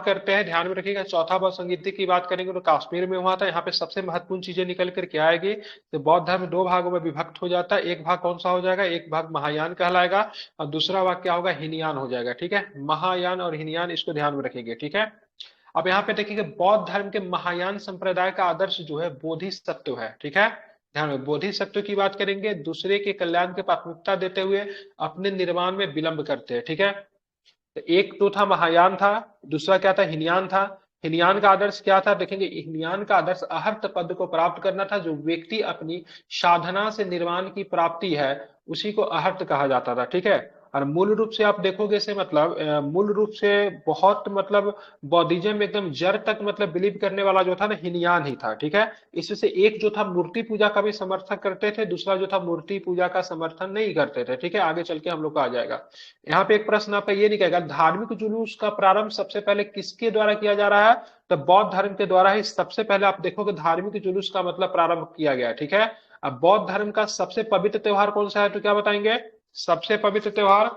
बात करते हैं, ध्यान में रखिएगा, चौथा बौद्ध संगीति की बात करेंगे तो कश्मीर में हुआ था। यहाँ पे सबसे महत्वपूर्ण चीजें निकल कर क्या आएगी, तो बौद्ध धर्म दो भागों में विभक्त हो जाता है। एक भाग कौन सा हो जाएगा, एक भाग महायान कहलाएगा और दूसरा भाग क्या होगा, हीनयान हो जाएगा। ठीक है, महायान और हीनयान, इसको ध्यान में रखेंगे। ठीक है, अब यहाँ पे देखिए बौद्ध धर्म के महायान संप्रदाय का आदर्श जो है बोधिसत्व है। ठीक है, ध्यान में बोधिसत्व की बात करेंगे, दूसरे के कल्याण की प्राथमिकता देते हुए अपने निर्माण में विलंब करते हैं। ठीक है, तो एक तो था महायान था, दूसरा क्या था, हिनयान था। हिनयान का आदर्श क्या था, देखेंगे हिनयान का आदर्श अहर्त पद को प्राप्त करना था। जो व्यक्ति अपनी साधना से निर्वाण की प्राप्ति है उसी को अहर्त कहा जाता था। ठीक है, और मूल रूप से आप देखोगे से मतलब मूल रूप से बहुत मतलब बौद्धिज्म में एकदम जड़ तक मतलब बिलीव करने वाला जो था ना, हिनयान ही था। ठीक है, इससे एक जो था मूर्ति पूजा का भी समर्थन करते थे, दूसरा जो था मूर्ति पूजा का समर्थन नहीं करते थे। ठीक है, आगे चल के हम लोग का आ जाएगा। यहाँ पे एक प्रश्न आपका ये निकलेगा, धार्मिक जुलूस का प्रारंभ सबसे पहले किसके द्वारा किया जा रहा है, तो बौद्ध धर्म के द्वारा ही सबसे पहले आप देखोगे धार्मिक जुलूस का मतलब प्रारंभ किया गया। ठीक है, अब बौद्ध धर्म का सबसे पवित्र त्योहार कौन सा है, तो क्या बताएंगे, सबसे पवित्र त्योहार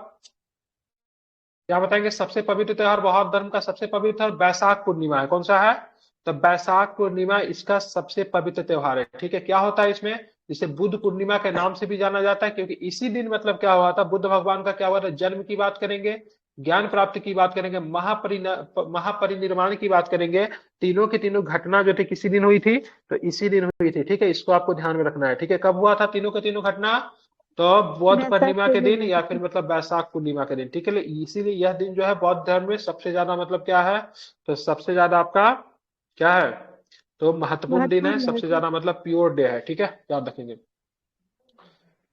क्या बताएंगे, सबसे पवित्र त्योहार बौद्ध धर्म का सबसे पवित्र त्योहार बैसाख पूर्णिमा है। कौन सा है, तो बैसाख पूर्णिमा इसका सबसे पवित्र त्योहार है। ठीक है, क्या होता है इसमें, जिसे बुद्ध पूर्णिमा के नाम से भी जाना जाता है, क्योंकि इसी दिन मतलब क्या हुआ था, बुद्ध भगवान का क्या हुआ था, जन्म की बात करेंगे, ज्ञान प्राप्ति की बात करेंगे, महापरिनिर्वाण की बात करेंगे। तीनों की तीनों घटना जो थी किसी दिन हुई थी, तो इसी दिन हुई थी। ठीक है, इसको आपको ध्यान में रखना है। ठीक है, कब हुआ था तीनों के तीनों घटना, तो बौद्ध बैसाख पूर्णिमा के दिन पूर्णिमा या के फिर दिन। मतलब बैसाख पूर्णिमा के दिन। ठीक है, इसीलिए यह दिन जो है बौद्ध धर्म में सबसे ज्यादा मतलब क्या है, तो सबसे ज्यादा आपका क्या है, तो महत्वपूर्ण दिन है, महत्वपूर्ण है सबसे जी। ज्यादा मतलब प्योर डे है। ठीक है, याद रखेंगे।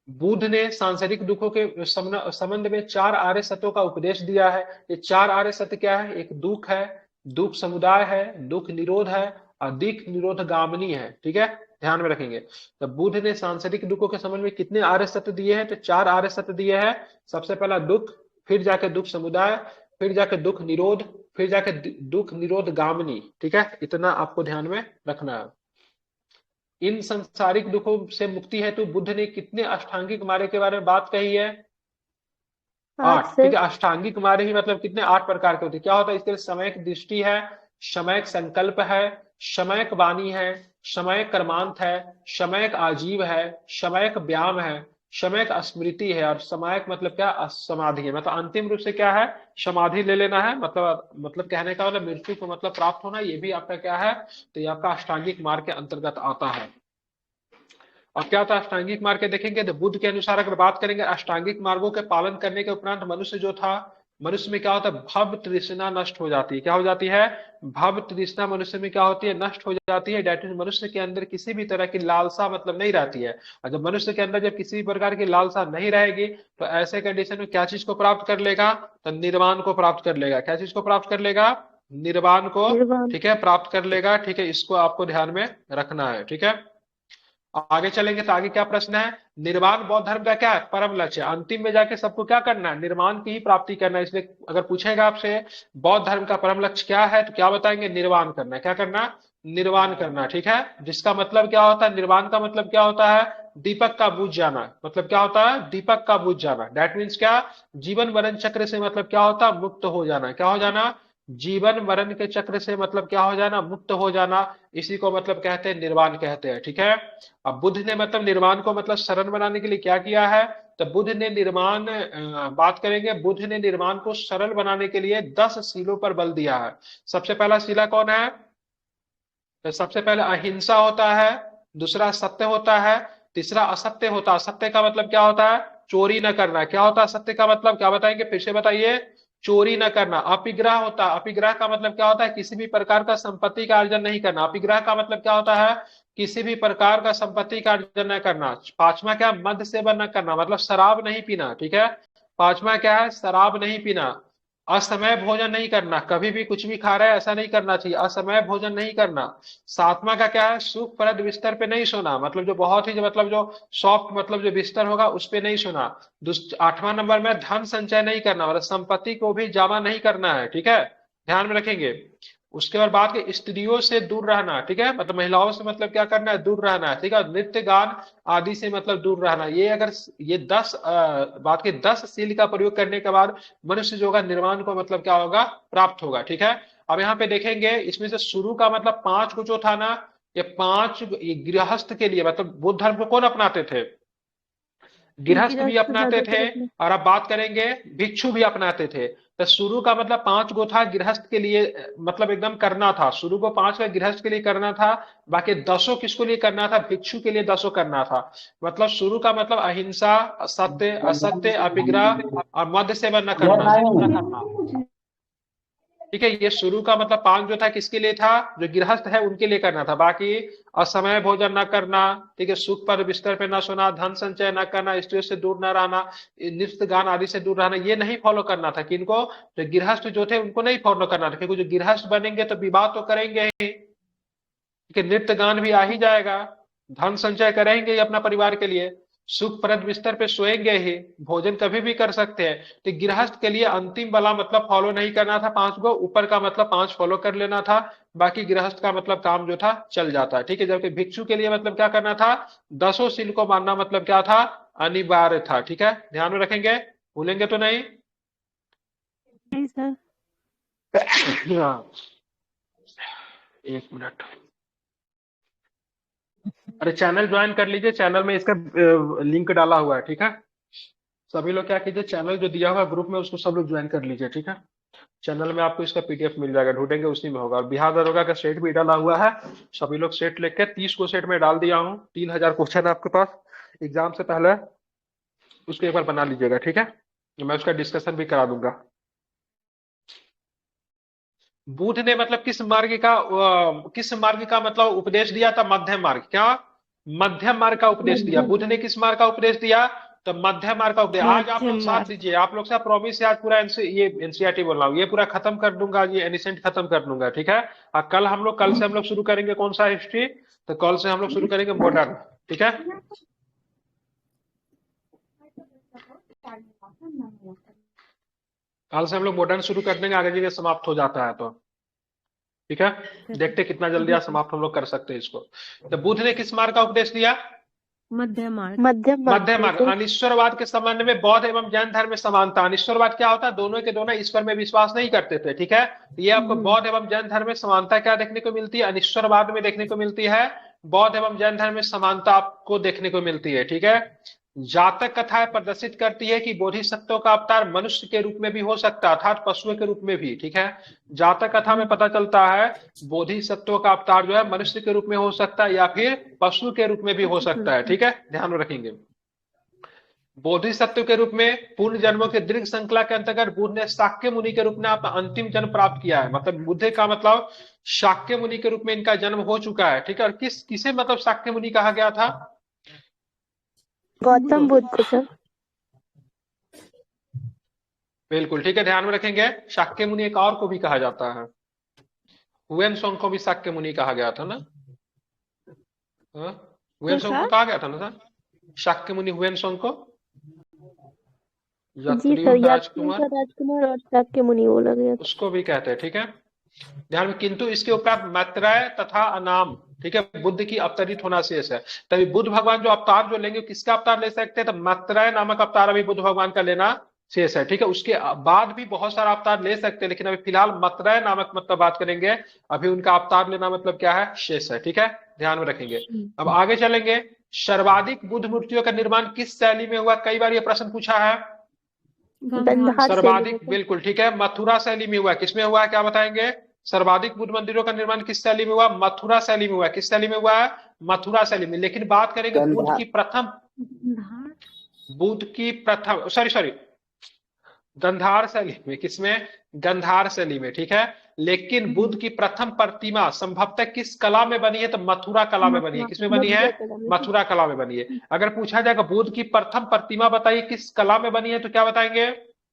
बुद्ध ने सांसारिक दुखों के संबंध में चार आर्य सत्यों का उपदेश दिया है। ये चार आर्य सत्य क्या है, एक दुख है, दुख समुदाय है, दुख निरोध है और दुख निरोध गामिनी है। ठीक है, ध्यान में रखेंगे। तो बुद्ध ने सांसारिक दुखों के संबंध में कितने आर्य सत्य दिए हैं, तो चार आर्य सत्य दिए हैं। सबसे पहला दुख, फिर जाके दुख समुदाय, फिर जाके दुख निरोध, फिर जाके दुख निरोध गामिनी। ठीक है, इतना आपको ध्यान में रखना है। इन संसारिक दुखों से मुक्ति हेतु बुद्ध ने कितने अष्टांगिक मार्ग के बारे में बात कही है, आठ 8। से। ठीक है, अष्टांगिक मार्ग ही मतलब कितने, 8 प्रकार के होते हैं। क्या होता है इसके लिए, समयक दृष्टि है, समयक संकल्प है, समयक वाणी है, समयक कर्मांत है, समयक आजीव है, समयक व्यायाम है, समयक स्मृति है और समयक मतलब क्या, समाधि है। मतलब अंतिम रूप से क्या है, समाधि ले लेना है। मतलब कहने का मतलब मृत्यु को मतलब प्राप्त होना, ये भी आपका क्या है, तो ये आपका अष्टांगिक मार्ग के अंतर्गत आता है। अब क्या होता है अष्टांगिक मार्ग के देखेंगे, तो बुद्ध के अनुसार अगर बात करेंगे अष्टांगिक मार्गों के पालन करने के उपरांत मनुष्य जो था, मनुष्य में क्या होता है, भव तृष्णा नष्ट हो जाती है। क्या हो जाती है, भव तृष्णा मनुष्य में क्या होती है, नष्ट हो जाती है। डेट मीन मनुष्य के अंदर किसी भी तरह की लालसा मतलब नहीं रहती है। और जब मनुष्य के अंदर जब किसी भी प्रकार की लालसा नहीं रहेगी, तो ऐसे कंडीशन में क्या चीज को प्राप्त कर लेगा, तो निर्वाण को प्राप्त कर लेगा। क्या चीज को प्राप्त कर लेगा, निर्वाण को। निर्वाण। ठीक है, प्राप्त कर लेगा। ठीक है, इसको आपको ध्यान में रखना है। ठीक है, आगे चलेंगे तो आगे क्या प्रश्न है, निर्वाण बौद्ध धर्म का क्या है, परम लक्ष्य है। अंतिम में जाके सबको क्या करना है, निर्वाण की ही प्राप्ति करना है। इसलिए अगर पूछेगा आपसे बौद्ध धर्म का परम लक्ष्य क्या है, तो क्या बताएंगे, निर्वाण करना है। क्या करना, निर्वाण करना। ठीक है, जिसका मतलब क्या होता है, निर्वाण का मतलब क्या होता है, दीपक का बुझ जाना। मतलब क्या होता है, दीपक का बुझ जाना। दैट मीन्स क्या, जीवन मरण चक्र से मतलब क्या होता है, मुक्त हो जाना। क्या हो जाना, जीवन मरण के चक्र से मतलब क्या हो जाना, मुक्त हो जाना। इसी को मतलब कहते हैं निर्वाण कहते हैं। ठीक है, अब बुद्ध ने मतलब निर्वाण को मतलब शरण बनाने के लिए क्या किया है, तो बुद्ध ने निर्माण बात करेंगे, बुद्ध ने निर्माण को सरल बनाने के लिए 10 शीलों पर बल दिया है। सबसे पहला शीला कौन है, तो सबसे पहले अहिंसा होता है, दूसरा सत्य होता है, तीसरा असत्य होता है। असत्य का मतलब क्या होता है, चोरी न करना। क्या होता है सत्य का मतलब, क्या बताएंगे, फिर से बताइए, चोरी न करना। अपिग्रह होता है, अपिग्रह का मतलब क्या होता है, किसी भी प्रकार का संपत्ति का अर्जन नहीं करना। अपिग्रह का मतलब क्या होता है, किसी भी प्रकार का संपत्ति का अर्जन न करना। पांचवा क्या, मद्य सेवन न करना, मतलब शराब नहीं पीना। ठीक है, पांचवा क्या है, शराब नहीं पीना। असमय भोजन नहीं करना, कभी भी कुछ भी खा रहा है ऐसा नहीं करना चाहिए, असमय भोजन नहीं करना। सातवां का क्या है, सुखप्रद बिस्तर पे नहीं सोना, मतलब जो बहुत ही जो मतलब जो सॉफ्ट मतलब जो बिस्तर होगा उस पे नहीं सोना। आठवां नंबर में धन संचय नहीं करना, मतलब संपत्ति को भी जमा नहीं करना है। ठीक है, ध्यान में रखेंगे। उसके बाद बात की स्त्रियों से दूर रहना। ठीक है, मतलब महिलाओं से मतलब क्या करना है, दूर रहना है। ठीक है, नृत्य गान आदि से मतलब दूर रहना। ये अगर ये 10 बात की 10 शील का प्रयोग करने के बाद मनुष्य जो होगा निर्वाण को मतलब क्या होगा, प्राप्त होगा। ठीक है, अब यहाँ पे देखेंगे इसमें से शुरू का मतलब पांच को जो था ना, ये पांच ये गृहस्थ के लिए, मतलब बुद्ध धर्म को कौन अपनाते थे? गृहस्थ भी गृहस्थ अपनाते थे। ज्यादातर अपने। और अब बात करेंगे भिक्षु भी अपनाते थे। तो शुरू का मतलब पांच गो था गृहस्थ के लिए, मतलब एकदम करना था, शुरू को पांच का गृहस्थ के लिए करना था। बाकी दसों किसको लिए करना था? भिक्षु के लिए दसों करना था। मतलब शुरू का मतलब अहिंसा, सत्य, असत्य, अपिग्रह और मद्य सेवन न करना। ठीक है, ये शुरू का मतलब पांच जो था किसके लिए था? जो गृहस्थ है उनके लिए करना था। बाकी असमय भोजन न करना, ठीक है, सुख पर बिस्तर पे न सोना, धन संचय न करना, स्त्रियों से दूर न रहना, नृत्य गान आदि से दूर रहना, ये नहीं फॉलो करना था। किनको? जो गृहस्थ जो थे उनको नहीं फॉलो करना था, क्योंकि जो गृहस्थ बनेंगे तो विवाह तो करेंगे ही, ठीक है, नृत्य गान भी आ ही जाएगा, धन संचय करेंगे ही अपना परिवार के लिए, सुखप्रद बिस्तर पे सोएंगे ही, भोजन कभी भी कर सकते हैं। तो गृहस्थ के लिए अंतिम वाला मतलब फॉलो नहीं करना था पांच को, ऊपर का मतलब पांच फॉलो कर लेना था। बाकी गृहस्थ का मतलब काम जो था चल जाता है, ठीक है। जबकि भिक्षु के लिए मतलब क्या करना था? दसों सील को मानना मतलब क्या था? अनिवार्य था, ठीक है, ध्यान में रखेंगे, भूलेंगे तो नहीं। नहीं सर। हाँ, एक मिनट। अरे चैनल ज्वाइन कर लीजिए, चैनल में इसका लिंक डाला हुआ है, ठीक है। सभी लोग क्या कीजिए, चैनल जो दिया हुआ है ग्रुप में उसको सब लोग ज्वाइन कर लीजिए, ठीक है। चैनल में आपको इसका पीडीएफ मिल जाएगा, ढूंढेंगे उसी में होगा। और बिहार दरोगा का सेट भी डाला हुआ है, सभी लोग सेट लेके 30 को सेट में डाल दिया हूँ, 3000 क्वेश्चन आपके पास एग्जाम से पहले, उसको एक बार बना लीजिएगा, ठीक है। मैं उसका डिस्कशन भी करा दूंगा। बुद्ध ने मतलब किस मार्ग का मतलब उपदेश दिया था? मध्यम मार्ग। क्या? मध्यम मार्ग का उपदेश दिया। बुद्ध ने किस मार्ग का उपदेश दिया? तो मध्यम मार्ग का उपदेश। आज आप लोग मध्यम साथ मार्ग। दीजिए, आप लोग से प्रॉमिस है, आज पूरा ये एनसीईआरटी बोल रहा हूँ, ये पूरा खत्म कर दूंगा, ये एनिसेंट खत्म कर दूंगा, ठीक है। और कल से हम लोग शुरू करेंगे कौन सा हिस्ट्री? तो कल से हम लोग शुरू करेंगे मॉडर्न, ठीक है। कल से हम लोग मॉडर्न शुरू कर देंगे, आगे जगह समाप्त हो जाता है तो, ठीक है। देखते कितना जल्दी आज समाप्त हम लोग कर सकते हैं इसको। तो बुद्ध ने किस मार्ग का उपदेश दिया? मध्यम मार्ग। मध्यम मार्ग मध्य मार्ग। बिल्कुल। अनिश्वरवाद के संबंध में बौद्ध एवं जैन धर्म में समानता। अनिश्वरवाद क्या होता है? दोनों के दोनों ईश्वर में विश्वास नहीं करते थे, ठीक है। ये आपको बौद्ध एवं जैन धर्म में समानता क्या देखने को मिलती है? अनिश्वरवाद में देखने को मिलती है। बौद्ध एवं जैन धर्म में समानता आपको देखने को मिलती है, ठीक है। जातक कथाएं प्रदर्शित करती है कि बोधिसत्वों का अवतार मनुष्य के रूप में भी हो सकता है, अर्थात पशुओं के रूप में भी, ठीक है। जातक कथा में पता चलता है बोधिसत्वों का अवतार जो है मनुष्य के रूप में हो सकता है या फिर पशु के रूप में भी हो सकता है, ठीक है, ध्यान में रखेंगे। बोधिसत्व के रूप में पूर्ण जन्मों के दीर्घ श्रृंखला के अंतर्गत बुद्ध ने शाक्य मुनि के रूप में अपना अंतिम जन्म प्राप्त किया है। मतलब बुद्ध का मतलब शाक्य मुनि के रूप में इनका जन्म हो चुका है, ठीक है। और किसे मतलब शाक्य मुनि कहा गया था? गौतम बुद्ध को सर। बिल्कुल ठीक है, ध्यान में रखेंगे। शाक्य मुनि एक और को भी कहा जाता है, हुएनसोंग को भी शाक्य मुनि कहा गया था ना। हाँ? हुएनसोंग को कहा गया था ना सर, शाक्य मुनि हुएनसोंग को। जी यात्रियों सर, यात्रियों राजकुमार का राजकुमार और शाक्य मुनि बोला गया था। उसको भी कहते हैं, ठीक है, ध्यान में। किंतु इसके उपरांत मैत्रेय तथा अनाम, ठीक है, बुद्ध की अवतरित होना शेष है। तभी बुद्ध भगवान जो अवतार जो लेंगे, किसका अवतार ले सकते हैं? तो मैत्रेय नामक अवतार अभी बुद्ध भगवान का लेना शेष है, ठीक है। उसके बाद भी बहुत सारा अवतार ले सकते हैं, लेकिन अभी फिलहाल मैत्रेय नामक मतलब बात करेंगे, अभी उनका अवतार लेना मतलब क्या है? शेष है, ठीक है, ध्यान में रखेंगे। अब आगे चलेंगे। सर्वाधिक बुद्ध मूर्तियों का निर्माण किस शैली में हुआ? कई बार ये प्रश्न पूछा है। गंधार शैली में सर्वाधिक, सर। बिल्कुल ठीक है, मथुरा शैली में हुआ। किसमें हुआ है क्या बताएंगे? सर्वाधिक बुद्ध मंदिरों का निर्माण किस शैली में हुआ? मथुरा शैली में हुआ। किस शैली में हुआ है? मथुरा शैली में। लेकिन बात करेंगे बुद्ध की प्रथम, सॉरी सॉरी, गंधार शैली में। किसमें? गंधार शैली में, ठीक है। लेकिन बुद्ध की प्रथम प्रतिमा संभवतः किस कला में बनी है? तो मथुरा कला में बनी है। किसमें बनी है? मथुरा कला में बनी है। अगर पूछा जाएगा बुद्ध की प्रथम प्रतिमा बताइए किस कला में बनी है, तो क्या बताएंगे?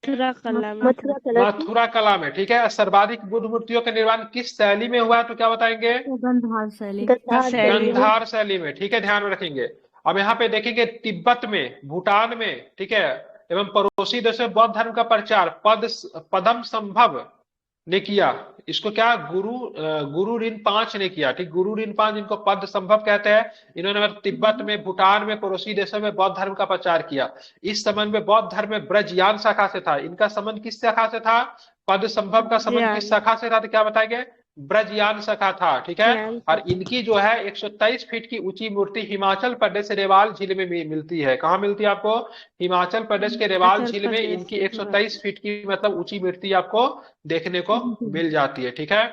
मथुरा कला में। मथुरा कला की। मथुरा कला में, ठीक है। सर्वाधिक बुद्ध मूर्तियों का निर्माण किस शैली में हुआ है, तो क्या बताएंगे? गंधार शैली। गंधार शैली में। गंधार शैली में, ठीक है, ध्यान में रखेंगे। अब यहाँ पे देखेंगे तिब्बत में, भूटान में, ठीक है, एवं पड़ोसी देशों में बौद्ध धर्म का प्रचार पदम संभव ने किया। इसको क्या? गुरु ऋण 5 ने किया, ठीक। गुरु ऋण 5 इनको पद संभव कहते हैं। इन्होंने मतलब तिब्बत में, भूटान में, पड़ोसी देशों में बौद्ध धर्म का प्रचार किया। इस संबंध में बौद्ध धर्म में ब्रजयान शाखा से था। इनका संबंध किस शाखा से था? पद संभव का संबंध किस शाखा से था, तो क्या बताएंगे, ब्रजयान शाखा था, ठीक है। और इनकी जो है 123 फीट की ऊंची मूर्ति हिमाचल प्रदेश रेवाल झील में मिलती है। कहाँ मिलती है आपको, हिमाचल प्रदेश के रेवाल झील में इनकी 123 फीट की मतलब ऊंची मूर्ति आपको देखने को मिल जाती है, ठीक है।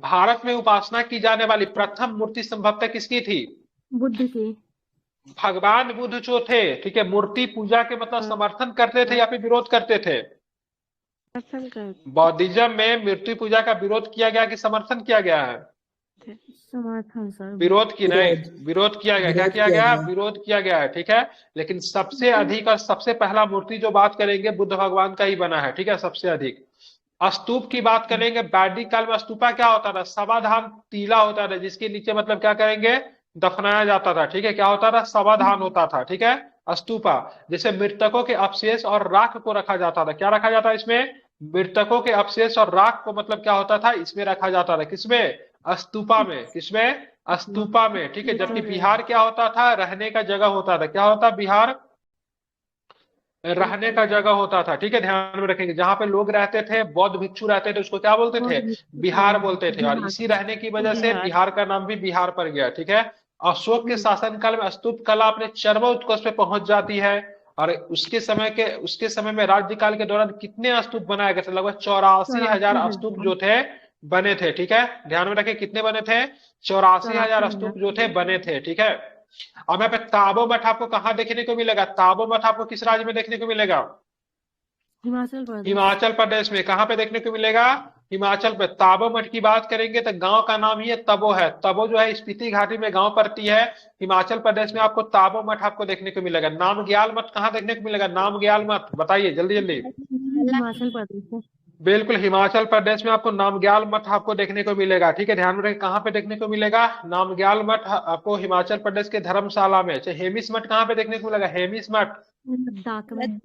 भारत में उपासना की जाने वाली प्रथम मूर्ति संभवतः किसकी थी, बुद्ध की। भगवान बुद्ध जो थे, ठीक है, मूर्ति पूजा के मतलब समर्थन करते थे या फिर विरोध करते थे, बौद्धिज्म में मूर्ति पूजा का विरोध किया गया कि समर्थन किया गया है, समर्थन सर, विरोध की नहीं, विरोध किया गया, क्या किया गया, विरोध किया गया है, ठीक है। लेकिन सबसे अधिक और सबसे पहला मूर्ति जो बात करेंगे बुद्ध भगवान का ही बना है, ठीक है, सबसे अधिक। स्तूप की बात करेंगे, वैदिक काल में स्तूपा क्या होता था, समाधान टीला होता था जिसके नीचे मतलब क्या करेंगे, दफनाया जाता था, ठीक है, क्या होता था, समाधान होता था, ठीक है। स्तूपा जैसे मृतकों के अवशेष और राख को रखा जाता था, क्या रखा जाता है इसमें, मृतकों के अवशेष और राख को मतलब क्या होता था, इसमें रखा जाता था, किसमें, स्तूपा में, किसमें, स्तूपा में, ठीक है। जबकि बिहार क्या होता था, रहने का जगह होता था, क्या होता, बिहार रहने का जगह होता था, ठीक है, ध्यान में रखेंगे। जहां पे लोग रहते थे, बौद्ध भिक्षु रहते थे, उसको क्या बोलते थे, बिहार बोलते थे। और इसी रहने की वजह से बिहार का नाम भी बिहार पड़ गया, ठीक है। अशोक के शासनकाल में स्तूप कला अपने चरम उत्कर्ष पे पहुंच जाती है। और उसके समय में राज्यकाल के दौरान कितने स्तूप बनाए गए थे, लगभग 84,000 स्तूप जो थे बने थे, ठीक है। ध्यान में रखें कितने बने थे, 84,000 स्तूप जो थे बने थे, ठीक है। अब यहाँ पे ताबो मठ आपको कहाँ देखने को मिलेगा, ताबो मठ आपको किस राज्य में देखने को मिलेगा, हिमाचल प्रदेश में। कहाँ पे देखने को मिलेगा, हिमाचल पे। ताबो मठ की बात करेंगे तो गांव का नाम ही तबो है, तबो जो है स्पीति घाटी में गांव पड़ती है, हिमाचल प्रदेश में आपको ताबो मठ आपको देखने को मिलेगा। नामग्याल मठ कहाँ देखने को मिलेगा, नामग्याल मठ बताइए जल्दी जल्दी। हिमाचल प्रदेश, बिल्कुल हिमाचल प्रदेश में आपको नामग्याल मठ आपको देखने को मिलेगा, ठीक है, ध्यान में रखें। कहाँ पे देखने को मिलेगा, नामग्याल मठ आपको हिमाचल प्रदेश के धर्मशाला में। हेमिस मठ कहाँ पे देखने को मिलेगा, हेमिस मठ लद्दाख में।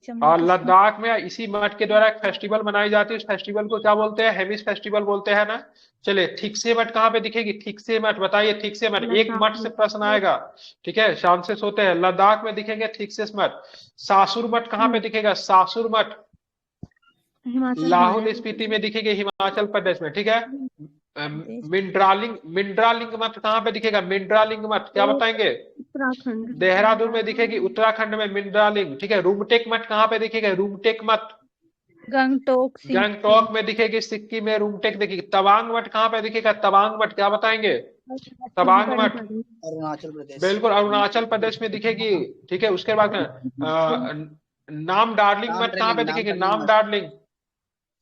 और लद्दाख में इसी मठ के द्वारा एक फेस्टिवल मनाई जाती है, उस फेस्टिवल को क्या बोलते हैं, हेमिस फेस्टिवल बोलते हैं ना। चलिए थिकसे मठ कहाँ पे दिखेगी, थिकसे मठ बताइए, थिकसे मठ, एक मठ से प्रश्न आएगा, ठीक है, शाम से सोते हैं। लद्दाख में दिखेंगे थिकसे मठ। सासुर मठ कहाँ पे दिखेगा, सासुर मठ लाहौल स्पीति में दिखेगी, हिमाचल प्रदेश में, ठीक है। मिंड्रालिंग मठ कहाँ पे दिखेगा, मिंड्रालिंग मठ क्या बताएंगे, उत्तराखंड, देहरादून में दिखेगी, उत्तराखंड में मिंड्रालिंग, ठीक है। रूमटेक मठ कहाँ पे दिखेगा, रूमटेक मठ गंगटोक में दिखेगी, सिक्किम में रूमटेक दिखेगी। तवांग मठ कहाँ पे दिखेगा, तवांग मठ क्या बताएंगे, तवांग मठ अरुणाचल प्रदेश, बिल्कुल अरुणाचल प्रदेश में दिखेगी, ठीक है। उसके बाद नाम डार्लिंग मठ कहाँ पे दिखेगी, नाम डार्लिंग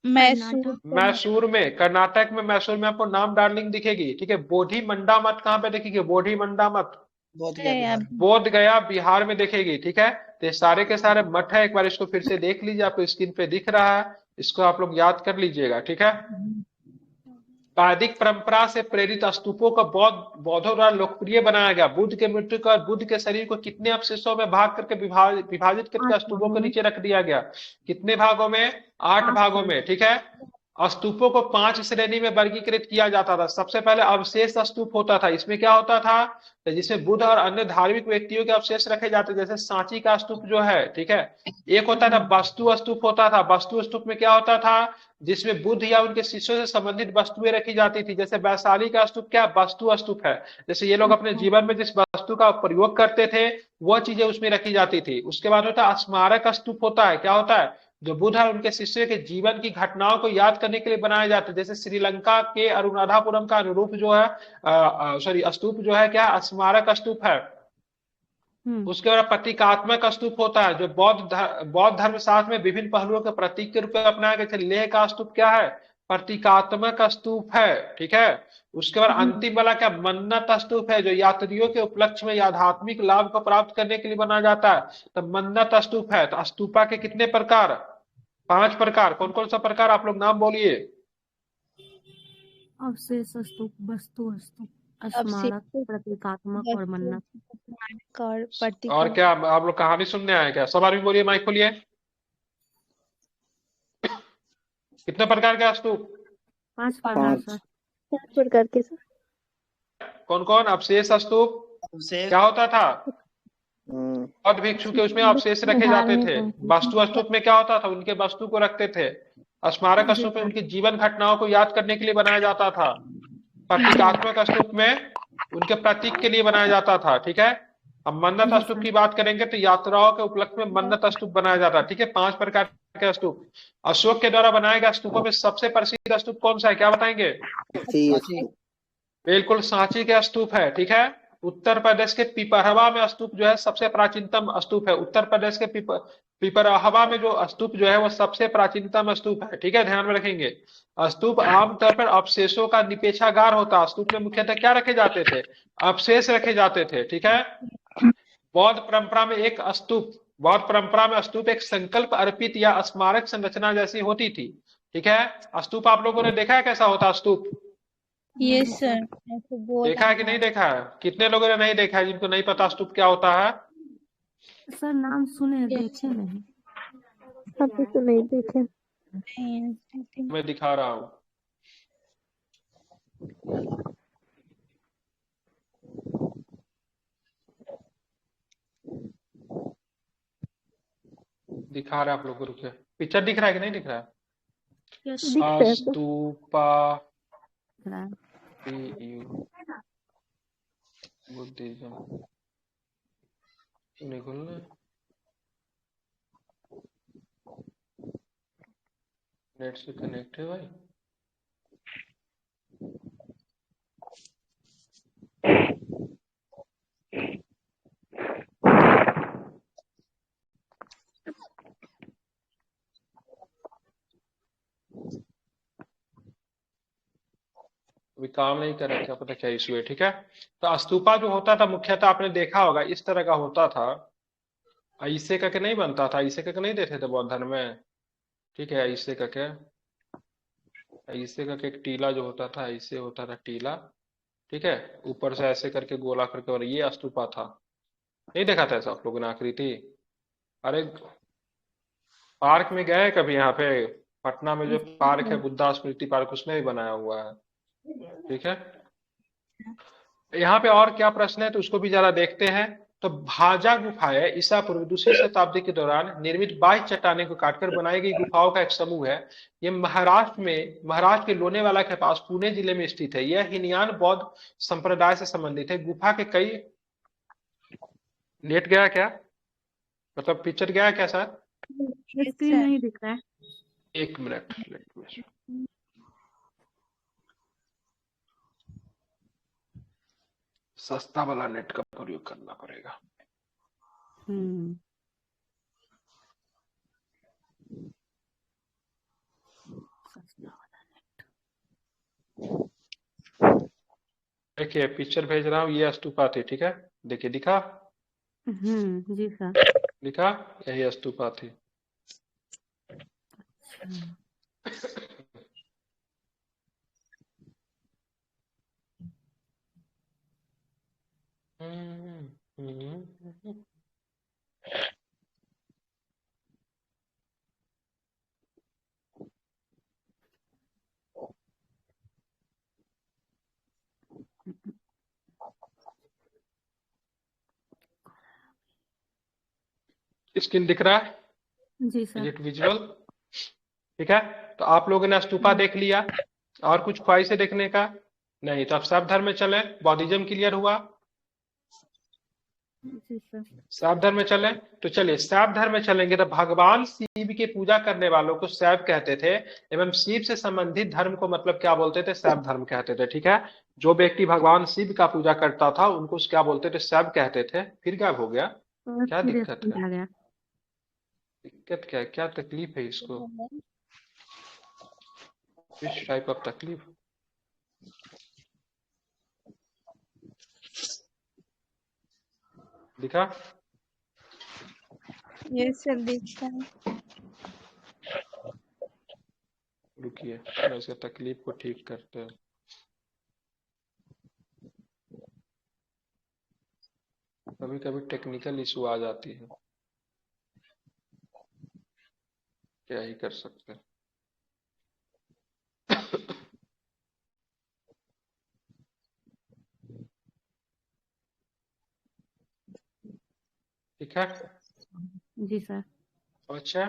मैसूर में, कर्नाटक में मैसूर में आपको नाम डार्लिंग दिखेगी, ठीक है। बोधि मंडा मठ कहाँ पे दिखेगी, बोधि मंडा मठ बोध गया बिहार में दिखेगी, ठीक है। तो ये सारे के सारे मठ है, एक बार इसको फिर से देख लीजिए, आपको स्क्रीन पे दिख रहा है, इसको आप लोग याद कर लीजिएगा, ठीक है। वैदिक परंपरा से प्रेरित स्तूपों को बौद्धों द्वारा लोकप्रिय बनाया गया। बुद्ध के मृत्यु का बुद्ध के शरीर को कितने अवशेषों में भाग करके विभाजित करके स्तूपों को नीचे रख दिया गया, कितने भागों में, 8 भागों में, ठीक है। स्तूपों को 5 श्रेणी में वर्गीकृत किया जाता था। सबसे पहले अवशेष स्तूप होता था, इसमें क्या होता था, जिसमें बुद्ध और अन्य धार्मिक व्यक्तियों के अवशेष रखे जाते, जैसे सांची का स्तूप जो है, ठीक है। एक होता था वस्तु स्तूप होता था, वस्तु स्तूप में क्या होता था, जिसमें बुद्ध या उनके शिष्यों से संबंधित वस्तुएं रखी जाती थी। जैसे वैशाली का स्तूप क्या वस्तु स्तूप है, जैसे ये लोग अपने जीवन में जिस वस्तु का प्रयोग करते थे वह चीजें उसमें रखी जाती थी। उसके बाद होता है स्मारक स्तूप होता है, क्या होता है, जो बुद्ध और उनके शिष्यों के जीवन की घटनाओं को याद करने के लिए बनाए जाते हैं। जैसे श्रीलंका के अरुणाधापुरम का अनुरूप जो है सॉरी स्तूप जो है क्या, स्मारक स्तूप है। उसके बाद प्रतीकात्मक स्तूप होता है, जो बौद्ध धर्म शास्त्र में विभिन्न पहलुओं के प्रतीक के रूप में अपनाया गया। लेह का स्तूप क्या है, प्रतीकात्मक स्तूप है, ठीक है। उसके बाद अंतिम वाला क्या, मन्नत स्तूप है, जो यात्रियों के उपलक्ष्य में आध्यात्मिक लाभ को प्राप्त करने के लिए बनाया जाता है, तो मन्नत स्तूप है। तो स्तूपा के कितने प्रकार, 5 प्रकार। कौन कौन सा प्रकार आप लोग नाम बोलिए, अवशेष स्तूप, वस्तु स्तूप, स्मारक, प्रतीकात्मक और मन्नत। और क्या आप लोग कहानी सुनने आए क्या, सब आदमी बोलिए, माइक खोलिए। कितने प्रकार के स्तूप, 5 प्रकार सर, 4 प्रकार के सर। कौन कौन, अवशेष स्तूप क्या होता था, बौद्ध भिक्षु के उसमें अवशेष रखे जाते धार्मिक थे। है। वस्तु स्तूप में क्या होता था, उनके वस्तु को रखते थे। स्मारक जी स्तूप में सर। उनकी जीवन घटनाओं को याद करने के लिए बनाया जाता था। प्रतीकात्मक स्तूप में उनके प्रतीक के लिए बनाया जाता था, ठीक है। अब मन्नत जी स्तूप सर। की बात करेंगे तो यात्राओं के उपलक्ष्य में मन्नत स्तूप बनाया जाता है, ठीक है। 5 प्रकार के स्तूप। अशोक के द्वारा बनाए गए स्तूपों में सबसे प्रसिद्ध स्तूप कौन सा है, क्या बताएंगे? सांची। बिल्कुल सांची के स्तूप है, ठीक है। उत्तर प्रदेश के पिपरहवा में स्तूप जो है सबसे प्राचीनतम स्तूप है। उत्तर प्रदेश के पिपरहवा में जो स्तूप जो है वो सबसे प्राचीनतम स्तूप है, ठीक है, ध्यान में रखेंगे। स्तूप आमतौर पर अवशेषों का निपेक्षागार होता है। स्तूप में मुख्यतः क्या रखे जाते थे? अवशेष रखे जाते थे, ठीक है। बौद्ध परंपरा में एक स्तूप बौद्ध परंपरा में स्तूप एक संकल्प अर्पित या स्मारक संरचना जैसी होती थी, ठीक है। स्तूप आप लोगों ने देखा है कैसा होता है स्तूप? जी यस सर। सर, ऐसे गोल देखा है कि नहीं देखा है? कितने लोगों ने नहीं देखा है, जिनको नहीं पता स्तूप क्या होता है? सर नाम सुने, यस देखे नहीं। अभी तो नहीं देखे। सर। मैं दिखा रहा हूँ। दिखा रहा है आप लोगों को, रुकिए। पिक्चर दिख रहा है कि नहीं दिख रहा है? यस दिख रहा है तो। स्तूपा सर। बुद्धिज्म नहीं खुलना। नेट से कनेक्ट है भाई। अभी काम नहीं कर रहा, क्या पता क्या इशू है, ठीक है। तो स्तूपा जो होता था मुख्यतः आपने देखा होगा इस तरह का होता था। ऐसे करके नहीं बनता था, ऐसे करके नहीं देते थे बौद्ध धर्म में, ठीक है। ऐसे करके एक टीला जो होता था, ऐसे होता था टीला, ठीक है। ऊपर से ऐसे करके गोला करके, और ये स्तूपा था। नहीं देखा था ऐसा आप लोगों ने आकृति? अरे पार्क में गए कभी? यहाँ पे पटना में जो पार्क है, बुद्धा स्मृति पार्क, उसमें भी बनाया हुआ है, ठीक है। यहाँ पे और क्या प्रश्न है तो उसको भी जरा देखते हैं। तो भाजा गुफाएं ईसा पूर्व दूसरी शताब्दी के दौरान निर्मित 22 चट्टाने को काटकर बनाई गई गुफाओं का एक समूह है। ये महाराष्ट्र के लोनेवाला के पास पुणे जिले में स्थित है। यह हीनयान बौद्ध संप्रदाय से संबंधित है। गुफा के कई नेट गया क्या, मतलब पिक्चर गया क्या सर? Yes screen sir. नहीं दिख रहा है। एक मिनट, सस्ता वाला नेट का प्रयोग करना पड़ेगा। हम्म। देखिए पिक्चर भेज रहा हूँ, ये स्तूपा थी, ठीक है। देखिए दिखा? जी सर। दिखा? यही स्तूपा थी। अच्छा। स्क्रीन दिख रहा है? जी इज सर। It visual? ठीक है। तो आप लोगों ने स्तूपा देख लिया, और कुछ ख्वाहिश है देखने का? नहीं, तो अब शैव धर्म में चले। बौद्धिज्म क्लियर हुआ? जी सर। शैव धर्म में चले। तो चलिए शैव धर्म में चलेंगे तो भगवान शिव की पूजा करने वालों को शैव कहते थे। एवं शिव से संबंधित धर्म को मतलब क्या बोलते थे? शैव धर्म कहते थे, ठीक है। जो व्यक्ति भगवान शिव का पूजा करता था उनको क्या बोलते थे? शैव कहते थे। फिर क्या हो गया, और क्या फिर दिक्कत है? स्क्रीन आ गया। दिक्कत क्या है, क्या तकलीफ है इसको? किस टाइप ऑफ तकलीफ? दिखा? यस सर, दिखता है। रुकिए, मैं इसका तकलीफ को ठीक करते हैं। कभी कभी टेक्निकल इशू आ जाती है, क्या ही कर सकते हैं। ठीक है। जी सर। अच्छा,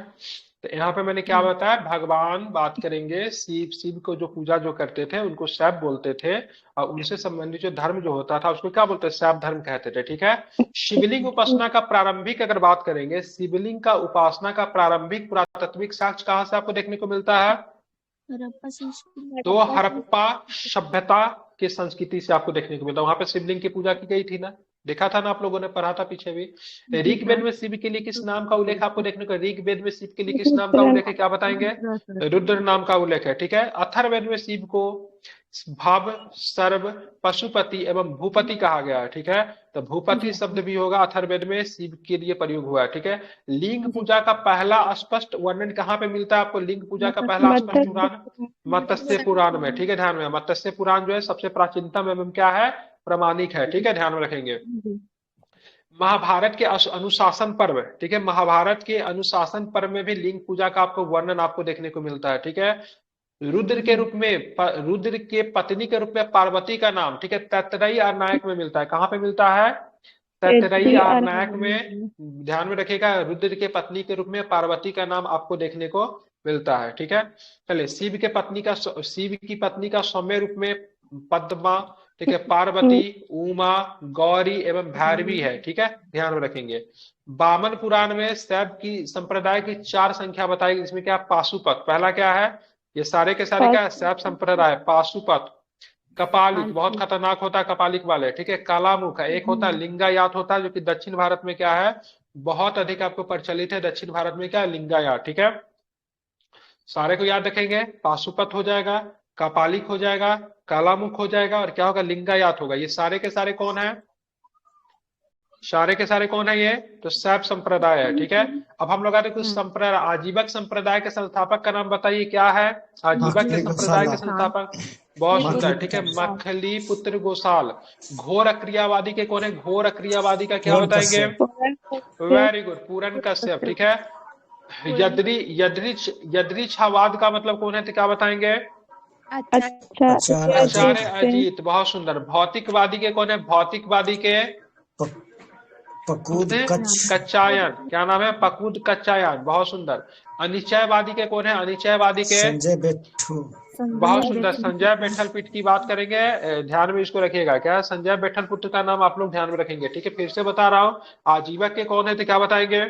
तो यहाँ पे मैंने क्या बताया, भगवान बात करेंगे, शिव, शिव को जो पूजा जो करते थे उनको शैव बोलते थे, और उनसे संबंधित जो धर्म जो होता था उसको क्या बोलते थे, शैव धर्म कहते थे। ठीक है। शिवलिंग उपासना का प्रारंभिक अगर बात करेंगे, शिवलिंग का उपासना का प्रारंभिक पुरातात्विक साक्ष्य कहाँ से आपको देखने को मिलता है, तो हड़प्पा सभ्यता की संस्कृति से आपको देखने को मिलता है। वहां पे शिवलिंग की पूजा की गई थी ना, देखा था ना आप लोगों ने, पढ़ा था पीछे भी। ऋग्वेद में शिव के लिए किस नाम का उल्लेख आपको देखने को, ऋग्वेद में शिव के लिए किस नाम का उल्लेख है, क्या बताएंगे, रुद्र नाम का उल्लेख है। ठीक है। अथर्ववेद में शिव को भव, सर्व, पशुपति एवं भूपति कहा गया है। ठीक है। तो भूपति शब्द भी होगा अथर्ववेद में शिव के लिए प्रयोग हुआ है। ठीक है। लिंग पूजा का पहला स्पष्ट वर्णन कहाँ पे मिलता है आपको, लिंग पूजा का पहला स्पष्ट पुराण मत्स्य पुराण में। ठीक है, ध्यान में, मत्स्य पुराण जो है सबसे प्राचीनतम एवं क्या है, प्रमाणिक है। ठीक है, ध्यान में रखेंगे। महाभारत के अनुशासन पर्व, ठीक है, महाभारत के अनुशासन पर्व में भी लिंग पूजा का आपको वर्णन आपको देखने को मिलता है। ठीक है। रुद्र के रूप में, रुद्र के पत्नी के रूप में पार्वती का नाम, ठीक है, तैतरई आरनायक में मिलता है। कहाँ पे मिलता है, तैतरई आरनायक में। ध्यान में रखिएगा, रुद्र के पत्नी के रूप में पार्वती का नाम आपको देखने को मिलता है। ठीक है। चलिए, शिव की पत्नी का सौम्य रूप में पद्मा, ठीक है, पार्वती, उमा, गौरी एवं भैरवी है। ठीक है, ध्यान में रखेंगे। वामन पुराण में शैव की संप्रदाय की 4 संख्या बताई गई, जिसमें क्या, पाशुपत, पहला क्या है, ये सारे के सारे क्या है, शैव संप्रदाय, पाशुपत, कपालिक, बहुत खतरनाक होता है कपालिक वाले। ठीक है। कालामुख है, एक होता है लिंगायत होता है, जो कि दक्षिण भारत में क्या है, बहुत अधिक आपको प्रचलित है, दक्षिण भारत में क्या है, लिंगायत। ठीक है। सारे को याद रखेंगे, पाशुपत हो जाएगा, कपालिक हो जाएगा, कालामुख हो जाएगा, और क्या होगा, लिंगायत होगा। ये सारे के सारे कौन है, सारे के सारे कौन है, ये तो शैव संप्रदाय है। ठीक है। अब हम लोग आते कुछ संप्रदाय, आजीवक संप्रदाय के संस्थापक का नाम बताइए, क्या है, आजीवक के संप्रदाय के संस्थापक, बहुत सुंदर। ठीक है, मखली पुत्र गोसाल। घोर अक्रियावादी के कौन है, घोर अक्रियावादी का क्या बताएंगे, वेरी गुड, पूरन कश्यप। ठीक है। यदृच्छावाद का मतलब कौन है, तो क्या बताएंगे, आचार्य अजीत, बहुत सुंदर। भौतिकवादी के कौन है, भौतिकवादी के पकूद कच्चायन, क्या नाम है, पकूद कच्चायन, बहुत सुंदर। अनिश्चयवादी के कौन है, अनिश्चयवादी के संजय बेट्ठू, बहुत सुंदर, संजय बेठलपुत्र की बात करेंगे, ध्यान में इसको रखिएगा, क्या संजय बेठलपुत्र का नाम आप लोग ध्यान में रखेंगे। ठीक है, फिर से बता रहा हूँ, आजीवक के कौन है, तो क्या बताएंगे,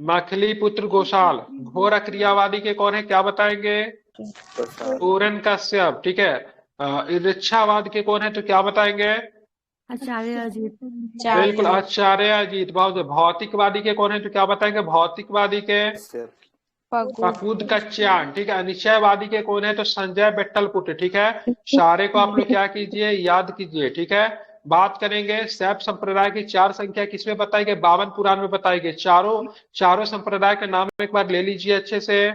मखली पुत्र गोसाल। घोर क्रियावादी के कौन है, क्या बताएंगे, पूरन कश्यप। ठीक है। इच्छावाद के कौन है, तो क्या बताएंगे, आचार्य अजीत। बिल्कुल, आचार्य अजीत, बहुत। भौतिकवादी के कौन है, तो क्या बताएंगे, भौतिकवादी के पकूद कच्चायन। ठीक है। अनिश्चयवादी के कौन है, तो संजय बेट्टलपुत्र। ठीक है। सारे को आप लोग क्या कीजिए, याद कीजिए। ठीक है। बात करेंगे शैव संप्रदाय की 4 संख्या किसमें बताई गई, वामन पुराण में बताई गई। चारों संप्रदाय के नाम एक बार ले लीजिए अच्छे से।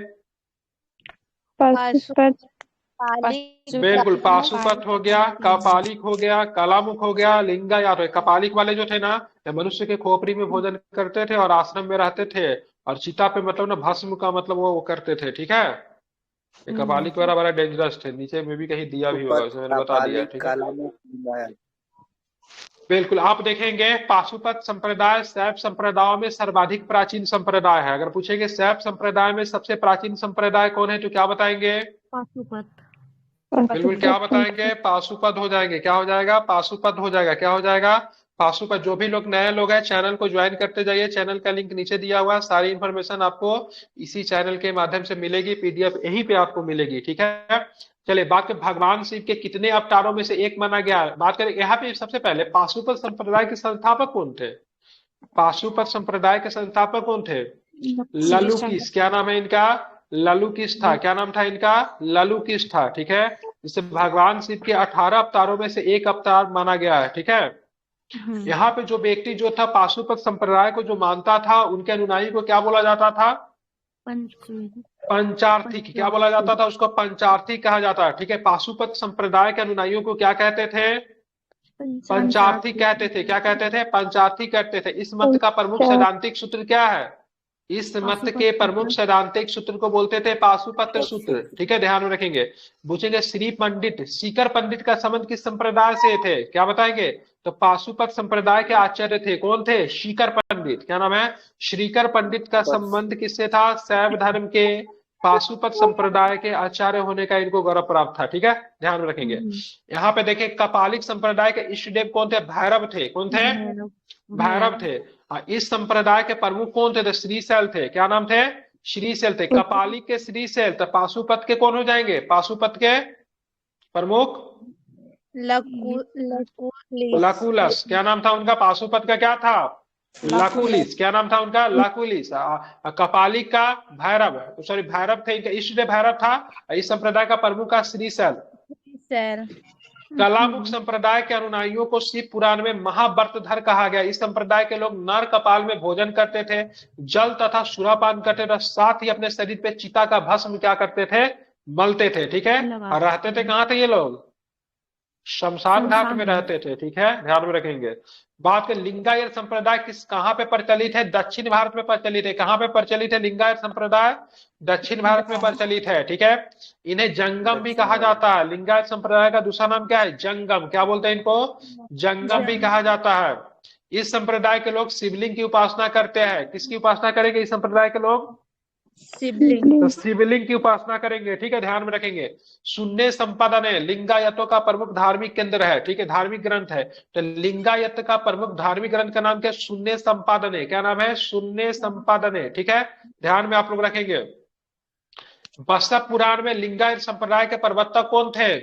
बिल्कुल, पाशुपत हो गया, कपालिक हो गया, कालामुख हो गया, लिंगायत हो गया। कपालिक वाले जो थे ना, मनुष्य के खोपड़ी में भोजन करते थे और आश्रम में रहते थे, और चिता पे मतलब ना भस्म का मतलब वो करते थे। ठीक है। ये कपालिक वाला बड़ा डेंजरस थे, नीचे में भी कहीं दिया भी होगा, उसमें मैंने बता दिया। ठीक है। बिल्कुल, आप देखेंगे पाशुपत संप्रदाय शैव संप्रदायों में सर्वाधिक प्राचीन संप्रदाय है। अगर पूछेंगे शैव संप्रदाय में सबसे प्राचीन संप्रदाय कौन है, तो क्या बताएंगे, पाशुपत। बिल्कुल, क्या बताएंगे, पाशुपत हो जाएंगे। क्या हो जाएगा, पाशुपत हो जाएगा। क्या हो जाएगा, पाशुपत। जो भी लोग नए लोग हैं, चैनल को ज्वाइन करते जाइए, चैनल का लिंक नीचे दिया हुआ है। सारी इन्फॉर्मेशन आपको इसी चैनल के माध्यम से मिलेगी, पीडीएफ यहीं पे आपको मिलेगी। ठीक है। चलिए, बात करें भगवान शिव के कितने अवतारों में से एक माना गया है, बात करें। यहाँ पे सबसे पहले पाशुपत संप्रदाय के संस्थापक कौन थे, पाशुपत संप्रदाय के संस्थापक कौन थे, ललुकिस, क्या नाम है इनका, ललुकिस था। क्या नाम था इनका, ललुकिस था। ठीक है। जिसे भगवान शिव के 18 अवतारों में से एक अवतार माना गया है। ठीक है। यहाँ पे जो व्यक्ति जो था पाशुपत संप्रदाय को जो मानता था, उनके अनुयायी को क्या बोला जाता था, पंचार्थी। क्या बोला जाता था, उसको पंचार्थी कहा जाता है। ठीक है। पाशुपत संप्रदाय के अनुयायियों को क्या कहते थे, पंचार्थी कहते थे। क्या कहते थे, पंचार्थी कहते थे। इस मत का प्रमुख सैद्धांतिक सूत्र क्या है, इस मत पाशुपत के प्रमुख सूत्र। सैद्धांतिक सूत्र को बोलते थे पाशुपत सूत्र। ठीक है, ध्यान में रखेंगे। पूछेंगे श्री पंडित, सीकर पंडित का संबंध किस संप्रदाय से थे, क्या बताएंगे? तो पाशुपत संप्रदाय के आचार्य थे। कौन थे? सीकर पंडित। क्या नाम है? श्रीकर पंडित का संबंध किससे था? शैव धर्म के पाशुपत संप्रदाय के आचार्य होने का इनको गौरव प्राप्त था। ठीक है, ध्यान में रखेंगे। यहाँ पे देखिए कपालिक संप्रदाय के इष्ट देव कौन थे? भैरव थे। कौन थे? भैरव। भैरव थे। इस संप्रदाय के प्रमुख कौन थे? तो श्रीशैल थे। क्या नाम थे? श्रीशैल थे। कपालिक के श्रीशैल, तो पाशुपत के कौन हो जाएंगे? पाशुपत के प्रमुख लकुलस। क्या नाम था उनका? पाशुपत का क्या था? लकुलिस। क्या नाम था उनका? लकुलिस। कपालिक का भैरव, सॉरी भैरव थे, इनका इष्ट देव भैरव था। इस संप्रदाय का प्रमुख का श्रीशैल। कलामुख संप्रदाय के अनुयायियों को शिव पुराण में महाव्रतधर कहा गया। इस संप्रदाय के लोग नर कपाल में भोजन करते थे, जल तथा सुरापान करते थे, साथ ही अपने शरीर पे चिता का भस्म क्या करते थे? मलते थे। ठीक है, और रहते थे कहाँ थे ये लोग? शमशान घाट में रहते थे। ठीक है, ध्यान में रखेंगे। बात करें लिंगायत संप्रदाय कहाँ पे प्रचलित है? दक्षिण भारत में प्रचलित है। कहाँ पे प्रचलित है लिंगायत संप्रदाय? दक्षिण भारत में प्रचलित है। ठीक है, इन्हें जंगम भी कहा जाता है। लिंगायत संप्रदाय का दूसरा नाम क्या है? जंगम। क्या बोलते हैं इनको? जंगम भी कहा जाता है। इस संप्रदाय के लोग शिवलिंग की उपासना करते हैं। किसकी उपासना करेंगे इस संप्रदाय के लोग? तो शिवलिंग की उपासना करेंगे। ठीक है, ध्यान में रखेंगे। शून्य संपादन है लिंगायतों का प्रमुख धार्मिक केंद्र है। ठीक है, धार्मिक ग्रंथ है। तो लिंगायत का प्रमुख धार्मिक ग्रंथ का नाम क्या है? शून्य संपादन है। क्या नाम है? शून्य संपादन है। ठीक है, ध्यान में आप लोग रखेंगे। बसव पुराण में लिंगायत संप्रदाय के प्रवर्तक कौन थे?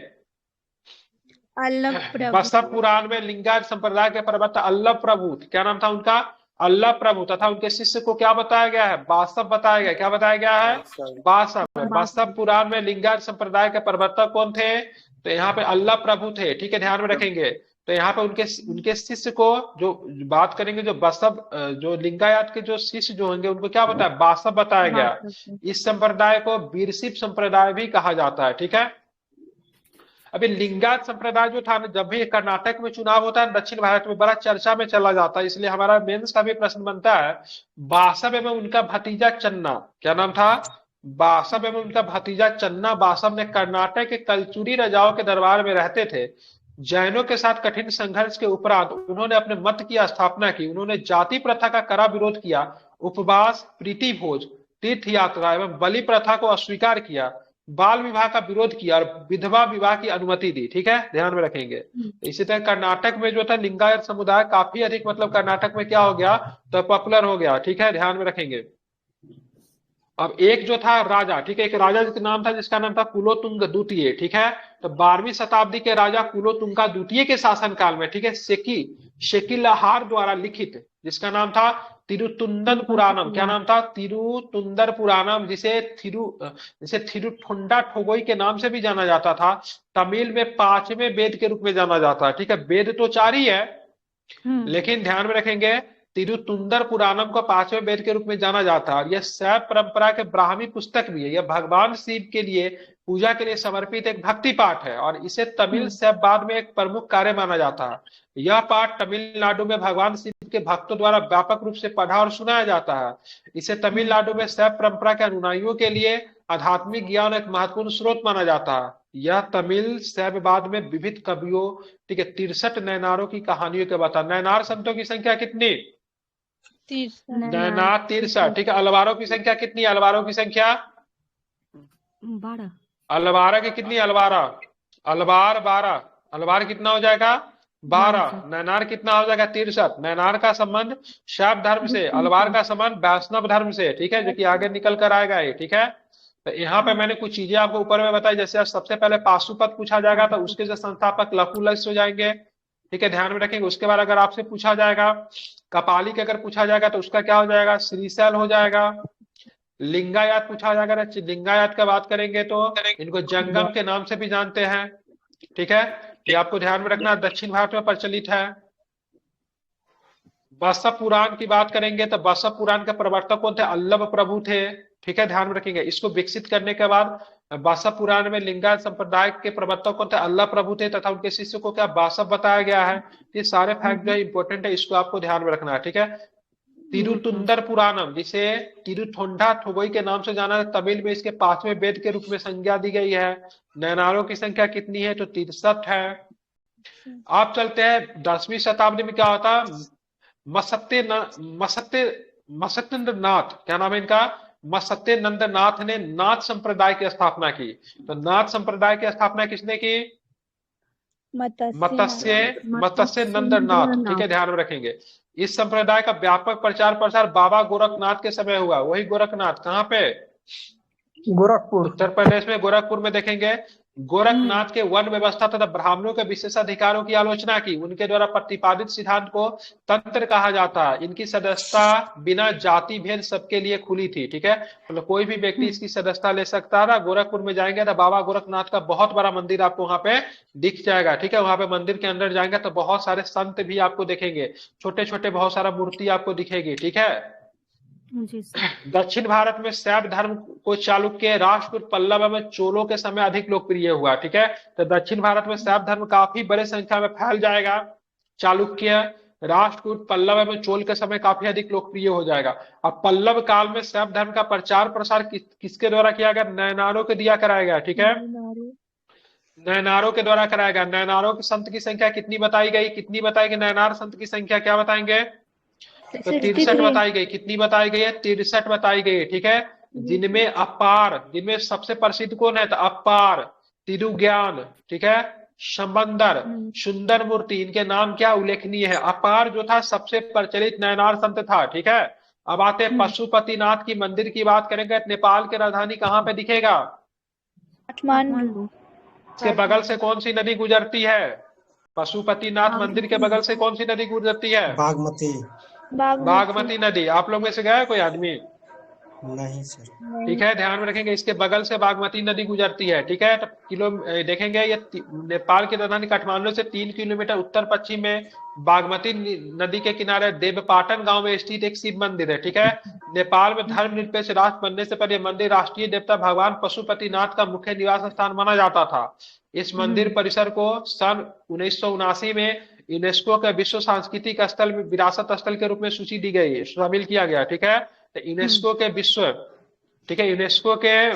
बसव पुराण में लिंगायत संप्रदाय के प्रवर्तक अल्लभ प्रभु। क्या नाम था उनका? अल्लभ प्रभु। तथा उनके शिष्य को क्या बताया गया है? बासव बताया गया। क्या बताया गया है? बासव। बसव पुराण में लिंगायत संप्रदाय के प्रवर्तक कौन थे? तो यहाँ पे अल्लभ प्रभु थे। ठीक है, ध्यान में रखेंगे। तो यहाँ पे उनके शिष्य को जो बात करेंगे, जो बसव जो लिंगायत के जो शिष्य जो होंगे उनको क्या बताया? बासव बताया गया। इस संप्रदाय को वीरशिव संप्रदाय भी कहा जाता है। ठीक है, अभी लिंगायत संप्रदाय जो था ना, जब भी कर्नाटक में चुनाव होता है दक्षिण भारत में, बड़ा चर्चा में चला जाता है। इसलिए हमारा मेंस का भी प्रश्न बनता है। बासव एवं उनका भतीजा चन्ना, क्या नाम था? बासव एवं उनका भतीजा चन्ना बासव ने कर्नाटक के कलचुरी राजाओं के दरबार में रहते थे। जैनों के साथ कठिन संघर्ष के उपरांत उन्होंने अपने मत की स्थापना की। उन्होंने जाति प्रथा का कड़ा विरोध किया, उपवास, प्रीति भोज, तीर्थ यात्रा एवं बलि प्रथा को अस्वीकार किया, बाल विवाह का विरोध किया और विधवा विवाह की अनुमति दी। ठीक है, ध्यान में रखेंगे। इसी तरह कर्नाटक में जो था लिंगायत समुदाय काफी अधिक, मतलब कर्नाटक में क्या हो गया? तो पॉपुलर हो गया। ठीक है, ध्यान में रखेंगे। अब एक जो था राजा, ठीक है, एक राजा जिसका नाम था, जिसका नाम था कुलोतुंग द्वितीय। ठीक है, तो 12वीं शताब्दी के राजा कुलोतुंगा द्वितीय के शासनकाल में, ठीक है, शेकिलहार द्वारा लिखित, जिसका नाम था तिरुतुंदर पुराणम। क्या नाम था? तिरुतुंदर पुराणम, जिसे थिरुथुंडा ठोगोई के नाम से भी जाना जाता था। तमिल में 5वें वेद के रूप में जाना जाता है। ठीक है, वेद तो 4 ही है, लेकिन ध्यान में रखेंगे तिरुतुंदर पुराणम को 5वें वेद के रूप में जाना जाता है। यह शैव परंपरा के ब्राह्मी पुस्तक भी है। यह भगवान शिव के लिए पूजा के लिए समर्पित एक भक्ति पाठ है और इसे तमिल शैववाद में एक प्रमुख कार्य माना जाता है। यह पाठ तमिलनाडु में भगवान शिव के भक्तों द्वारा व्यापक रूप से पढ़ा और सुनाया जाता है। इसे तमिलनाडु में शैव परंपरा के अनुयायियों के लिए आध्यात्मिक ज्ञान एक महत्वपूर्ण स्रोत माना जाता है। यह तमिल शैववाद में विविध कवियों, ठीक है, 63 नैनारों की कहानियों के बता। नैनार संतों की संख्या कितनी? नैनार 63। ठीक है, अलवारों की संख्या कितनी? अलवारों की संख्या 12। अलवारा की कितनी? अलवार 12। अलवार कितना हो जाएगा? 12। नैनार कितना हो जाएगा? 63। नैनार का संबंध शैव धर्म से, अलवार का संबंध वैष्णव धर्म से। ठीक है, जो कि आगे निकल कर आएगा ये। ठीक है, तो यहाँ पे मैंने कुछ चीजें आपको ऊपर में बताई। जैसे सबसे पहले पाशुपत पूछा जाएगा तो उसके जो संस्थापक लकुलस हो जाएंगे। ठीक है, ध्यान में रखेंगे। उसके बाद अगर आपसे पूछा जाएगा कपालिक, अगर पूछा जाएगा तो उसका क्या हो जाएगा? श्रीशैल हो जाएगा। लिंगायत पूछा जाएगा, लिंगायत का बात करेंगे तो इनको जंगम के नाम से भी जानते हैं। ठीक है, ये आपको ध्यान में रखना, दक्षिण भारत में प्रचलित है। बसव पुराण की बात करेंगे तो बसव पुराण के प्रवर्तक कौन थे? अल्लभ प्रभु थे। ठीक है, ध्यान में रखेंगे। इसको विकसित करने के बाद बसव पुराण में लिंगायत संप्रदाय के प्रवर्तक कौन थे? अल्लभ प्रभु थे तथा उनके शिष्य को क्या? बासव बताया गया है। ये सारे फैक्ट जो है इंपॉर्टेंट है, इसको आपको ध्यान में रखना है। ठीक है, तिरुतुंदर पुराणम, जिसे तिरुथोंडा थोबई के नाम से जाना है, तमिल में इसके 5वें वेद के रूप में संज्ञा दी गई है। नैनारों की संख्या कितनी है? तो 63 है। आप चलते हैं 10वीं शताब्दी में क्या होता? मसत्य मसत्य मसत्येंद्र नाथ, क्या नाम है इनका? मसत्येंद्र नाथ ने नाथ संप्रदाय की स्थापना की। तो नाथ संप्रदाय की स्थापना किसने की? मत्स्य मत्स्य नंद नाथ, ठीक है, ध्यान में रखेंगे। इस संप्रदाय का व्यापक प्रचार प्रसार बाबा गोरखनाथ के समय हुआ। वही गोरखनाथ कहाँ पे? गोरखपुर। उत्तर प्रदेश में गोरखपुर में देखेंगे। गोरखनाथ के वन व्यवस्था तथा ब्राह्मणों के विशेषाधिकारों की आलोचना की। उनके द्वारा प्रतिपादित सिद्धांत को तंत्र कहा जाता है। इनकी सदस्यता बिना जाति भेद सबके लिए खुली थी, ठीक है, मतलब कोई भी व्यक्ति इसकी सदस्यता ले सकता था। गोरखपुर में जाएंगे तो बाबा गोरखनाथ का बहुत बड़ा मंदिर आपको वहां पे दिख जाएगा, ठीक है। वहां पे मंदिर के अंदर जाएंगे तो बहुत सारे संत भी आपको दिखेंगे, छोटे छोटे बहुत सारा मूर्ति आपको दिखेगी, ठीक है। जी सर। दक्षिण भारत में शैव धर्म को चालुक्य, राष्ट्रकूट, पल्लव एवं चोलों के समय अधिक लोकप्रिय हुआ, ठीक है। तो दक्षिण भारत में शैव धर्म काफी बड़े संख्या में फैल जाएगा। चालुक्य, राष्ट्रकूट, पल्लव एवं चोल के समय काफी अधिक लोकप्रिय हो जाएगा। अब पल्लव काल में शैव धर्म का प्रचार प्रसार किसके द्वारा किया गया? नैनारों के दिया कराया गया, ठीक है, नैनारों के द्वारा कराया गया। नैनारों के संत की संख्या कितनी बताई गई? कितनी बताई गई नैनार संत की संख्या? क्या बताएंगे? तो 63 बताई गई। कितनी बताई गई है? 63 बताई गई है, ठीक है। जिनमें अपार, जिनमें सबसे प्रसिद्ध कौन है? तो अपार, तिरुज्ञान, ठीक है, संबंदर, सुंदर मूर्ति, इनके नाम क्या उल्लेखनीय है। अपार जो था सबसे प्रचलित नैनार संत था, ठीक है। अब आते हैं पशुपतिनाथ की मंदिर की बात करेंगे। नेपाल की राजधानी कहाँ पे दिखेगा? काठमांडू। इसके बगल से कौन सी नदी गुजरती है? पशुपतिनाथ मंदिर के बगल से कौन सी नदी गुजरती है? बागमती। बागमती नदी। आप लोग में से गया है कोई आदमी? नहीं सर। ठीक है, ध्यान में रखेंगे, इसके बगल से बागमती नदी गुजरती है, ठीक है। तो देखेंगे ये नेपाल की राजधानी काठमांडू से 3 किलोमीटर उत्तर पश्चिम में बागमती नदी के किनारे देवपाटन गांव में स्थित एक शिव मंदिर है, ठीक है। नेपाल में धर्मनिरपेक्ष राष्ट्र बनने से पहले मंदिर राष्ट्रीय देवता भगवान पशुपतिनाथ का मुख्य निवास स्थान माना जाता था। इस मंदिर परिसर को सन 1979 में यूनेस्को के विश्व सांस्कृतिक स्थल विरासत स्थल के रूप में सूची दी गई, शामिल किया गया, ठीक है। तो यूनेस्को के विश्व, ठीक है, यूनेस्को के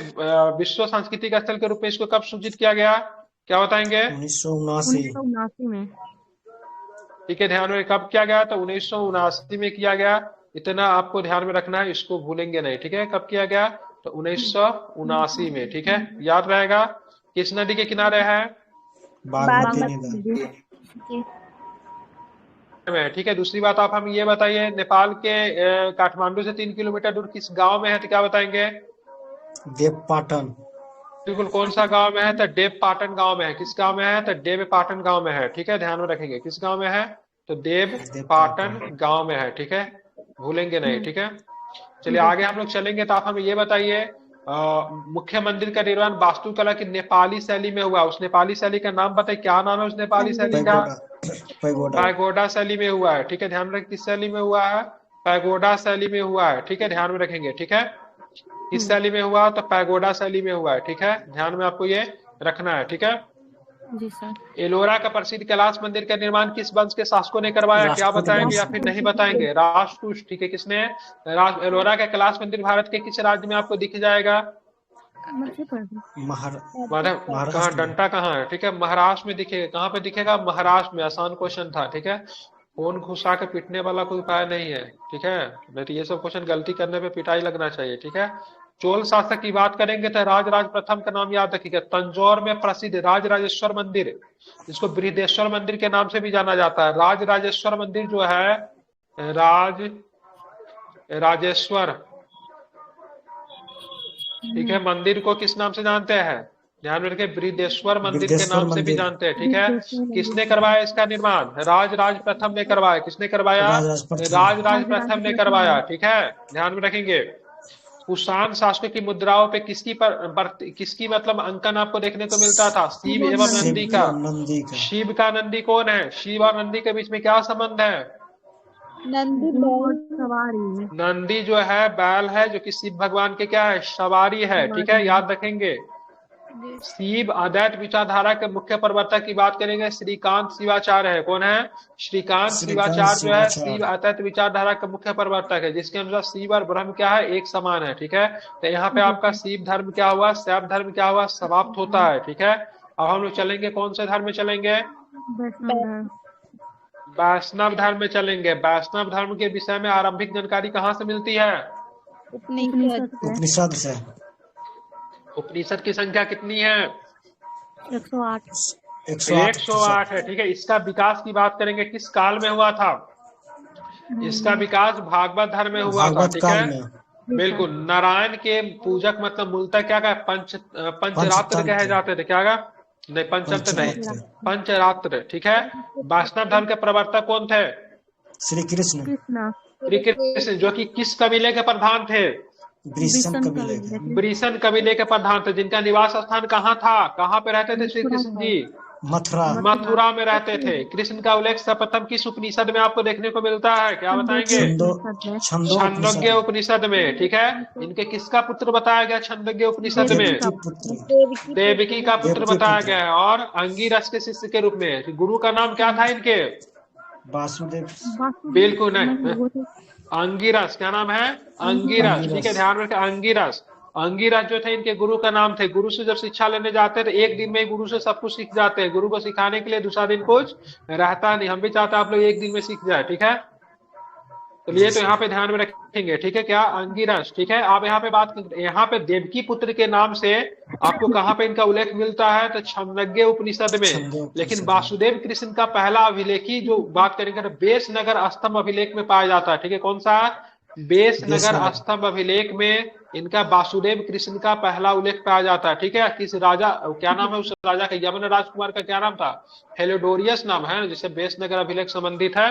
विश्व सांस्कृतिक स्थल के रूप में इसको कब सूचित किया गया? क्या बताएंगे? 1979 में। ठीक है, ध्यान में, कब किया गया? तो 1979 में किया गया। इतना आपको ध्यान में रखना है, इसको भूलेंगे नहीं, ठीक है। कब किया गया? तो 1979 में, ठीक है, याद रहेगा। किस नदी के किनारे है? बागमती नदी में, ठीक है। दूसरी बात आप हम ये बताइए, नेपाल के काठमांडू से 3 किलोमीटर दूर किस गांव में है? तो क्या बताएंगे? देवपाटन। बिल्कुल, कौन सा गांव में है? तो देवपाटन गांव में है। किस गांव में है? तो देवपाटन गांव में है, ठीक है, ध्यान में रखेंगे। किस गांव में है? तो देवपाटन गांव में है, ठीक है, भूलेंगे नहीं, ठीक है। चलिए आगे हम लोग चलेंगे। तो आप हमें ये बताइए, मुख्य मंदिर का निर्माण वास्तुकला की नेपाली शैली में हुआ। उस नेपाली शैली का नाम बताइए, क्या नाम है उस नेपाली शैली का? पैगोडा शैली में हुआ है, ठीक है, ध्यान में रखें। किस शैली में हुआ है? पैगोडा शैली में हुआ है, ठीक है, ध्यान में रखेंगे, ठीक है। किस शैली में हुआ? तो पैगोडा शैली में हुआ है, ठीक है, ध्यान में आपको ये रखना है, ठीक है। जी सर। एलोरा का प्रसिद्ध कैलाश मंदिर का निर्माण किस वंश के शासकों ने करवाया? क्या बताएंगे या फिर नहीं बताएंगे? राष्ट्रकूट, ठीक है, किसने? एलोरा का कैलाश मंदिर भारत के किस राज्य में आपको दिख जाएगा? कहाँ, डंटा कहाँ है? ठीक है, महाराष्ट्र में दिखेगा। कहाँ पे दिखेगा? महाराष्ट्र में। आसान क्वेश्चन था, ठीक है, फोन घुसा के पीटने वाला कोई उपाय नहीं है, ठीक है, नहीं तो ये सब क्वेश्चन गलती करने पे पिटाई लगना चाहिए, ठीक है। चोल शासक की बात करेंगे तो राजराज प्रथम का नाम याद रखिएगा। तंजौर में प्रसिद्ध राजराजेश्वर मंदिर, जिसको बृहदेश्वर मंदिर के नाम से भी जाना जाता है। राजराजेश्वर मंदिर जो है, राजेश्वर, ठीक है, मंदिर को किस नाम से जानते हैं? ध्यान में रखें, बृहदेश्वर मंदिर के नाम से भी जानते हैं, ठीक है। किसने करवाया इसका निर्माण? राजराज प्रथम ने करवाया। किसने करवाया? राजराज प्रथम ने करवाया, ठीक है, ध्यान में रखेंगे। कुषाण शासकों की मुद्राओं पे किसकी मतलब अंकन आपको देखने को मिलता था? शिव एवं नंदी का। शिव का नंदी कौन है? शिव और नंदी के बीच में क्या संबंध है? नंदी जो है बैल है, जो कि शिव भगवान के क्या है? सवारी है, ठीक है, याद रखेंगे। शिव अद्वैत विचारधारा के मुख्य प्रवर्तक की बात करेंगे, श्रीकांत शिवाचार्य है। कौन है? श्रीकांत श्रीकांत शिवाचार्य जो है शिव शिवाचार्य। अद्वैत विचारधारा का मुख्य प्रवर्तक है, जिसके अनुसार शिव और ब्रह्म क्या है? एक समान है। ठीक है, तो यहाँ पे आपका शिव धर्म क्या हुआ, शैव धर्म क्या हुआ, समाप्त होता है। ठीक है, अब हम लोग चलेंगे कौन से धर्म में चलेंगे? वैष्णव धर्म। वैष्णव धर्म में चलेंगे। वैष्णव धर्म के विषय में आरंभिक जानकारी कहाँ से मिलती है? उपनिषद उपनिषद से। उपनिषद से। उपनिषद की संख्या कितनी है? 108। 108 108 है। ठीक है, इसका विकास की बात करेंगे, किस काल में हुआ था? इसका विकास भागवत धर्म में हुआ था। भागवत ठीक काल है, में। बिल्कुल। नारायण के पूजक मतलब मूलतः क्या कहा? पंचरात्र कहे पंचतंत्र। जाते थे। क्या कहा? नहीं, पंचतंत्र नहीं, पंचरात्र। पंचरात्र। ठीक है, वैष्णव धर्म के प्रवर्तक कौन थे? श्री कृष्ण। कृष्णा। श्री कृष्ण, जो कि किस कबीले के प्रधान थे? वृषण कबीले के। वृषण कबीले के प्रधान थे, जिनका निवास स्थान कहाँ था? कहाँ पे रहते थे श्री कृष्ण जी? मथुरा। मथुरा में रहते थे। कृष्ण का उल्लेख सर्वप्रथम किस उपनिषद में आपको देखने को मिलता है? क्या बताएंगे? छांदोग्य उपनिषद में। ठीक है, इनके किसका पुत्र बताया गया छांदोग्य उपनिषद में? देवकी पुत्र। देवकी का पुत्र देवकी बताया पुत्र। गया है। और अंगिरस के शिष्य के रूप में गुरु का नाम क्या था इनके? वासुदेव। बिल्कुल नहीं, अंगिरस। क्या नाम है? अंगिरस। ठीक है, अंगिरस। ध्यान रखें, अंगिरस। अंगिरस जो थे इनके गुरु का नाम थे। गुरु से जब शिक्षा लेने जाते हैं तो एक दिन में ही गुरु से सब कुछ सीख जाते हैं। गुरु को सिखाने के लिए दूसरा दिन कुछ रहता नहीं। हम भी चाहते हैं आप लोग एक दिन में सीख जाए। ठीक है, तो ये तो यहाँ पे ध्यान में रखेंगे। ठीक है, क्या? अंगिरस। ठीक है, आप यहाँ पे बात, यहाँ पे देवकी पुत्र के नाम से आपको कहाँ पे इनका उल्लेख मिलता है? तो छांदोग्य उपनिषद में। छंदो लेकिन उपनिषद में। वासुदेव कृष्ण का पहला अभिलेखी जो बात करेंगे तो बेसनगर स्तंभ अभिलेख में पाया जाता है। ठीक है, कौन सा? बेसनगर देशनगर। स्तंभ अभिलेख में इनका वासुदेव कृष्ण का पहला उल्लेख पाया जाता है। ठीक है, किस राजा, क्या नाम है उस राजा का? यमन राजकुमार का क्या नाम था? हेलोडोरियस नाम है, जिससे बेसनगर अभिलेख संबंधित है।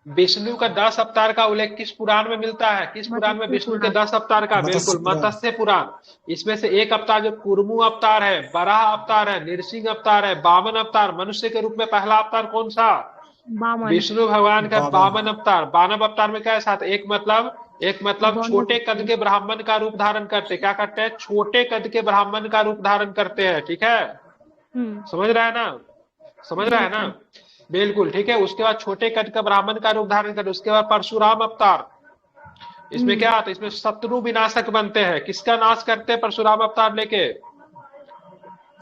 विष्णु का 10 अवतार का उल्लेख किस पुराण में मिलता है? किस पुराण में विष्णु के 10 अवतार का? मत्स्य बिल्कुल, पुराण। मत्स्य पुराण। इसमें से एक अवतार जो कुर्मु अवतार है, बराह अवतार है, नृसिंह अवतार है, वामन अवतार। मनुष्य के रूप में पहला अवतार कौन सा? वामन। विष्णु भगवान का वामन। वामन अवतार। वामन अवतार में क्या है साथ? एक मतलब छोटे कद के ब्राह्मण का रूप धारण करते। क्या करते हैं? छोटे कद के ब्राह्मण का रूप धारण करते हैं। ठीक है, समझ रहा है ना? समझ रहा है ना? बिल्कुल। ठीक है, उसके बाद छोटे कद का ब्राह्मण का रूप धारण कर, उसके बाद परशुराम अवतार। इसमें क्या आता है? इसमें शत्रु विनाशक बनते हैं। किसका नाश करते हैं परशुराम अवतार लेके?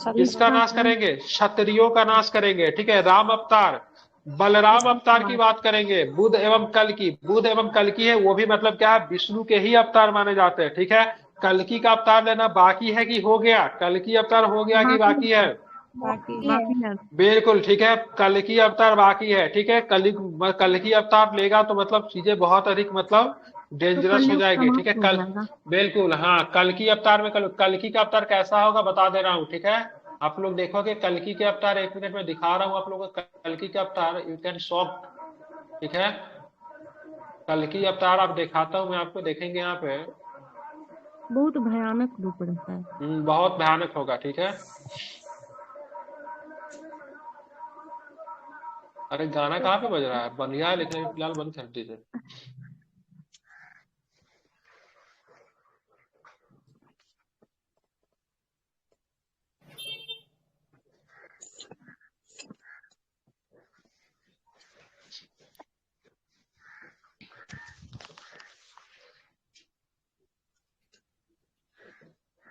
किसका नाश करेंगे? क्षत्रियों का नाश करेंगे। ठीक है, राम अवतार। बलराम अवतार की बात करेंगे, बुध एवं कल्कि। बुध एवं कल्कि है, वो भी मतलब क्या है? विष्णु के ही अवतार माने जाते हैं। ठीक है, कल्कि का अवतार लेना बाकी है कि हो गया? कल्कि अवतार हो गया कि बाकी है? बाकी है। बिल्कुल। ठीक है, कल्कि अवतार बाकी है। ठीक है, कल्कि अवतार लेगा तो मतलब चीजें बहुत अधिक मतलब डेंजरस हो जाएगी। ठीक है, कल, बिल्कुल। हाँ, कल्कि अवतार में कल्कि का अवतार कैसा होगा बता दे रहा हूँ। ठीक है, आप लोग देखोगे कल्कि के अवतार, एक मिनट में दिखा रहा हूँ आप लोगों को कल्कि के अवतार, यू कैन शॉप। ठीक है, कल्कि अवतार आप दिखाता हूँ मैं आपको, देखेंगे यहाँ पे। बहुत भयानक रूप रहता है। बहुत भयानक होगा। ठीक है, अरे गाना कहाँ पे बज रहा है? बढ़िया है लेकिन फिलहाल बंद कर दीजिए।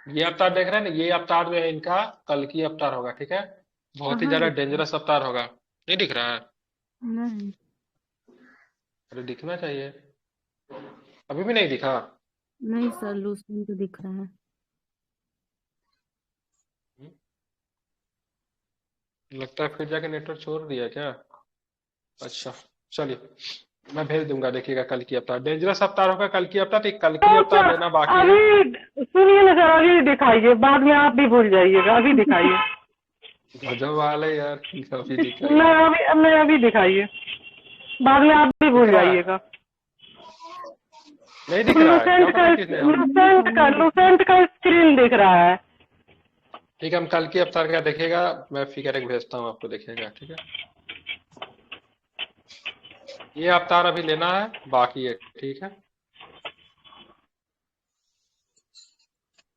ये अवतार देख रहे हैं ना, ये अवतार जो है इनका कल्कि अवतार होगा। ठीक है, बहुत ही ज्यादा डेंजरस अवतार होगा। नहीं दिख रहा है? नहीं, अरे दिखना चाहिए, अभी भी नहीं दिखा। नहीं सर, लूसेंट तो दिख रहा है। लगता है फिर जाके नेटवर्क छोड़ दिया क्या? अच्छा, चलिए मैं भेज दूंगा, देखिएगा कल की अवतार। डेंजरस अवतार होगा कल की अवतार, तो कल की अवतार लेना बाकी है। अभी सुनिए ना सर, अभी दिखाइए, बाद में आप भी भूल जाइएगा। अभी दिखाइए। गजब वाले यार, अभी दिखाइए। नहीं अभी दिखाइए, बाद में आप भी भूल जाइएगा। नहीं दिख रहा है? लूसेंट का स्क्रीन दिख रहा है। ठीक है, हम कल की अवतार का देखेगा, मैं फिगर एक भेजता हूँ आपको, देखेगा। ठीक है, ये अवतार अभी लेना है बाकी है। ठीक है,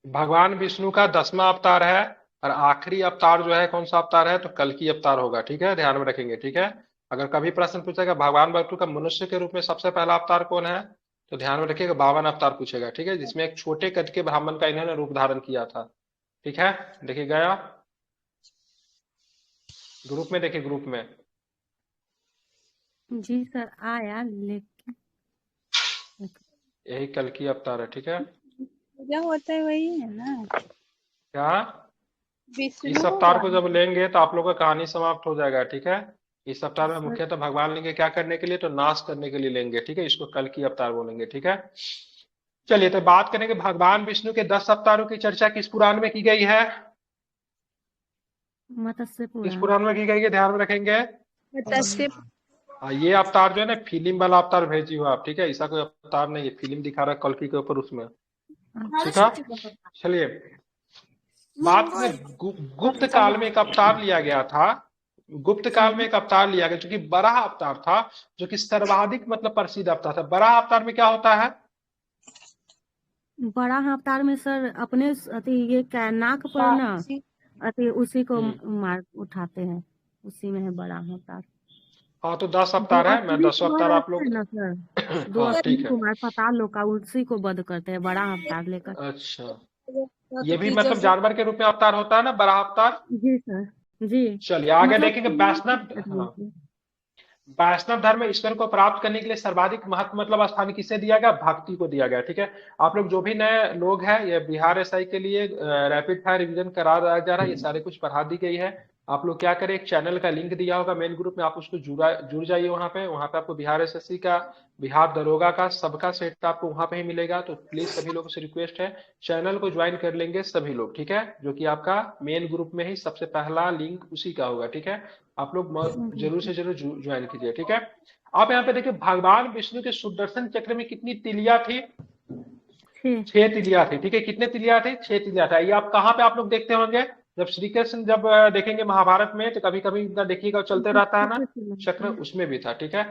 भगवान विष्णु का 10वां अवतार है। और आखिरी अवतार जो है कौन सा अवतार है, तो कल्कि अवतार होगा। ठीक है, ध्यान में रखेंगे। ठीक है, अगर कभी प्रश्न पूछेगा भगवान विष्णु का मनुष्य के रूप में सबसे पहला अवतार कौन है, तो ध्यान में रखिएगा 52 अवतार पूछेगा। ठीक है, जिसमें एक छोटे कद के ब्राह्मण का इन्होंने रूप धारण किया था। ठीक है, देखिए गया ग्रुप में, देखिए ग्रुप में। जी सर आया लेकिन यही कल्कि अवतार है। ठीक है, पूजा होता है वही है ना, क्या विष्णु इस अवतार को जब लेंगे तो आप लोगों का कहानी समाप्त हो जाएगा। ठीक है, इस अवतार में सर मुख्यतः भगवान लेंगे क्या करने के लिए, तो नाश करने के लिए लेंगे। ठीक है, इसको कल की अवतार बोलेंगे। ठीक है, चलिए तो बात करेंगे भगवान विष्णु के 10 अवतारों की चर्चा किस पुराण में की गई है, मत्स्य किस पुराण। पुराण में की गई है, ध्यान में रखेंगे। मत्स्य ये अवतार जो है ना फिल्म वाला अवतार भेजी हो आप। ठीक है, ऐसा कोई अवतार नहीं है, फिल्म दिखा रहा है कल्कि के ऊपर उसमें। ठीक है, चलिए बात में गुप्त काल में एक अवतार लिया गया था। गुप्त काल में एक अवतार लिया गया जो कि बराह अवतार था, जो कि सर्वाधिक मतलब प्रसिद्ध अवतार था। बराह अवतार में क्या होता है, बड़ा अवतार में सर अपने अति ये क्या नाक पर ना अति उसी को मार उठाते हैं, उसी में है बड़ा अवतार। हाँ तो 10 दो अवतार है, मैं असली 10 कुमार अवतार आप रहते लोग हैं ना सर, दो हाँ असली ठीक है। कुमार पाताल लोक का उसी को वध करते हैं बड़ा अवतार लेकर। अच्छा, ये भी मतलब जानवर के रूप में अवतार होता है ना, बराह अवतार। जी सर जी। चलिए आगे मतलब देखेंगे वैष्णव। हाँ, वैष्णव धर्म में ईश्वर को प्राप्त करने के लिए सर्वाधिक महत्व मतलब स्थान किसे दिया गया, भक्ति को दिया गया। ठीक है, आप लोग जो भी नए लोग हैं, ये बिहार एसआई के लिए रैपिड फायर रिवीजन करा जा रहा है, ये सारे कुछ पढ़ा दी गई है। आप लोग क्या करें, एक चैनल का लिंक दिया होगा मेन ग्रुप में, आप उसको जुड़ जाइए। वहां पे आपको बिहार एसएससी का, बिहार दरोगा का, सबका सेट आपको वहां पे ही मिलेगा। तो प्लीज सभी लोगों से रिक्वेस्ट है, चैनल को ज्वाइन कर लेंगे सभी लोग। ठीक है, जो कि आपका मेन ग्रुप में ही सबसे पहला लिंक उसी का होगा। ठीक है, आप लोग जरूर से जरूर ज्वाइन कीजिए। ठीक है, आप यहाँ पे देखिए भगवान विष्णु के सुदर्शन चक्र में कितनी तिलिया थी, 6 तिलिया थी। ठीक है, कितने तिलिया थे, 6 तिलिया था। ये आप कहाँ पे आप लोग देखते होंगे, जब श्री कृष्ण जब देखेंगे महाभारत में, तो कभी कभी देखिएगा चलते रहता है ना चक्र, उसमें भी था। ठीक है,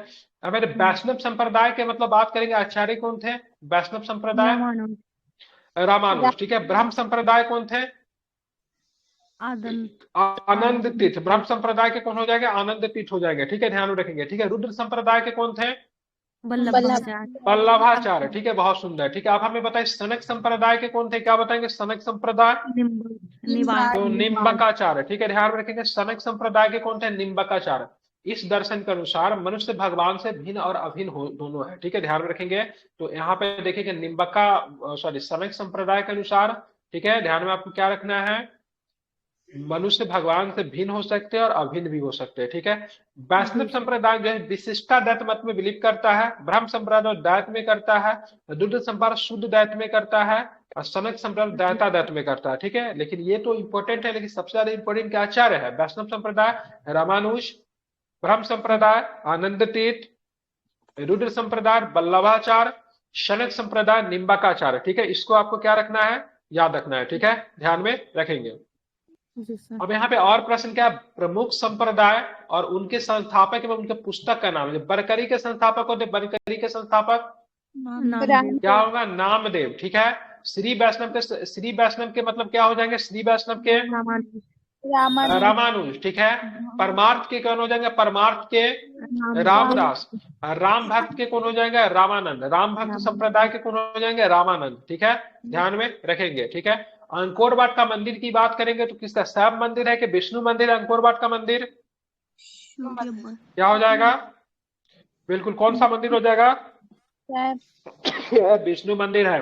अब मेरे वैष्णव संप्रदाय के मतलब बात करेंगे, आचार्य कौन थे, वैष्णव संप्रदाय रामानुज। ठीक है, ब्रह्म संप्रदाय कौन थे, आनंद तीर्थ। ब्रह्म संप्रदाय के कौन हो जाएंगे, आनंद तीर्थ हो जाएंगे। ठीक है, ध्यान में रखेंगे। ठीक है, रुद्र संप्रदाय के कौन थे, वल्लभाचार्य। ठीक है, बहुत सुंदर। ठीक है, आप हमें बताइए सनक संप्रदाय के कौन थे, क्या बताएंगे, सनक संप्रदाय तो निम्बकाचार्य। ठीक है, ध्यान में रखेंगे, सनक संप्रदाय के कौन थे, निम्बकाचार्य। इस दर्शन के अनुसार मनुष्य भगवान से भिन्न और अभिन्न दोनों है। ठीक है, ध्यान में रखेंगे। तो यहाँ पे देखेंगे निम्बका सॉरी सनक संप्रदाय के अनुसार, ठीक है, ध्यान में आपको क्या रखना है, मनुष्य भगवान से भिन्न हो सकते हैं और अभिन्न भी हो सकते हैं। ठीक है, वैष्णव संप्रदाय जो है विशिष्टाद्वैत मत में बिलीव करता है, ब्रह्म संप्रदाय द्वैत में करता है, दुर्द संप्रदाय शुद्ध द्वैत में करता है, और सनक संप्रदाय द्वैताद्वैत में करता है। ठीक है, लेकिन ये तो इंपॉर्टेंट है, लेकिन सबसे ज्यादा इंपॉर्टेंट क्या आचार्य है, वैष्णव संप्रदाय रामानुज, ब्रह्म संप्रदाय आनंद तीर्थ, रुद्र संप्रदाय वल्लभाचार्य, शनक संप्रदाय निम्बकाचार्य। ठीक है, इसको आपको क्या रखना है, याद रखना है। ठीक है, ध्यान में रखेंगे। अब यहाँ पे और प्रश्न क्या है, प्रमुख संप्रदाय और उनके संस्थापक एवं उनके पुस्तक का नाम है। बरकरी के संस्थापक होते, बरकरी के संस्थापक क्या होगा, नामदेव। ठीक है, श्री वैष्णव के मतलब क्या हो जाएंगे, श्री वैष्णव के रामानुज। ठीक है, परमार्थ के कौन हो जाएंगे, परमार्थ के रामदास, राम भक्त के कौन हो जाएंगे, रामानंद, राम भक्त संप्रदाय के कौन हो जाएंगे, रामानंद। ठीक है, ध्यान में रखेंगे। ठीक है, अंकोर वाट का मंदिर की बात करेंगे तो किसका, शैव मंदिर है कि विष्णु मंदिर है, अंकोर वाट का मंदिर क्या हो जाएगा, बिल्कुल कौन सा मंदिर हो जाएगा, विष्णु मंदिर है।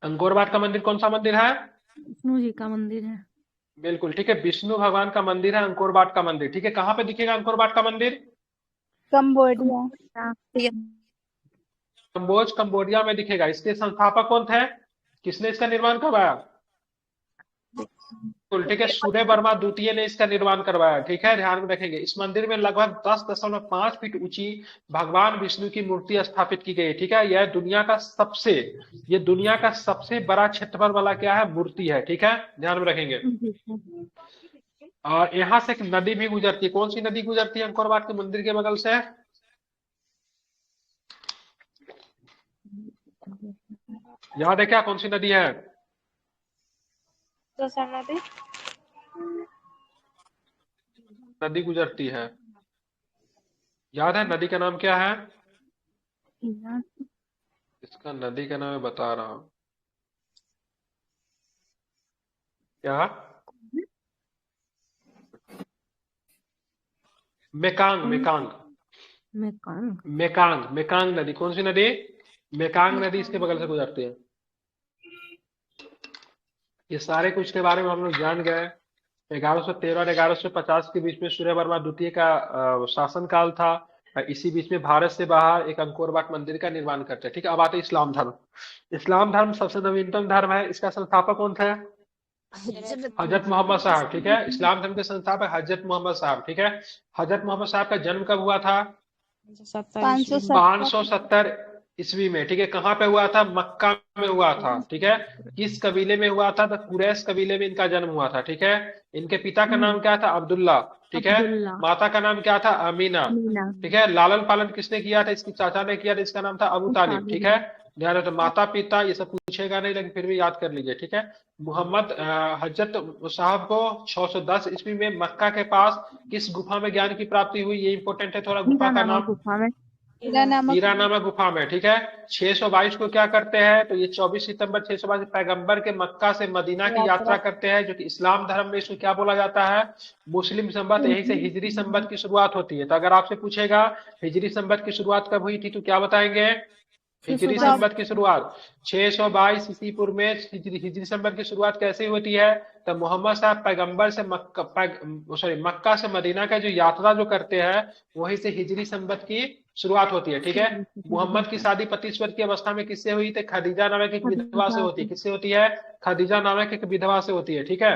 अंकोर वाट का मंदिर कौन सा मंदिर है, विष्णु जी का मंदिर है। बिल्कुल ठीक है, विष्णु भगवान का मंदिर है अंकोर वाट का मंदिर। ठीक है, कहाँ पे दिखेगा अंकोर वाट का मंदिर, कंबोडिया में दिखेगा। इसके संस्थापक कौन थे, किसने इसका निर्माण करवाया, ठीक है, सूर्य वर्मा द्वितीय ने इसका निर्माण करवाया। ठीक है, ध्यान में रखेंगे। इस मंदिर में लगभग 10.5 फीट ऊंची भगवान विष्णु की मूर्ति स्थापित की गई। ठीक है, यह दुनिया का सबसे बड़ा क्षेत्रफल वाला क्या है, मूर्ति है। ठीक है, ध्यान में रखेंगे। और यहाँ से एक नदी भी गुजरती है, कौन सी नदी गुजरती है अंकोर वाट के मंदिर के बगल से, याद है क्या, कौन सी नदी है, नदी नदी गुजरती है, याद है नदी का नाम क्या है? याद इसका नदी का नाम मैं बता रहा हूँ। क्या? मेकांग, कौन मेकांग। मैं कौन मेकांग, मेकांग नदी। कौन सी नदी? मेकांग नदी इसके बगल से गुजरती है। ये सारे कुछ के बारे में हम लोग जान गए। 1113 और 1150 के बीच में सूर्यवर्मा द्वितीय का शासन काल था। इसी बीच में भारत से बाहर एक अंकोर वाट मंदिर का निर्माण करते हैं। ठीक है, अब आते हैं इस्लाम धर्म। इस्लाम धर्म सबसे नवीनतम धर्म है। इसका संस्थापक कौन थे? हजरत मोहम्मद साहब। ठीक है, इस्लाम धर्म के संस्थापक हजरत मोहम्मद साहब। ठीक है, हजरत मोहम्मद साहब का जन्म कब हुआ था? 570 570 ईस्वी में। ठीक है, कहाँ पे हुआ था? मक्का में हुआ था। ठीक है, किस कबीले में हुआ था? तो कुरैश कबीले में इनका जन्म हुआ था। ठीक है, इनके पिता का नाम क्या था? अब्दुल्ला। ठीक है, अब्दुल्ला माता का नाम क्या था? अमीना। मीना ठीक है, लालन पालन किसने किया था? इसके चाचा ने किया था, इसका नाम था अबू तालिब। ठीक है, ध्यान रखो, माता पिता ये सब पूछेगा नहीं, लेकिन फिर भी याद कर लीजिए। ठीक है, मोहम्मद हजरत साहब को 610 ईस्वी में मक्का के पास किस गुफा में ज्ञान की प्राप्ति हुई? ये इंपॉर्टेंट है थोड़ा, गुफा हीरा का नामक नाम। गुफा में हीरा नामक हीरा नामक गुफा में। ठीक है, 622 को क्या करते हैं? तो ये 24 सितंबर 622 पैगंबर के मक्का से मदीना की यात्रा करते हैं, जो कि इस्लाम धर्म में इसको क्या बोला जाता है? मुस्लिम संवत। यही से हिजरी संवत की शुरुआत होती है। तो अगर आपसे पूछेगा हिजरी संवत की शुरुआत कब हुई थी, तो क्या बताएंगे? हिजरी 622 संवत की शुरुआत 622 ईस्वी पूर्व में हिजरी संवत की शुरुआत कैसे होती है? तो मोहम्मद साहब पैगंबर से मक्का से मदीना का जो यात्रा जो करते हैं, वहीं से हिजरी संवत की शुरुआत होती है। ठीक है, मोहम्मद की शादी 25 वर्ष की अवस्था में किससे हुई थी? खदीजा नामक एक विधवा से होती है। किससे होती है? खदीजा नामक एक विधवा से होती है। ठीक है,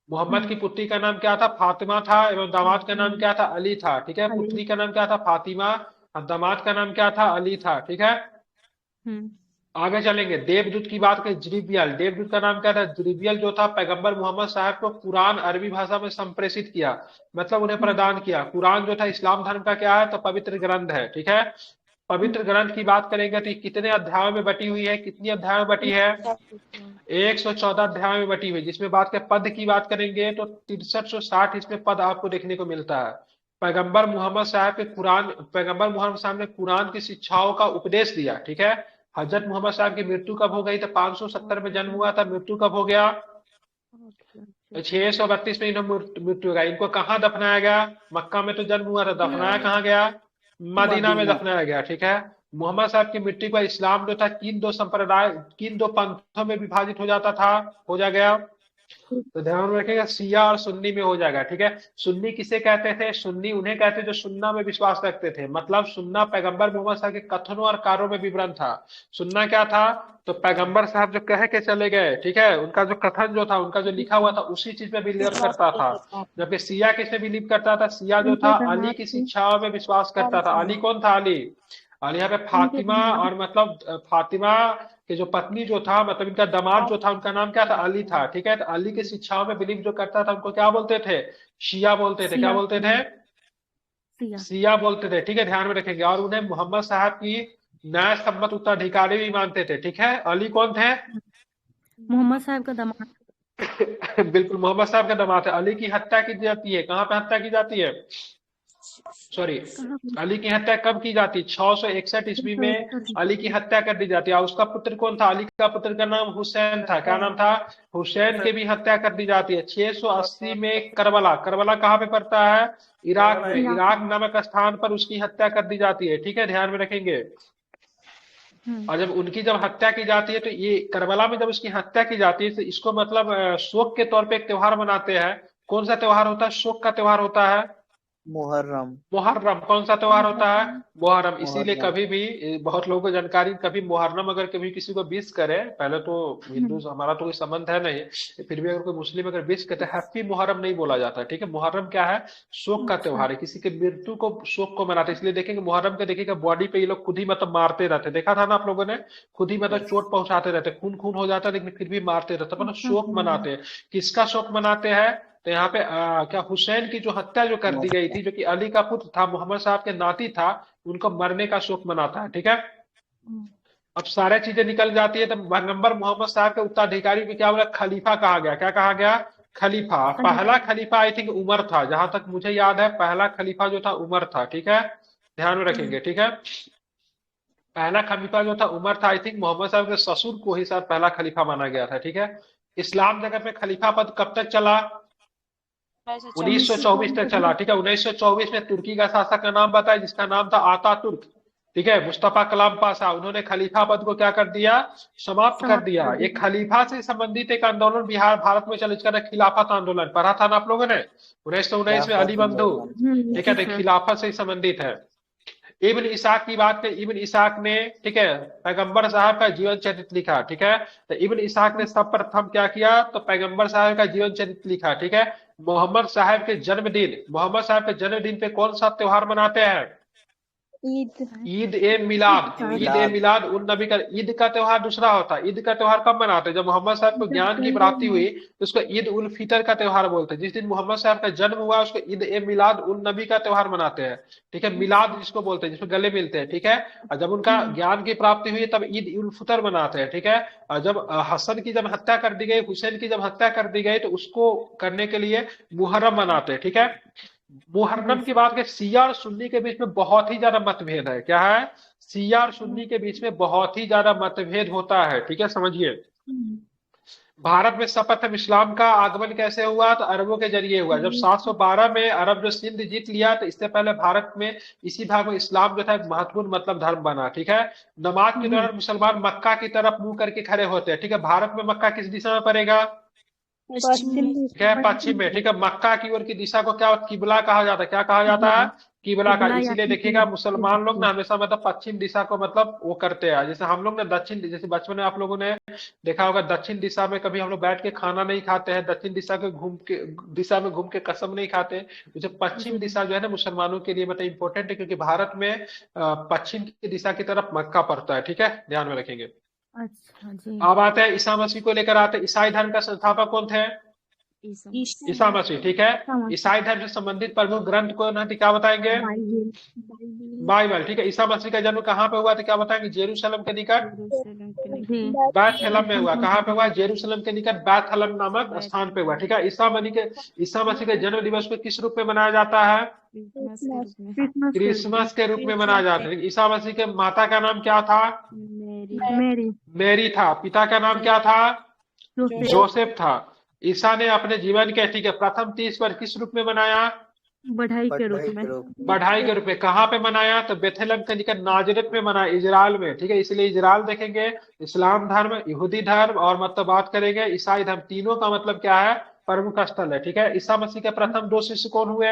मोहम्मद की पुत्री का नाम क्या था? फातिमा था, एवं दामाद का नाम क्या था? अली था। ठीक है, अली पुत्री का नाम क्या था? फातिमा, और दामाद का नाम क्या था? अली था। ठीक है, आगे चलेंगे। देवदूत की बात करें, जिब्रील। देवदूत का नाम क्या था? जिब्रील जो था पैगंबर मोहम्मद साहब को कुरान अरबी भाषा में संप्रेषित किया, मतलब उन्हें प्रदान किया। कुरान जो था इस्लाम धर्म का क्या है? तो पवित्र ग्रंथ है। ठीक है, पवित्र ग्रंथ की बात करेंगे तो कितने अध्यायों में बटी हुई है? कितनी अध्यायों में बटी है? 114 अध्यायों में बटी हुई, जिसमें बात के पद की बात करेंगे तो 6360 इसमें पद आपको देखने को मिलता है। पैगंबर मोहम्मद साहब के कुरान, पैगंबर मोहम्मद साहब ने कुरान की शिक्षाओं का उपदेश दिया। ठीक है, हजरत मोहम्मद साहब की मृत्यु कब हो गई? तो 570 में जन्म हुआ था, मृत्यु कब हो गया? 632 में इन्हें मृत्यु हो गई। इनको कहाँ दफनाया गया? मक्का में तो जन्म हुआ था, दफनाया कहाँ गया? मदीना में दफनाया गया। ठीक है, मोहम्मद साहब की मृत्यु का इस्लाम जो था किन दो पंथों में विभाजित हो जाता था, हो जा गया? तो ध्यान में रखिएगा, शिया और सुन्नी में हो जाएगा। ठीक है, सुन्नी किसे कहते थे? सुन्नी उन्हें कहते जो सुन्ना में विश्वास रखते थे, मतलब सुन्ना पैगंबर मोहम्मद साहब के कथनों और कार्यों में विवरण था। सुन्ना क्या था? तो पैगंबर साहब जो कह के चले गए, ठीक है, उनका जो कथन जो था, उनका जो लिखा हुआ था, उसी चीज में बिलीव करता था। जबकि शिया किसमें बिलीव करता था? शिया जो था अली की शिक्षाओं में विश्वास करता था। अली कौन था? अली, और यहाँ पे फातिमा, और मतलब फातिमा के जो पत्नी जो था, मतलब इनका दामाद जो था, उनका नाम क्या था? अली था। ठीक है, तो अली की शिक्षाओं में बिलीव जो करता था, उनको क्या बोलते थे? शिया बोलते थे। क्या बोलते थे? शिया बोलते थे। ठीक है, ध्यान में रखेंगे। और उन्हें मोहम्मद साहब की न्याय सम्मत उत्तराधिकारी भी मानते थे। ठीक है, अली कौन थे? मोहम्मद साहब का दामाद बिल्कुल, मोहम्मद साहब का दामाद है। अली की हत्या की जाती है, कहाँ पे हत्या की जाती है? सॉरी, अली की हत्या कब की जाती है? 661 ईस्वी में अली की हत्या कर दी जाती है। और उसका पुत्र कौन था? अली का पुत्र का नाम हुसैन था। क्या नाम था? हुसैन की भी हत्या कर दी जाती है। 680 में करबला, करबला कहाँ पे पड़ता है? इराक में। इराक नामक स्थान पर उसकी हत्या कर दी जाती है। ठीक है, ध्यान में रखेंगे। और जब उनकी जब हत्या की जाती है, तो ये करबला में जब उसकी हत्या की जाती है, तो इसको मतलब शोक के तौर पे एक त्योहार मनाते हैं। कौन सा त्योहार होता है? शोक का त्योहार होता है मुहर्रम। मुहर्रम। कौन सा त्योहार होता है? मुहर्रम। इसीलिए मुहर्रम। कभी भी बहुत लोगों को जानकारी, कभी मुहर्रम अगर कभी किसी को विश करे, पहले तो हिंदू हमारा तो कोई संबंध है नहीं, फिर भी अगर कोई मुस्लिम अगर विश करते, हैप्पी मुहर्रम नहीं बोला जाता। ठीक है, मुहर्रम क्या है? शोक का त्योहार है, किसी के मृत्यु को, शोक को मनाते। इसलिए देखेंगे मुहर्रम के, देखिएगा बॉडी पे ये लोग खुद ही मतलब मारते रहते, देखा था ना आप लोगों ने? खुद ही मतलब चोट पहुंचाते रहते, खून खून हो जाता है, लेकिन फिर भी मारते रहते, मतलब शोक मनाते हैं। किसका शोक मनाते हैं? तो यहाँ पे क्या हुसैन की जो हत्या जो कर दी गई थी, जो कि अली का पुत्र था, मोहम्मद साहब के नाती था, उनको मरने का शोक मनाता है। ठीक है, अब सारे चीजें निकल जाती है, तो पैगंबर मोहम्मद साहब के उत्तराधिकारी में क्या बोला, खलीफा कहा गया। क्या कहा गया? खलीफा। पहला खलीफा आई थिंक उमर था, जहां तक मुझे याद है पहला खलीफा जो था उमर था। ठीक है, ध्यान में रखेंगे। ठीक है, पहला खलीफा जो था उमर था। आई थिंक मोहम्मद साहब के ससुर को ही शायद पहला खलीफा माना गया था। ठीक है, इस्लाम जगत में खलीफा पद कब तक चला? 1924 तक चला। ठीक है, 1924 में तुर्की का शासक का नाम बताया, जिसका नाम था आतातुर्क। ठीक है, मुस्तफा कलाम पाशा, उन्होंने खलीफा पद को क्या कर दिया? समाप्त कर दिया। एक खलीफा से संबंधित एक आंदोलन बिहार भारत में चला, जिसका नाम खिलाफत आंदोलन, पढ़ा था ना आप लोगों ने 1919 में, अली बंधु। ठीक है, तो खिलाफत से संबंधित है। इब्न इसाक की बात करें, इब्न इसाक ने, ठीक है, पैगंबर साहब का जीवन चरित्र लिखा। ठीक है, तो इब्न इसाक ने सर्वप्रथम क्या किया, तो पैगंबर साहब का जीवन चरित्र लिखा। ठीक है, मोहम्मद साहब के जन्मदिन पे कौन सा त्योहार मनाते हैं? ईद ए मिलाद। ईद ए मिलाद उन नबी का, ईद का त्योहार दूसरा होता है। ईद का त्योहार कब मनाते हैं? जब मोहम्मद साहब को ज्ञान की प्राप्ति हुई तो उसको ईद उल फितर का त्योहार बोलते हैं। जिस दिन मोहम्मद साहब का जन्म हुआ उसको ईद ए मिलाद उन नबी का त्योहार मनाते हैं। ठीक है, मिलाद जिसको बोलते हैं, जिसमें गले मिलते हैं। ठीक है, और जब उनका ज्ञान की प्राप्ति हुई तब ईद उल फितर मनाते हैं। ठीक है, और जब हसन की जब हत्या कर दी गई, हुसैन की जब हत्या कर दी गई, तो उसको करने के लिए मुहर्रम मनाते हैं। ठीक है, मुहर्रम की बात करें, शिया और सुन्नी के बीच में बहुत ही ज्यादा मतभेद है। क्या है? शिया और सुन्नी के बीच में बहुत ही ज्यादा मतभेद होता है। ठीक है, समझिए। भारत में सर्वप्रथम इस्लाम का आगमन कैसे हुआ? तो अरबों के जरिए हुआ। जब 712 में अरब जो सिंध जीत लिया, तो इससे पहले भारत में इसी भाग में इस्लाम जो था एक महत्वपूर्ण मतलब धर्म बना। ठीक है, नमाज के दौरान मुसलमान मक्का की तरफ मुंह करके खड़े होते हैं। ठीक है, भारत में मक्का किस दिशा में पड़ेगा? ठीक है, पश्चिम में। ठीक है, मक्का की ओर की दिशा को क्या किबला कहा जाता है? क्या कहा जाता है? किबला का। इसीलिए देखिएगा मुसलमान लोग ना हमेशा मतलब पश्चिम दिशा को मतलब वो करते हैं। जैसे हम लोग ना दक्षिण, जैसे बचपन में आप लोगों ने देखा होगा, दक्षिण दिशा में कभी हम लोग बैठ के खाना नहीं खाते हैं, दक्षिण दिशा में घूम के कसम नहीं खाते। जैसे पश्चिम दिशा जो है ना मुसलमानों के लिए मतलब इंपॉर्टेंट है, क्योंकि भारत में पश्चिम की दिशा की तरफ मक्का पड़ता है। ठीक है, ध्यान में रखेंगे। अच्छा जी। अब आते हैं ईसा मसीह को लेकर आते हैं। ईसाई धर्म का संस्थापक कौन थे? ईसा मसीह। ठीक है, ईसाई धर्म से संबंधित प्रमुख ग्रंथ कौन है? क्या बताएंगे? बाइबल। ठीक है, ईसा मसीह का जन्म कहाँ पे हुआ था? क्या बताएंगे? जेरूशलेम के निकट बैतलहम में हुआ। कहाँ पे हुआ? जेरूशलेम के निकट बैतलहम नामक स्थान पे हुआ। ठीक है, ईसा मसीह के जन्म दिवस को किस रूप में मनाया जाता है? क्रिसमस के रूप में मनाया जाता है। ईसा मसीह के माता का नाम क्या था? मेरी था। पिता का नाम क्या था? जोसेफ था। ईसा ने अपने जीवन के, ठीक है, प्रथम 30 वर्ष किस रूप में मनाया? बढ़ाई के रूप में। बढ़ाई के रूप में। कहाँ पे मनाया? तो बेथलेहम के निकट नाजरेत में मनाया, इजराइल में। ठीक है, इसलिए इजराइल देखेंगे, इस्लाम धर्म, यहूदी धर्म और मतलब बात करेंगे ईसाई धर्म, तीनों का मतलब क्या है? प्रमुख स्थल है। ठीक है, ईसा मसीह के प्रथम 2 शिष्य कौन हुए?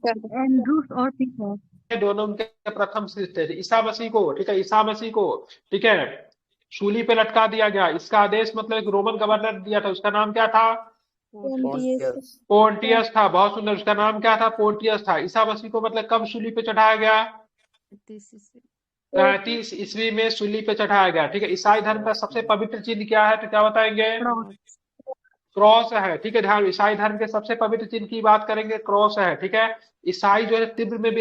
एंड्रूस और पीटर, दोनों के प्रथम शिष्य थे ईसा मसीह को। ठीक है, ईसा मसीह को, ठीक है, सूली पे लटका दिया गया। इसका आदेश मतलब एक रोमन गवर्नर दिया था, उसका नाम क्या था? पोंटियस था। बहुत सुंदर, उसका नाम क्या था? पोंटियस था। ईसा मसीह को मतलब कब सूली पे चढ़ाया गया? 33 ईस्वी में सूली पे चढ़ाया गया। ठीक है, ईसाई धर्म का सबसे पवित्र चिन्ह क्या है? तो क्या बताएंगे? क्रॉस है। ठीक है, ध्यान, ईसाई धर्म के सबसे पवित्र चिन्ह की बात करेंगे, क्रॉस है। ठीक है, ईसाई जो है तीव्र में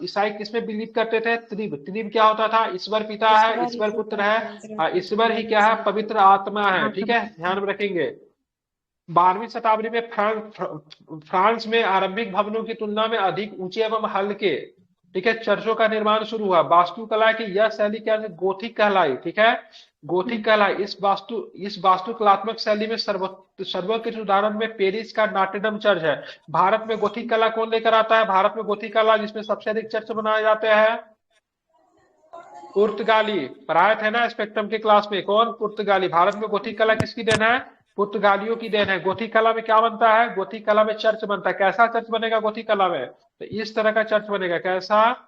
ईसाई किसमें बिलीव करते थे? त्रिव क्या होता था? ईश्वर पिता है, ईश्वर पुत्र है, ईश्वर ही क्या है? पवित्र आत्मा है। ठीक है, ध्यान में रखेंगे। 12वीं शताब्दी में फ्रांस में आरंभिक भवनों की तुलना में अधिक ऊंचे एवं हल्के, ठीक है, चर्चों का निर्माण शुरू हुआ। वास्तुकला की यह शैली क्या है? गोथिक कहलाई। ठीक है, गोथिक कहलाई। इस वास्तुकलात्मक शैली में सर्वोत्कृष्ट उदाहरण में पेरिस का नॉटेडम चर्च है। भारत में गोथिक कला कौन लेकर आता है? भारत में गोथिक कला जिसमें सबसे अधिक चर्च बनाए जाते हैं, पुर्तगाली। पढ़ाए थे ना स्पेक्ट्रम के क्लास में, कौन? पुर्तगाली। भारत में गोथिक कला किसकी देन है? पुर्तगालियों की देन है। गोथिक कला में क्या बनता है? गोथिक कला में चर्च बनता है। कैसा चर्च बनेगा गोथिक कला में? तो इस तरह का चर्च बनेगा। कैसा?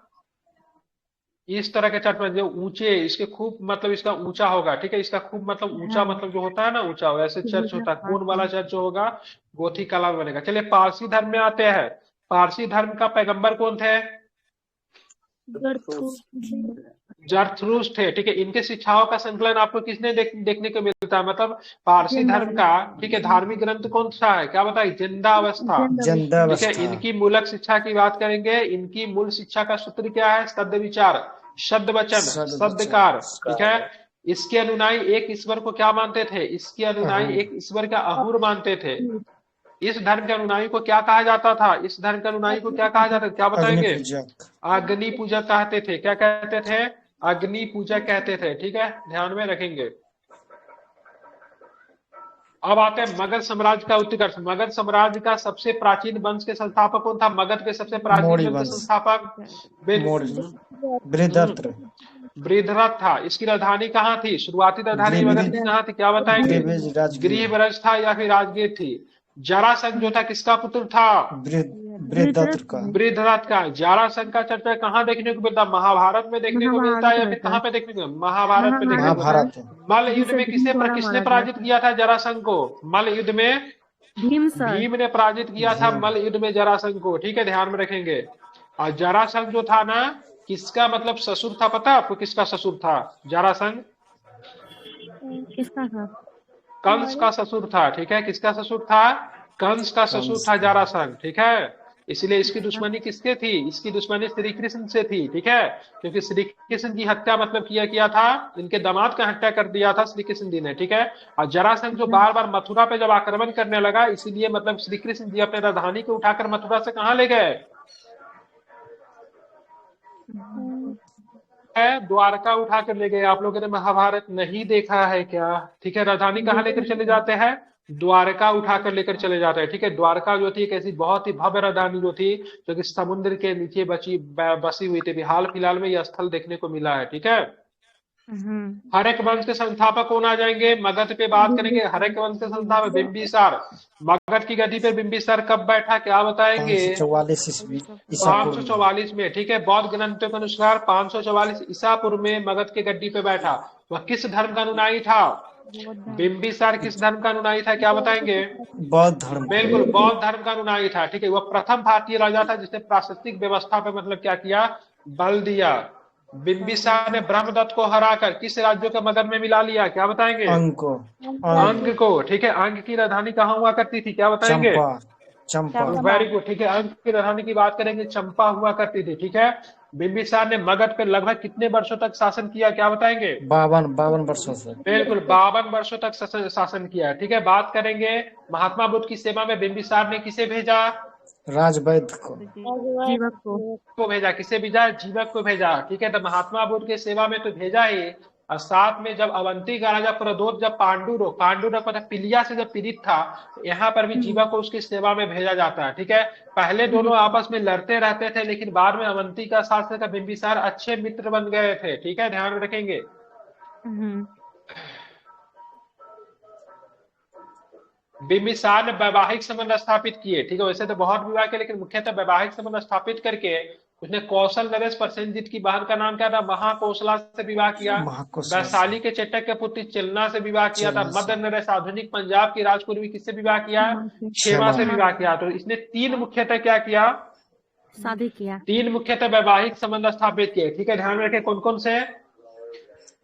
इस तरह के चर्च बने जो ऊंचे, इसके खूब मतलब इसका ऊंचा होगा। ठीक है, इसका खूब मतलब ऊंचा, मतलब जो होता है ना ऊंचा, वैसे चर्च होता है। कोन वाला चर्च जो होगा गोथिक कला में बनेगा। चलिए पारसी धर्म में आते हैं। पारसी धर्म का पैगंबर कौन थे? जरथुरुस थे। ठीक है, इनके शिक्षाओं का संकलन आपको किसने देखने को मिलता है? मतलब पारसी धर्म का, ठीक है, धार्मिक ग्रंथ कौन सा है? क्या बताइए? जिंदावस्था। ठीक है, इनकी मूलक शिक्षा की बात करेंगे, इनकी मूल शिक्षा का सूत्र क्या है? सद्य विचार। शब्द वचन, शब्दकार, ठीक है। इसके अनुनायी एक ईश्वर को क्या मानते थे? इसके अनुनायी एक ईश्वर का अहुर मानते थे। इस धर्म के अनुनायी को क्या कहा जाता था? इस धर्म के अनुनायी को क्या कहा जाता था? क्या बताएंगे? अग्नि पूजक कहते थे। क्या कहते थे? अग्नि पूजक कहते थे, ठीक है, ध्यान में रखेंगे। अब आते हैं मगध साम्राज्य का उत्कर्ष। मगध साम्राज्य का सबसे प्राचीन वंश के संस्थापक कौन था? मगध के सबसे प्राचीन वंश के संस्थापक बृहद्रथ था। इसकी राजधानी कहाँ थी? शुरुआती राजधानी मगध की कहाँ थी? क्या बताएंगे? गृहब्रज था या फिर राजगीर थी? जरासंध जो था किसका पुत्र था? बृहद्रथ का। जरासंध का चर्चा कहाँ देखने को मिलता? महाभारत में देखने को मिलता है या फिर कहाँ पे देखने को? महाभारत में देखने को मिलता। मल्ल युद्ध में किसने पराजित किया था जरासंध को? मल्ल युद्ध में भीम ने पराजित किया था मल्ल युद्ध में जरासंध को, ठीक है, ध्यान में रखेंगे। और जरासंध जो था ना, किसका मतलब ससुर था? पता आपको किसका ससुर था जरासंध? किसका था? कंस का ससुर था, ठीक है। किसका ससुर था? कंस का ससुर था जरासंध, ठीक है। इसलिए इसकी दुश्मनी किसके थी? इसकी दुश्मनी श्री कृष्ण से थी, ठीक है, क्योंकि श्री कृष्ण की हत्या मतलब किया था, इनके दामाद का हत्या कर दिया था श्री कृष्ण जी ने, ठीक है। और जरासंध जो बार बार मथुरा पे जब आक्रमण करने लगा, इसीलिए मतलब श्री कृष्ण जी अपने राजधानी को उठाकर मथुरा से कहाँ ले गए? द्वारका उठाकर ले गए। आप लोगों ने महाभारत नहीं देखा है क्या? ठीक है, राजधानी कहाँ लेकर चले जाते हैं? द्वारका उठाकर लेकर चले जाते हैं, ठीक है। द्वारका जो थी एक ऐसी बहुत ही भव्य राजधानी जो थी, जो कि समुद्र के नीचे बसी हुई थी। हाल फिलहाल में यह स्थल देखने को मिला है, ठीक है। हर एक वंश के संस्थापक कौन आ जाएंगे? मगध पे बात करेंगे। हर एक वंश के संस्थापक बिंबिसार। मगध की गद्दी पे बिंबिसार कब बैठा? क्या बताएंगे? 544 में, ठीक है। बौद्ध ग्रंथों के अनुसार 544 ईसा पूर्व में मगध के गद्दी पे बैठा। वह किस धर्म का अनुनायी था? बिंबिसार किस धर्म का अनुनायी था? क्या बताएंगे? बौद्ध धर्म। बिल्कुल, बौद्ध धर्म का अनुनायी था, ठीक है। वह प्रथम भारतीय राजा था जिसने प्राशस्तिक व्यवस्था पे मतलब क्या किया? बल दिया। बिंबिसार ने ब्रह्मदत्त को हराकर किस राज्यों के मगध में मिला लिया? क्या बताएंगे? अंग को, ठीक है। अंग की राजधानी कहाँ हुआ करती थी? क्या बताएंगे? चंपा। वेरी गुड, ठीक है। अंग की राजधानी की बात करेंगे, चंपा हुआ करती थी, ठीक है। बिंबिसार ने मगध पे लगभग कितने वर्षों तक शासन किया? क्या बताएंगे? 52 वर्षों से। बिल्कुल, 52 वर्षों तक शासन किया, ठीक है। बात करेंगे महात्मा बुद्ध की सेवा में बिंबिसार ने किसे भेजा? राजवैद्य को। जीवक को भेजा। किसे भेजा? जीवक को भेजा, ठीक है। तो महात्मा बुद्ध के सेवा में तो भेजा ही, और साथ में जब अवंती का राजा प्रदोत जब पांडुरोग मतलब पिलिया से जब पीड़ित था, यहाँ पर भी जीवक को उसकी सेवा में भेजा जाता है, ठीक है। पहले दोनों आपस में लड़ते रहते थे, लेकिन बाद में अवंती का शासक का बिंबिसार अच्छे मित्र बन गए थे, ठीक है, ध्यान रखेंगे। बिंबिसार ने वैवाहिक संबंध स्थापित किए, ठीक है। वैसे तो बहुत विवाह किए, लेकिन मुख्यतः वैवाहिक संबंध स्थापित करके उसने कौशल नरेश प्रसेनजीत की बहन का नाम क्या था? महाकौशला से विवाह किया। वैशाली के चेटक के पुत्री चिलना से विवाह किया था। मदन नरेश आधुनिक पंजाब की राजकुमारी किससे विवाह किया? क्षेमा से विवाह किया। तो इसने तीन मुख्यतः क्या किया? शादी किया। तीन मुख्यतः वैवाहिक संबंध स्थापित किए, ठीक है, ध्यान में रखें। कौन कौन से?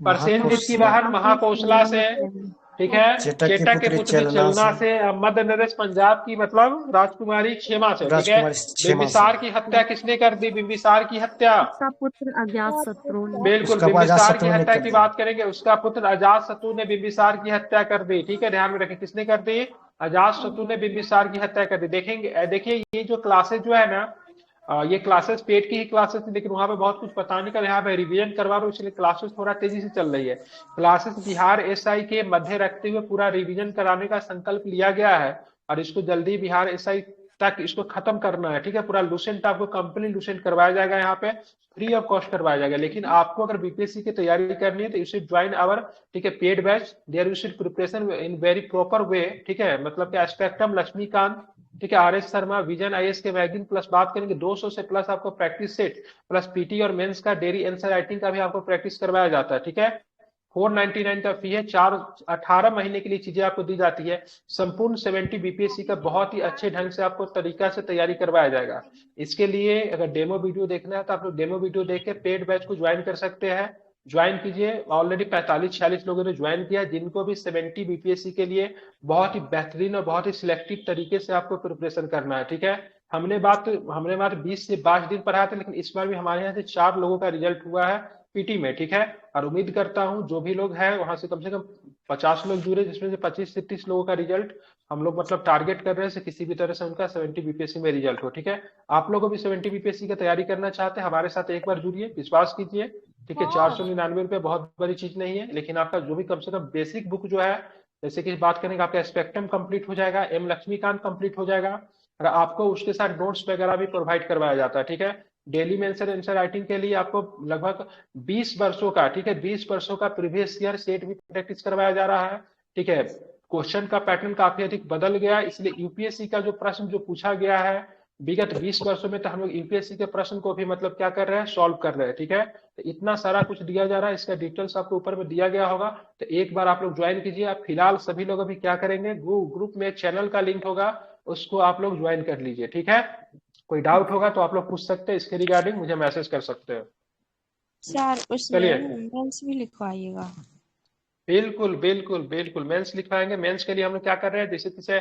प्रसेनजीत की बहन महाकौशला से, ठीक है, चेटक के पुत्र चलना से, मध्य नरेश पंजाब की मतलब राजकुमारी क्षेमा से, ठीक है। बिंबिसार की हत्या किसने कर दी? बिंबिसार की हत्या उसका पुत्र अजातशत्रु ने। बिल्कुल, बिंबिसार की हत्या की बात करेंगे, उसका पुत्र अजातशत्रु ने बिंबिसार की हत्या कर दी, ठीक है, ध्यान में रखें। किसने कर दी? अजातशत्रु ने बिंबिसार की हत्या कर दी। देखिए ये जो क्लासेस जो है ना, ये क्लासेस पेड की ही क्लासेस थी, लेकिन वहां पे बहुत कुछ पता नहीं कर, यहाँ पे रिवीजन करवा रहा हूँ, इसलिए क्लासेस थोड़ा तेजी से चल रही है। क्लासेस बिहार एसआई के मध्य रखते हुए पूरा रिवीजन कराने का संकल्प लिया गया है, और इसको जल्दी बिहार एसआई तक इसको खत्म करना है, ठीक है। पूरा लूसेंट आपको कंप्लीट लूसेंट करवाया जाएगा, यहाँ पे फ्री ऑफ कॉस्ट करवाया जाएगा। लेकिन आपको अगर बीपीएससी की तैयारी करनी है तो यू शुड ज्वाइन आवर, ठीक है, paid batch. There you should preparation in very proper way, ठीक है। मतलब कि स्पेक्ट्रम, लक्ष्मीकांत, ठीक है, आरएस शर्मा, विजन आईएएस के मैगजीन प्लस बात करेंगे 200 से प्लस आपको प्रैक्टिस सेट प्लस पीटी और मेंस का डेली आंसर राइटिंग का भी आपको प्रैक्टिस करवाया जाता है, ठीक है। 499 का फी है। 18 महीने के लिए चीजें आपको दी जाती है। संपूर्ण 70 बीपीएससी का बहुत ही अच्छे ढंग से आपको तरीका से तैयारी करवाया जाएगा। इसके लिए अगर डेमो वीडियो देखना है तो आप लोग डेमो वीडियो देख के पेड बैच को ज्वाइन कर सकते हैं। ज्वाइन कीजिए। ऑलरेडी 45-46 लोगों ने ज्वाइन किया, जिनको भी 70 बीपीएससी के लिए बहुत ही बेहतरीन और बहुत ही सिलेक्टिव तरीके से आपको प्रिपरेशन करना है, ठीक है। हमने बात 20 से 22 दिन पढ़ाया था, लेकिन इस बार भी हमारे यहाँ से 4 लोगों का रिजल्ट हुआ है, पीटी में, ठीक है। और उम्मीद करता हूँ जो भी लोग हैं वहां से कम 50 लोग जुड़े, जिसमें से 25 से 30 लोगों का रिजल्ट हम लोग मतलब टारगेट कर रहे हैं किसी भी तरह से उनका 70 बीपीएससी में रिजल्ट हो, ठीक है। आप लोगों भी 70 बीपीएससी की तैयारी करना चाहते हैं, हमारे साथ एक बार जुड़िए, विश्वास कीजिए, ठीक है। 499 रुपये बहुत बड़ी चीज नहीं है, लेकिन आपका जो भी कम से कम बेसिक बुक जो है, जैसे कि बात करेंगे आपका स्पेक्ट्रम कंप्लीट हो जाएगा, एम लक्ष्मीकांत कंप्लीट हो जाएगा, और आपको उसके साथ नोट्स वगैरह भी प्रोवाइड करवाया जाता है, ठीक है। डेली में आंसर राइटिंग के लिए आपको लगभग 20 वर्षों का, ठीक है, 20 वर्षों का प्रीवियस ईयर सेट भी प्रैक्टिस करवाया जा रहा है, ठीक है। क्वेश्चन का पैटर्न काफी अधिक बदल गया, इसलिए यूपीएससी का जो प्रश्न जो पूछा गया है विगत 20 वर्षों में, तो हम लोग यूपीएससी के प्रश्न को भी मतलब क्या कर रहे हैं, सॉल्व कर रहे हैं, ठीक है। तो इतना सारा कुछ दिया जा रहा है, इसका डिटेल्स आपको ऊपर में दिया गया होगा, तो एक बार आप लोग ज्वाइन कीजिए। आप फिलहाल सभी लोग अभी क्या करेंगे, ग्रुप में एक चैनल का लिंक होगा, उसको आप लोग ज्वाइन कर लीजिए, ठीक है। कोई डाउट होगा तो आप लोग पूछ सकते हैं, इसके रिगार्डिंग मुझे मैसेज कर सकते हैं। सर उसमें चलिए, मेंस भी लिखवाइएगा। बिल्कुल बिल्कुल बिल्कुल, मेंस लिखवाएंगे। मेंस के लिए हम लोग क्या कर रहे हैं, जैसे जैसे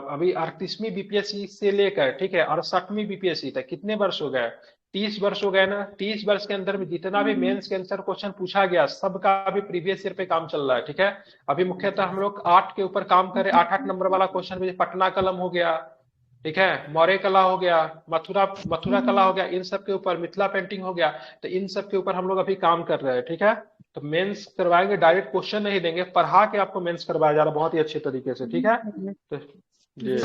अभी 38वीं बीपीएससी से लेकर, ठीक है, और 60वीं बीपीएससी तक कितने वर्ष हो गए, 30 वर्ष हो गए ना। 30 वर्ष के अंदर में जितना भी मेंस के आंसर क्वेश्चन पूछा गया, सबका अभी प्रीवियस ईयर पे काम चल रहा है, ठीक है। अभी मुख्यतः हम लोग 8 के ऊपर काम करें, 8 नंबर वाला क्वेश्चन में पटना कलम हो गया, ठीक है, मौर्य कला हो गया, मथुरा कला हो गया, इन सब के ऊपर मिथिला पेंटिंग हो गया, तो इन सब के ऊपर हम लोग अभी काम कर रहे हैं, ठीक है। तो मेंस करवाएंगे, डायरेक्ट क्वेश्चन नहीं देंगे, पढ़ा के आपको मेंस करवाया जा रहा है बहुत ही अच्छे तरीके से, ठीक है। तो जी,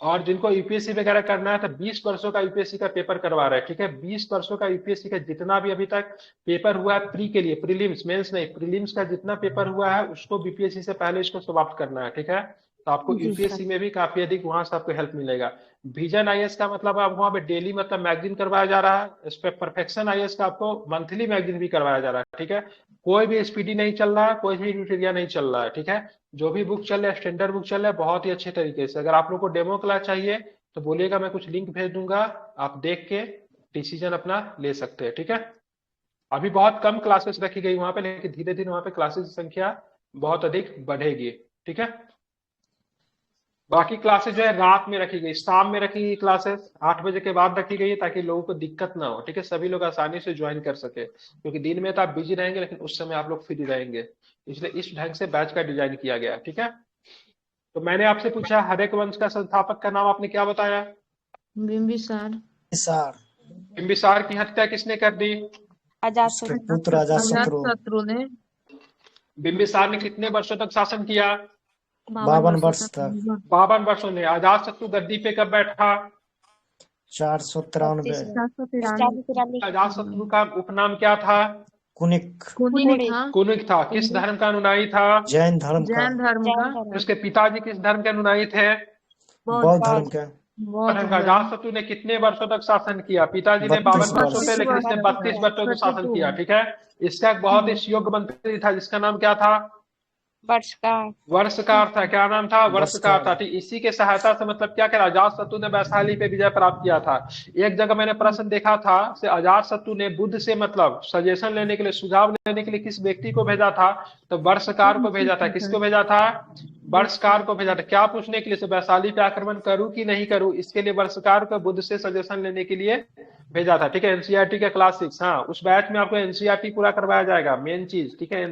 और जिनको यूपीएससी वगैरह करना है तो 20 वर्षों का यूपीएससी का पेपर करवा रहे हैं, ठीक है। 20 वर्षों का यूपीएससी का जितना भी अभी तक पेपर हुआ है प्री के लिए, प्रीलिम्स मेंस नहीं, प्रीलिम्स का जितना पेपर हुआ है उसको बीपीएससी से पहले इसको समाप्त करना है, ठीक है। तो आपको यूपीएससी में भी काफी अधिक वहां से आपको हेल्प मिलेगा। विजन आईएएस का मतलब आप वहां पे डेली मतलब मैगजीन करवाया जा रहा है, इस पे परफेक्शन आईएएस का आपको मंथली मैगजीन भी करवाया जा रहा है, ठीक है। कोई भी स्पीडी नहीं चल रहा है, कोई भी ट्यूटोरियल नहीं चल रहा है, ठीक है। जो भी बुक चल रहा है स्टैंडर्ड बुक चल रहा है बहुत ही अच्छे तरीके से। अगर आप लोग को डेमो क्लास चाहिए तो बोलिएगा, मैं कुछ लिंक भेज दूंगा, आप देख के डिसीजन अपना ले सकते हैं, ठीक है। अभी बहुत कम क्लासेस रखी गई वहां पे, लेकिन धीरे धीरे वहां पे क्लासेस की संख्या बहुत अधिक बढ़ेगी, ठीक है। बाकी क्लासेस जो है रात में रखी गई, शाम में रखी गई क्लासेस, 8 बजे के बाद रखी गई है, ताकि लोगों को दिक्कत ना हो, ठीक है, सभी लोग आसानी से ज्वाइन कर सके, क्योंकि दिन में तो आप बिजी रहेंगे लेकिन उस समय आप लोग फ्री रहेंगे, इसलिए इस ढंग से बैच का डिजाइन किया गया, ठीक है। तो मैंने आपसे पूछा हरेक वंश का संस्थापक का नाम आपने क्या बताया, बिंबिसार। बिंबिसार की हत्या किसने कर दी, अजातशत्रु। पुत्र अजातशत्रु। अजातशत्रु ने। बिंबिसार ने कितने वर्षों तक शासन किया, 52 वर्ष तक। 52 वर्षों ने। अजातशत्रु गद्दी पे कब बैठा, 493। अजातशत्रु का उपनाम क्या था, कुनिक। कुनिक था। किस धर्म का अनुयायी था, जैन धर्म का। उसके पिताजी किस धर्म के अनुयायी थे, बौद्ध धर्म का। अजातशत्रु ने कितने वर्षों तक शासन किया, पिताजी ने 52 वर्षों पे, लेकिन इसने 32 वर्षों तक शासन किया, ठीक है। इसका एक बहुत ही योग्य मंत्री था जिसका नाम क्या था, वर्षकार था। क्या नाम था, वर्षकार था, ठीक। इसी के सहायता से मतलब क्या करा, अजातशत्रु ने वैशाली पे विजय प्राप्त किया था। एक जगह मैंने प्रश्न देखा था, से अजातशत्रु ने बुद्ध से मतलब सजेशन लेने के लिए, सुझाव लेने के लिए किस व्यक्ति को भेजा था, तो वर्षकार को भेजा था। किसको भेजा था, वर्षकार को भेजा था। क्या पूछने के लिए, वैशाली पे आक्रमण करूं कि नहीं करूं, इसके लिए वर्षकार को बुद्ध से सजेशन लेने के लिए भेजा था, ठीक है। एनसीईआरटी के क्लास 6, हाँ, उस बैच में आपको एनसीईआरटी पूरा करवाया जाएगा, मेन चीज, ठीक है।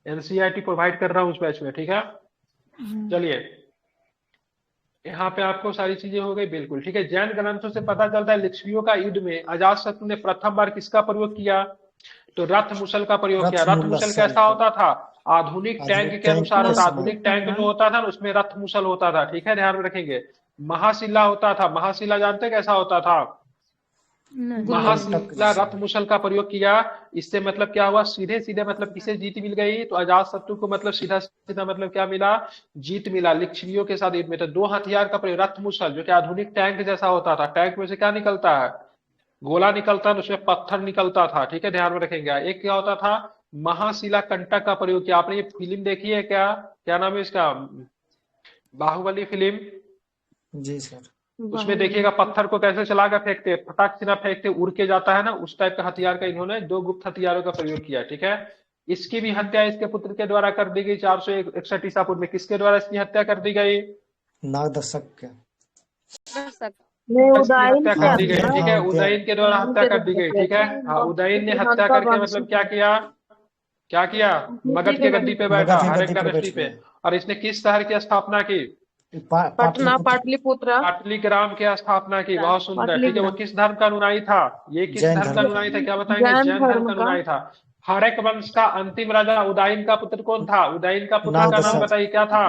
एनसीईआरटी प्रोवाइड कर रहा हूँ उस बैच में, ठीक है। चलिए, यहाँ पे आपको सारी चीजें हो गई, बिल्कुल ठीक है। जैन ग्रंथों से पता चलता है लिच्छवियों का युद्ध में अजातशत्रु ने प्रथम बार किसका प्रयोग किया, तो रथ मुसल का प्रयोग किया। रथ मुसल कैसा होता था, आधुनिक टैंक के अनुसार होता। आधुनिक टैंक जो होता था ना उसमें रथ मुसल होता था, ठीक है, ध्यान में रखेंगे। महाशिला होता था, महाशिला जानते कैसा होता था, महाशिला रथ मुसल का प्रयोग किया। इससे मतलब क्या हुआ, सीधे सीधे मतलब किसे जीत मिल गई, तो अजातशत्रु को मतलब सीधा सीधा मतलब क्या मिला, जीत मिला लिच्छवियों के साथ युद्ध में। तो 2 हथियार का प्रयोग, रथ मुसल जो कि आधुनिक टैंक जैसा होता था, टैंक में से क्या निकलता है, गोला निकलता है, उसमें पत्थर निकलता था, ठीक है, ध्यान में रखेंगे। एक क्या होता था, महाशिला कंटक का प्रयोग किया। आपने ये फिल्म देखी है क्या, क्या नाम है इसका, बाहुबली फिल्म, जी सर। उसमें देखिएगा पत्थर को कैसे चला कर फेंकते, फटाक से ना फेंकते, उड़ के जाता है ना, उस टाइप का हथियार का इन्होंने 2 गुप्त हथियारों का प्रयोग किया, ठीक है। इसकी भी हत्या इसके पुत्र के द्वारा कर दी गई 461 ईसा पूर्व में। किसके द्वारा इसकी हत्या कर दी गई, नागदर्शक के। नहीं इसकी उदयन हत्या के कर दी गई, द्वारा ठीक है, हाँ उदयन के द्वारा हत्या कर दी गई, ठीक है। हाँ, उदयन ने हत्या करके मतलब क्या किया, क्या किया, मगध के गद्दी पे बैठा, मगध के हरेक गद्दी पर डायनेस्टी बैठ पे। गया। और इसने किस शहर की स्थापना की, पटना पाटलिपुत्र। पाटलिपुत्र पाटलिग्राम की स्थापना की। बहुत सुंदर, ठीक है। वो पाटलिग्राम किस धर्म का अनुयायी था, ये किस जैन धर्म का धर्म का। अनुयायी था, क्या बताएंगे, जैन जैन धर्म धर्म का का। अनुयायी था। हरेक वंश का अंतिम राजा उदयन का पुत्र कौन था, उदयन का पुत्र नाग का नाम दशक। बताइए क्या था,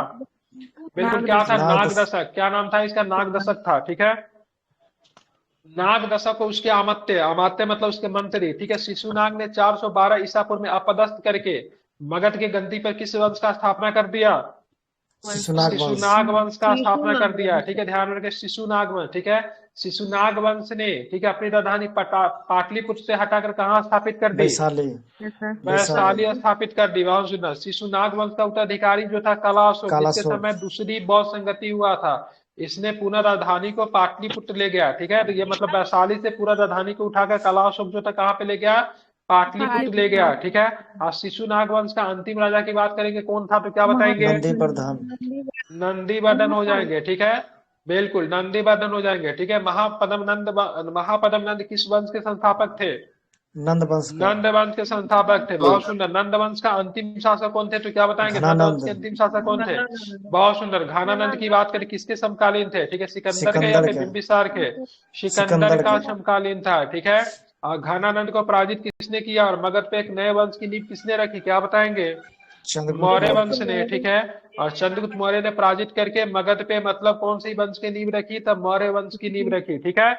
बिल्कुल क्या था, नाग नाग दशक। दशक। क्या नाम था इसका, नाग दशक था, ठीक है। नाग दशक को उसके अमात्य, अमात्य मतलब उसके मंत्री, ठीक है। शिशुनाग ने 412 ईसा पूर्व में अपदस्थ करके मगध के गद्दी पर किस वंश का स्थापना कर दिया, शिशुनाग वंश। शिशुनाग वंश का स्थापना कर शिशुनाग दिया, ठीक है। ध्यान रखें, शिशुनाग वंश, ठीक है। शिशुनाग वंश ने, ठीक है, अपनी राजधानी पाटलिपुत्र से हटाकर कहाँ स्थापित कर दी, वैशाली। वैशाली। वैशाली स्थापित कर दी। बहुत सुंदर। शिशुनाग वंश का उत्तराधिकारी जो था कलाशोक, जिसके कालाशोक। समय दूसरी बौद्ध संगति हुआ था, इसने पुनः राजधानी को पाटलिपुत्र ले गया, ठीक है। तो ये मतलब वैशाली से पूरा राजधानी को उठाकर कलाशोक जो था कहाँ पे ले गया, पाटलिपुत्र ले गया, ठीक है। और शिशुनाग वंश का अंतिम राजा की बात करेंगे, कौन था, तो क्या बताएंगे, नंदी प्रधान। नंदीवर्धन हो जाएंगे, ठीक है। बिल्कुल नंदीवर्धन हो जाएंगे, ठीक है। महापद्म नंद किस वंश के संस्थापक थे, नंद वंश का। नंद वंश के संस्थापक थे। बहुत सुंदर। नंद वंश का अंतिम शासक कौन थे, तो क्या बताएंगे, नंद वंश घनानंद। के अंतिम शासक कौन थे, बहुत सुंदर। घानानंद की बात करें, किसके समकालीन थे, ठीक है, सिकंदर के या सिकंदर फिर के। बिंबिसार के, सिकंदर सिकंदर का के। समकालीन था, ठीक है। और घानानंद को पराजित किसने किया, और मगध पे एक नए वंश की नींव किसने रखी, क्या बताएंगे, चंद्रगुप्त मौर्य मौर्य। वंश ने, ठीक है। और चंद्रगुप्त मौर्य ने पराजित करके मगध पे मतलब कौन सी वंश की नींव रखी, तब मौर्य वंश की नींव रखी, ठीक है।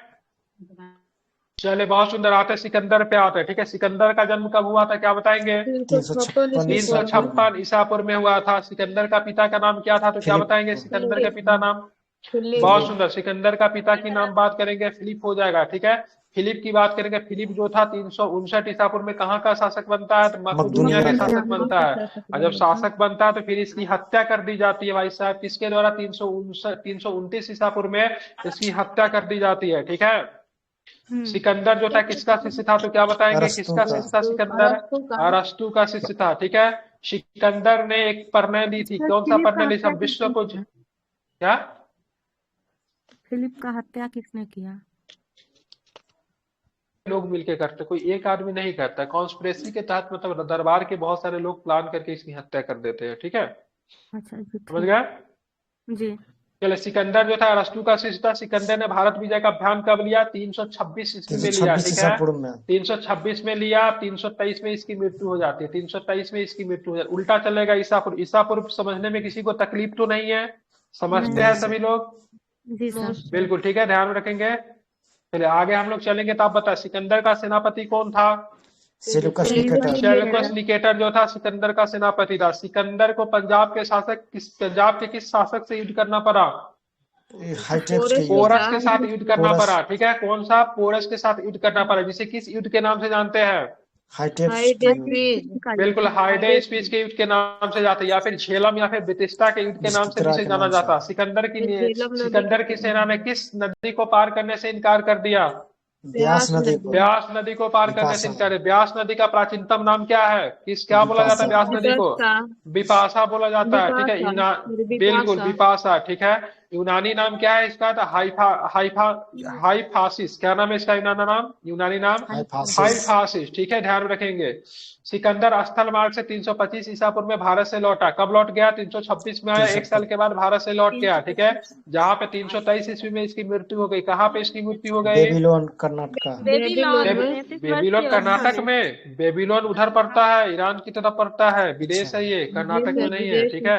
चले, बहुत सुंदर। आते हैं सिकंदर पे, आते हैं, ठीक है। सिकंदर का जन्म कब हुआ था, क्या बताएंगे, 356 ईसा पूर्व में। 356 ईसा पूर्व में हुआ था। सिकंदर का पिता का नाम क्या था, तो क्या बताएंगे, फिलिप। सिकंदर के पिता नाम, बहुत फिलिप। सुंदर। सिकंदर का पिता की नाम बात करेंगे, फिलिप हो जाएगा, ठीक है। फिलिप की बात करेंगे, फिलिप जो था 359 ईसा पूर्व में कहाँ का शासक बनता है, तो मकदूनिया मकदूनिया के का। शासक बनता है। और जब शासक बनता है तो फिर इसकी हत्या कर दी जाती है भाई साहब, किसके द्वारा, 329 ईसा पूर्व में इसकी हत्या कर दी जाती है, ठीक है। सिकंदर जो था किसका शिष्य था, तो क्या बताएंगे, अरस्तु किसका का। शिष्य था सिकंदर, अरस्तु का। अरस्तु का शिष्य था, ठीक है। सिकंदर ने एक निर्णय ली थी, कौन सा निर्णय ली, सब विश्व को क्या, फिलिप का हत्या किसने किया? लोग मिलके करते, कोई एक आदमी नहीं करता, कॉन्स्पिरेसी के तहत मतलब दरबार के बहुत सारे लोग प्लान करके इसकी हत्या कर देते हैं, ठीक है, अच्छा जी, समझ ठीक। गए। जी। चले, सिकंदर जो था अरस्तु का शिष्य था। सिकंदर ने भारत विजय का अभियान कब लिया, 326 ईस्वी में लिया, 326 ठीक ईसा है। पूर्व में। 326 में लिया, 323 में इसकी मृत्यु हो जाती है, 323 में इसकी मृत्यु हो जाती है। उल्टा चलेगा ईसापुर, ईसापुर समझने में किसी को तकलीफ तो नहीं है, समझते हैं नहीं सभी सर। लोग, जी सर। बिल्कुल ठीक है, ध्यान में रखेंगे। चलिए आगे हम लोग चलेंगे, तो आप बताए सिकंदर का सेनापति कौन था, सेल्यूकस निकेटर। सेल्यूकस निकेटर जो था सिकंदर का सेनापति था। सिकंदर को पंजाब के पंजाब के किस शासक से युद्ध करना पड़ा, हाइटेप्स के युद्ध। पोरस के साथ युद्ध करना पोरस। पड़ा, ठीक है। कौन सा, पोरस के साथ युद्ध करना पड़ा, जिसे किस युद्ध के नाम से जानते हैं, हाइटेप्स के युद्ध। बिल्कुल हाइडे स्पीच के युद्ध के नाम से जाते हैं, या फिर झेलम या फिर बितिस्ता के युद्ध के नाम से बिस्तिरा जिसे के जाना नाम से। जाता। सिकंदर की सेना ने किस नदी को पार करने से इनकार कर दिया, ब्यास नदी को। ब्यास नदी को पार करने से इनकार। ब्यास नदी का प्राचीनतम नाम क्या है, क्या बोला जाता है ब्यास नदी को, बिपाशा बोला जाता है, ठीक है। बिल्कुल बिपाशा, ठीक है। यूनानी नाम क्या है इसका, हाइफासिस, क्या नाम है इसका यूनानी नाम, यूनानी नाम हाइफासिस, ठीक है, ध्यान रखेंगे। सिकंदर स्थल मार्ग से 325 ईसा पूर्व में भारत से लौटा, कब लौट गया, 326 में आया, एक साल के बाद भारत से लौट गया, ठीक है। जहाँ पे 323 ईस्वी में इसकी मृत्यु हो गई, कहाँ पे इसकी मृत्यु हो गई, बेबीलोन कर्नाटका। बेबीलोन कर्नाटक में, बेबीलोन उधर पड़ता है, ईरान की तरफ पड़ता है, विदेश है ये, कर्नाटक में नहीं है, ठीक है,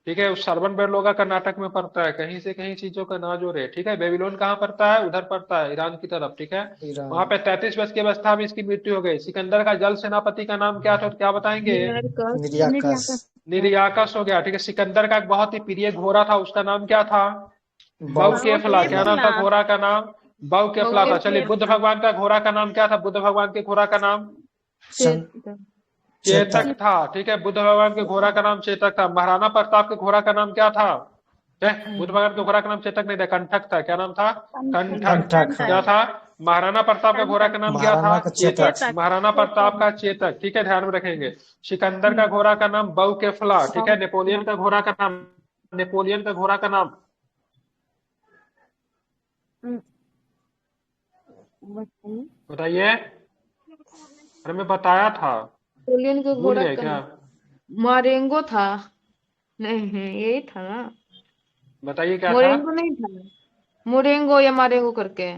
ठीक है। उस सरवन बेरलोगा कर्नाटक में पड़ता है, कहीं से कहीं चीजों का ना जोड़े, ठीक है। बेबीलोन कहाँ पड़ता है, उधर पड़ता है, ईरान की तरफ, ठीक है। वहां पे 33 वर्ष की अवस्था में इसकी मृत्यु हो गई। सिकंदर का जल सेनापति का नाम क्या था, क्या बताएंगे, निरियाकस। निरियाकस हो गया, ठीक है। सिकंदर का एक बहुत ही प्रिय घोड़ा था, उसका नाम क्या था, बाउकेफला, क्या नाम था घोड़ा का नाम, बाउकेफला था। चलिए, बुद्ध भगवान का घोड़ा का नाम क्या था, बुद्ध भगवान के घोड़ा का नाम चेतक था, ठीक है। बुद्ध भगवान के घोड़ा का नाम चेतक था। महाराणा प्रताप के घोड़ा का नाम क्या था, बुद्ध भगवान के घोड़ा का नाम चेतक नहीं था, कंठक था, क्या नाम था, कंठक, क्या था। महाराणा प्रताप का घोड़ा का नाम क्या था, चेतक, महाराणा प्रताप का चेतक, ठीक है, ध्यान में रखेंगे। सिकंदर का घोड़ा का नाम बाउकेफला, ठीक है। नेपोलियन का घोड़ा का नाम, नेपोलियन का घोड़ा का नाम बताइए। बताइए। अरे मैं बताया था, नेपोलियन का भूल घोड़ा गए का क्या? मारेंगो था। नहीं यही था ना। बताइए क्या था। मोरेंगो नहीं था। मोरेंगो या मारेंगो करके।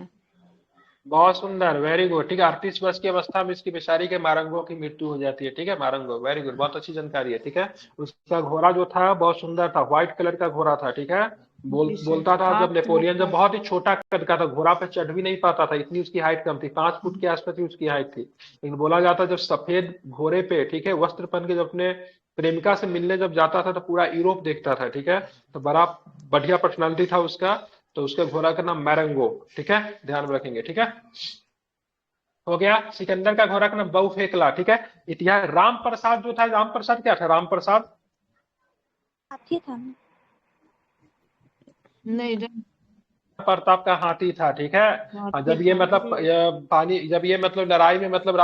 बहुत सुंदर, वेरी गुड। ठीक है, 38 वर्ष की अवस्था में इसकी बेचारी के मारंगो की मृत्यु हो जाती है। ठीक है, मारंगो, वेरी गुड, बहुत अच्छी जानकारी है। ठीक है, उसका घोड़ा जो था बहुत सुंदर था, व्हाइट कलर का घोड़ा था। ठीक है, जी सर। बोलता था जब आप नेपोलियन जब बहुत ही छोटा कद का था, घोड़ा पे चढ़ भी नहीं पाता था, इतनी उसकी हाइट कम थी, 5 फुट के आसपास ही उसकी हाइट थी। लेकिन बोला जाता जब सफेद घोड़े पे, ठीक है, वस्त्र पहन के जब अपने प्रेमिका से मिलने जब जाता था तो पूरा यूरोप देखता था। ठीक है, तो बड़ा बढ़िया पर्सनालिटी था उसका। तो उसके घोड़ा का नाम मैरंगो। ठीक है, ध्यान में रखेंगे। ठीक है, हो गया। सिकंदर का घोड़ा का नाम बहु फेकला। ठीक है, इतिहास। राम प्रसाद जो था, राम प्रसाद क्या था? राम प्रसाद हाथी था ना। नहीं प्रताप का हाथी था। ठीक है, और जब ये मतलब पानी, जब ये मतलब लड़ाई में मतलब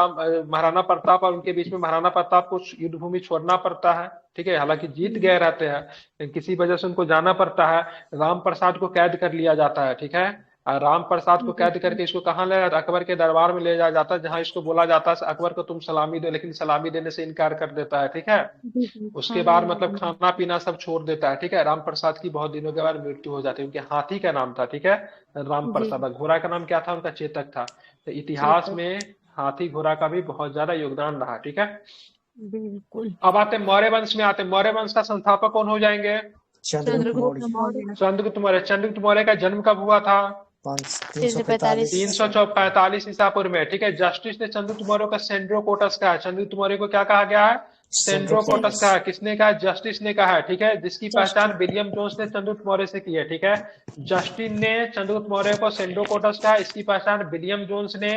महाराणा प्रताप और उनके बीच में महाराणा प्रताप को युद्ध भूमि छोड़ना पड़ता है। ठीक है, हालांकि जीत गए रहते हैं लेकिन किसी वजह से उनको जाना पड़ता है। राम प्रसाद को कैद कर लिया जाता है। ठीक है, और राम प्रसाद को कैद करके इसको कहाँ ले जाता? अकबर के दरबार में ले जाया जाता है, जहां इसको बोला जाता है अकबर को तुम सलामी दो, लेकिन सलामी देने से इनकार कर देता है। ठीक है, उसके बाद मतलब खाना पीना सब छोड़ देता है। ठीक है, राम प्रसाद की बहुत दिनों के बाद मृत्यु हो जाती है। उनके हाथी का नाम था, ठीक है, राम प्रसाद। घोड़ा का नाम क्या था उनका? चेतक था। तो इतिहास में हाथी घोड़ा का भी बहुत ज्यादा योगदान रहा। ठीक है, बिल्कुल। अब आते हैं मौर्य वंश में। आते हैं मौर्य वंश का संस्थापक कौन हो जाएंगे? चंद्रगुप्त मौर्य। चंद्रगुप्त मौर्य। चंद्रगुप्त मौर्य का जन्म कब हुआ था? 345। 345 ईसा पूर्व में। ठीक है, जस्टिस ने चंद्रगुप्त मौर्य का सेंड्रोकोटस कहा है। चंद्रगुप्त मौर्य को क्या कहा गया है? सेंड्रोकोटस कहा है। किसने कहा? जस्टिस ने कहा है। ठीक है, जिसकी पहचान विलियम जोन्स ने चंद्रगुप्त मौर्य से की है। ठीक है, जस्टिन ने चंद्रगुप्त मौर्य को सेंड्रोकोटस कहा, इसकी पहचान विलियम जोन्स ने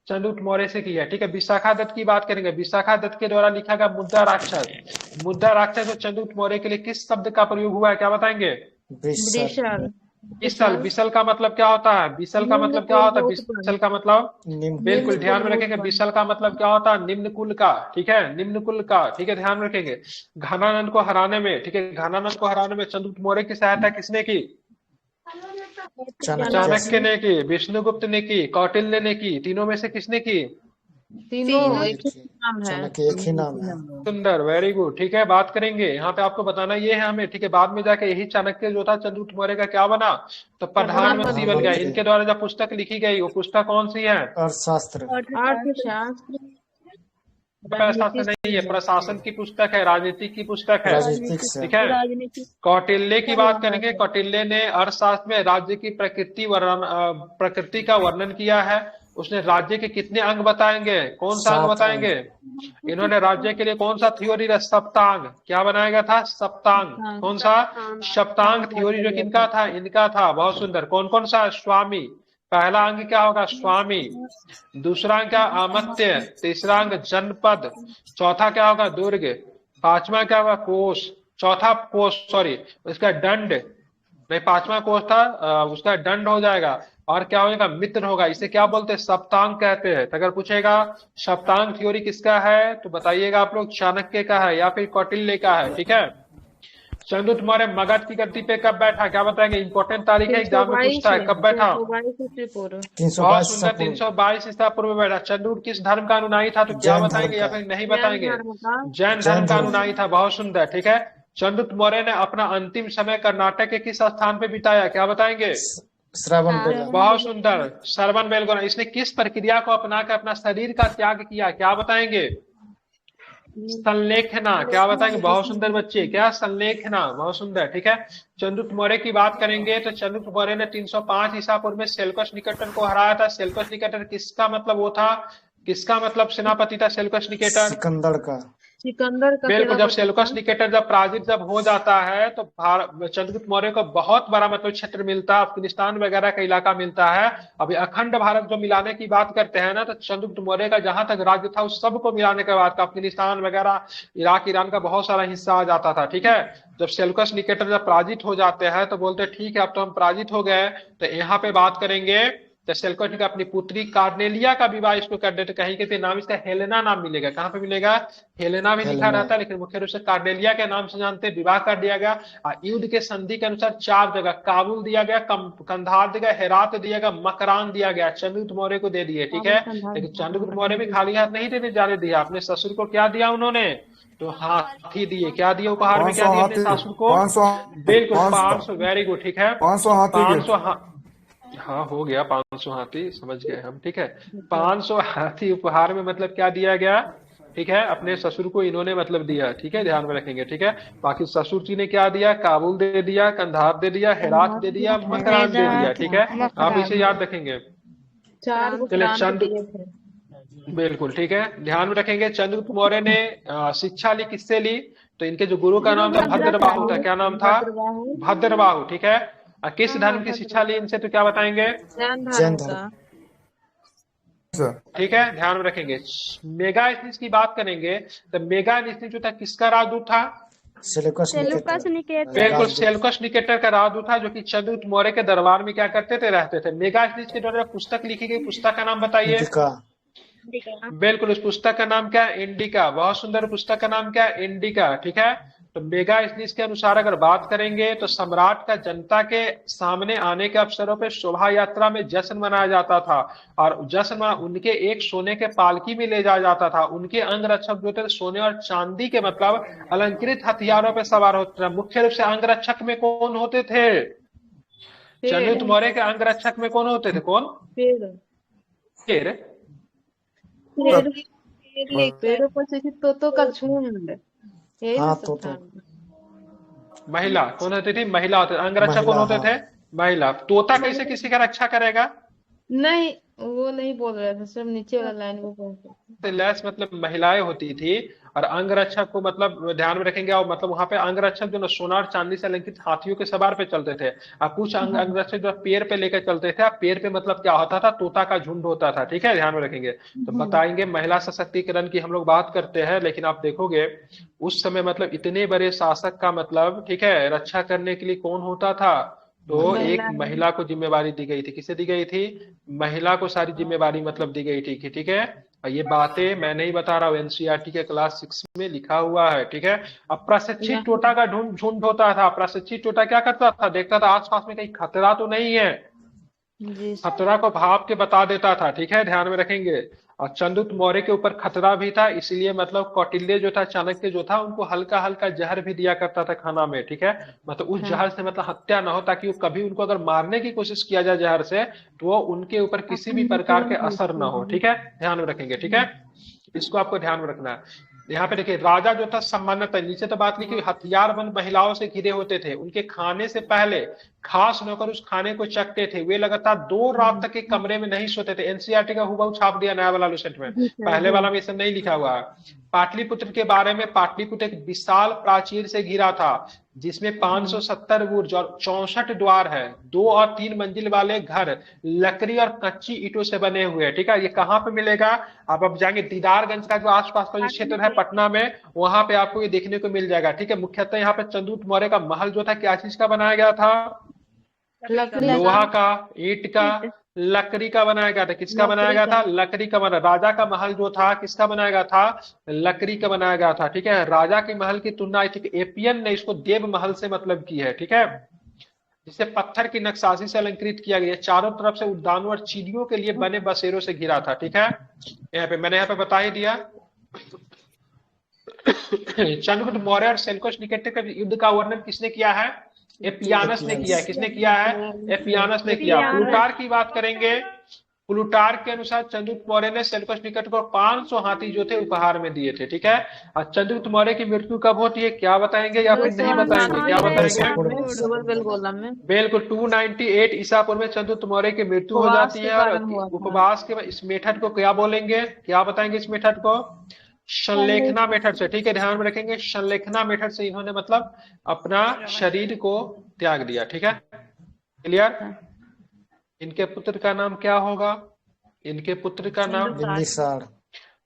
चंद्रगुप्त मौर्य से की है। ठीक है, विशाखा दत्त की बात करेंगे। विशाखा दत्त के द्वारा लिखा गया मुद्दा राक्षस। मुद्दा राक्षस जो चंद्रगुप्त मौर्य के लिए किस शब्द का प्रयोग हुआ है, क्या बताएंगे? वृषण। विसल। विसल का मतलब क्या होता है? विसल का मतलब क्या होता है? विसल का मतलब, बिल्कुल ध्यान में रखेंगे, विसल का मतलब क्या होता है? निम्न कुल का। ठीक है, निम्न कुल का। ठीक है, ध्यान में रखेंगे। घनानंद को हराने में, ठीक है, घनानंद को हराने में चंद्रगुप्त मौर्य की सहायता किसने की? चाणक्य ने की, विष्णुगुप्त ने की, कौटिल्य ने की। तीनों में से किसने की? तीनों एक ही नाम है। चाणक्य एक ही नाम है। सुंदर, वेरी गुड। ठीक है, बात करेंगे यहाँ पे, आपको बताना ये है हमें। ठीक है, बाद में जाके यही चाणक्य जो था चंद्रगुप्त मौर्य का क्या बना? तो प्रधानमंत्री बन गया। इनके द्वारा जब पुस्तक लिखी गई वो पुस्तक कौन सी है? अर्थशास्त्र। अर्थशास्त्र। प्रशासन नहीं है, प्रशासन की पुस्तक है, राजनीति की पुस्तक है। राजनीतिक से। ठीक है, कौटिल्य की बात करेंगे। कौटिल्य ने अर्थशास्त्र में राज्य की प्रकृति का वर्णन किया है। उसने राज्य के कितने अंग बताएंगे? कौन सा अंग 7 बताएंगे? इन्होंने राज्य के लिए कौन सा थ्योरी? सप्तांग। क्या बनाया गया था? सप्तांग। कौन सा? सप्तांग थ्योरी जो किनका था? इनका था। बहुत सुंदर। कौन कौन सा? स्वामी। पहला अंग क्या होगा? स्वामी। दूसरा अंग क्या? अमत्य। तीसरा अंग जनपद। चौथा क्या होगा? दुर्ग। पांचवा क्या होगा? कोष। चौथा कोष, सॉरी, उसका दंड नहीं, पांचवा कोष था, उसका दंड हो जाएगा। और क्या होगा? मित्र होगा। इसे क्या बोलते हैं? सप्तांग कहते हैं। तो अगर पूछेगा सप्तांग थ्योरी किसका है तो बताइएगा आप लोग, चाणक्य का है या फिर कौटिल्य का है। ठीक है, चंद्रगुप्त मौर्य मगध की गद्दी पे कब बैठा? क्या बताएंगे? इंपॉर्टेंट तारीख है, एग्जाम में पूछता है, कब बैठा? 322 बहुत सुंदर, ईसा पूर्व। 322 ईसा पूर्व में बैठा। चंद्रगुप्त किस धर्म का अनुयायी था? तो क्या जैन बताएंगे धर्म या का। फिर नहीं बताएंगे? जैन धर्म जैन का धर्म। अनुयायी था। बहुत सुंदर। ठीक है, चंद्रगुप्त मौर्य ने अपना अंतिम समय कर्नाटक के किस स्थान पे बिताया? क्या बताएंगे? श्रवण बेला। बहुत सुंदर, श्रवण बेलगोला। इसने किस प्रक्रिया को अपना कर अपना शरीर का त्याग किया? क्या बताएंगे? संलेखना। क्या बताएंगे? बहुत सुंदर बच्चे, क्या? संलेखना। बहुत सुंदर। ठीक है, चंद्रगुप्त मौर्य की बात करेंगे तो चंद्रगुप्त मौर्य ने 305 ईसा पूर्व में सेल्यूकस निकेटर को हराया था। सेल्यूकस निकेटर किसका मतलब वो था? किसका मतलब सेनापति था सेल्यूकस निकेटर? सिकंदर का। सिकंदर का बिल्कुल। जब सेनापति सेल्यूकस था। निकेटर जब पराजित जब हो जाता है तो चंद्रगुप्त मौर्य को बहुत बड़ा मतलब क्षेत्र मिलता है, अफगानिस्तान वगैरह का इलाका मिलता है। अभी अखंड भारत जो मिलाने की बात करते हैं ना, तो चंद्रगुप्त मौर्य का जहां तक राज्य था उस सबको मिलाने के बाद अफगानिस्तान वगैरह, इराक, ईरान का बहुत सारा हिस्सा आ जाता था। ठीक है, जब सेल्यूकस निकेटर जब पराजित हो जाते हैं तो बोलते ठीक है अब तो हम पराजित हो गए। तो यहाँ पे बात करेंगे तो सेल्यूकस ने अपनी पुत्री कार्नेलिया का विवाह इसको कर देते, कहीं के नाम इसका हेलेना नाम मिलेगा, कहाँ पे मिलेगा, हेलेना भी लिखा हेलेना। रहता है, लेकिन मुख्य रूप से कार्नेलिया के नाम से जानते हैं। विवाह कर दिया गया और युद्ध के संधि के अनुसार 4 जगह काबुल दिया गया, कंधार दिया गया, हेरात दिया गया, मकरान दिया गया, चंद्रगुप्त मौर्य को दे दिए, ठीक है। लेकिन चंद्रगुप्त मौर्य भी खाली हाथ नहीं देने जाने दिया, अपने ससुर को क्या दिया उन्होंने, तो हाथी दिए। क्या दिए उपहार में, क्या दिया अपने सासुर को, 500 बिल्कुल 500, वेरी गुड, ठीक है, 500 हाथी के 500, हाँ हो गया 500 हाथी, समझ गए हम, ठीक है। 500 हाथी उपहार में मतलब क्या दिया गया, ठीक है, अपने ससुर को इन्होंने मतलब दिया, ठीक है, ध्यान में रखेंगे, ठीक है। बाकी ससुर जी ने क्या दिया, काबुल दे दिया, कंधार दे दिया, हेरात दे दिया, मकरान दे दिया, ठीक है, आप इसे याद रखेंगे। 4 को चलिए प्रांत चंद्र, दिए थे। बिल्कुल ठीक है, ध्यान में रखेंगे। चंद्रगुप्त मौर्य ने शिक्षा ली, किससे ली, तो इनके जो गुरु का नाम था भद्रबाहु था, क्या नाम था, भद्रबाहु भद्रबाहु, ठीक है। किस धर्म की शिक्षा ली इनसे, तो क्या बताएंगे, जैन जैन धर्म का। सर। ठीक है, ध्यान में रखेंगे। मेगास्थनीज की बात करेंगे तो मेगास्थनीज जो था किसका राजदूत था, सेल्यूकस सेल्यूकस निकेटर निकेटर बिल्कुल राजदूत। सेल्यूकस निकेटर का राजदूत था, जो कि चंद्रगुप्त मौर्य के दरबार में क्या करते थे, रहते थे। मेगास्थनीज के द्वारा पुस्तक लिखी गई, पुस्तक का नाम बताइए। इंडिका। बिल्कुल, उस पुस्तक का नाम क्या है, इंडिका, बहुत सुंदर पुस्तक का नाम क्या है, इंडिका, ठीक है। तो मेगास्थनीज के अनुसार अगर बात करेंगे तो सम्राट का जनता के सामने आने के अवसरों पर शोभा यात्रा में जश्न मनाया जाता था, और जश्न में उनके एक सोने के पालकी में ले जाया जाता था। उनके अंगरक्षक जो थे सोने और चांदी के मतलब अलंकृत हथियारों पर सवार होते थे। मुख्य रूप से अंगरक्षक में कौन होते थे, चंद्रगुप्त मौर्य के अंगरक्षक में कौन होते थे, कौन, पेड़ पेड़ पेड़ों पर से तोतों का झुंड, यही हाँ, तो तो सब था। महिला कौन होती थी, महिला होते, अंगरक्षक कौन महिला, होते हाँ। थे, महिला। तोता कैसे किसी का रक्षा करेगा, नहीं वो नहीं बोल रहे थे, सिर्फ नीचे वाला लाइन को बोल रहे थे। लैस मतलब महिलाएं होती थी, और अंगरक्षक को मतलब ध्यान में रखेंगे, और मतलब वहां पे अंगरक्षक जो ना सोना और चांदी से अलंकृत हाथियों के सवार पे चलते थे, और कुछ अंगरक्षक जो पेड़ पे लेकर चलते थे। अब पेड़ पे मतलब क्या होता था, तोता का झुंड होता था, ठीक है, ध्यान में रखेंगे। तो बताएंगे महिला सशक्तिकरण की हम लोग बात करते हैं, लेकिन आप देखोगे उस समय मतलब इतने बड़े शासक का मतलब, ठीक है, रक्षा करने के लिए कौन होता था, तो एक महिला महिला को जिम्मेवारी दी गई थी। किसे दी गई थी, महिला को सारी जिम्मेवारी मतलब दी गई थी, ठीक है। और ये बातें मैं नहीं बता रहा हूँ, एनसीईआरटी के क्लास 6 में लिखा हुआ है, ठीक है। अब प्रशिक्षित टोटा का झुंड झुंड होता था। प्रशिक्षित टोटा क्या करता था, देखता था आसपास में कहीं खतरा तो नहीं है, जी खतरा को भाप के बता देता था, ठीक है, ध्यान में रखेंगे। और चंद्रगुप्त मौर्य के ऊपर खतरा भी था, इसलिए मतलब कौटिल्य जो था, चाणक्य जो था, उनको हल्का हल्का जहर भी दिया करता था खाना में, ठीक है। मतलब उस जहर से मतलब हत्या ना हो, ताकि वो कभी उनको अगर मारने की कोशिश किया जाए जहर से, तो वो उनके ऊपर किसी भी प्रकार के असर ना हो, ठीक है, ध्यान में रखेंगे, ठीक है। इसको आपको ध्यान में रखना है। यहाँ पे देखिए, राजा जो था सम्मानित, नीचे तो बात लिखी, हथियारबंद महिलाओं से घिरे होते थे। उनके खाने से पहले खास नौकर उस खाने को चखते थे। वे लगातार 2 रात तक एक कमरे में नहीं सोते थे। एनसीईआरटी का हुबहू छाप दिया नया वाला लुसेंट में, पहले वाला में ये सब नहीं लिखा हुआ है। पाटलिपुत्र के बारे में, पाटलिपुत्र एक विशाल प्राचीर से घिरा था, जिसमें 570 बुर्ज और 64 द्वार है। 2 और 3 मंजिल वाले घर लकड़ी और कच्ची ईंटों से बने हुए हैं, ठीक है। ये कहाँ पे मिलेगा, आप अब जाएंगे दीदारगंज का जो आसपास का जो क्षेत्र है पटना में, वहां पे आपको ये देखने को मिल जाएगा, ठीक है। मुख्यतः यहाँ पे चंद्रगुप्त मौर्य का महल जो था क्या चीज का बनाया गया था, लकड़ी लोहा का, ईंट का, लकड़ी का बनाया गया था। किसका बनाया गया था, लकड़ी का बना। राजा का महल जो था किसका बनाया गया था, लकड़ी का बनाया गया था, ठीक है। राजा के महल की तुलना एपियन ने इसको देव महल से मतलब की है, ठीक है, जिसे पत्थर की नक्काशी से अलंकृत किया गया। चारों तरफ से उद्यानों और चिड़ियों के लिए बने बसेरों से घिरा था, ठीक है। यहाँ पे मैंने यहाँ पे बता ही दिया। चंद्रगुप्त मौर्य और सेल्यूकस निकेटर के युद्ध का वर्णन किसने किया है, एपियानस ने किया है। किसने किया है, एपियानस ने किया। प्लूटार की बात करेंगे, प्लूटार के अनुसार चंद्रगुप्त मौर्य ने सेल्यूकस निकेटर को 500 हाथी जो थे उपहार में दिए थे, ठीक है। और चंद्रगुप्त मौर्य की मृत्यु कब होती है, क्या बताएंगे या फिर नहीं बताएंगे, क्या बताएंगे, बिल्कुल 298 ईसा पूर्व में चंद्रगुप्त मौर्य की मृत्यु हो जाती है। और उपवास के बाद इस मेथड को क्या बोलेंगे, क्या बताएंगे इस मेथड को, संलेखना मेथड से, ठीक है, ध्यान में रखेंगे। संलेखना मेथड से इन्होंने मतलब अपना शरीर को त्याग दिया, ठीक है, क्लियर। इनके पुत्र का नाम क्या होगा, इनके पुत्र का नाम बिंबिसार।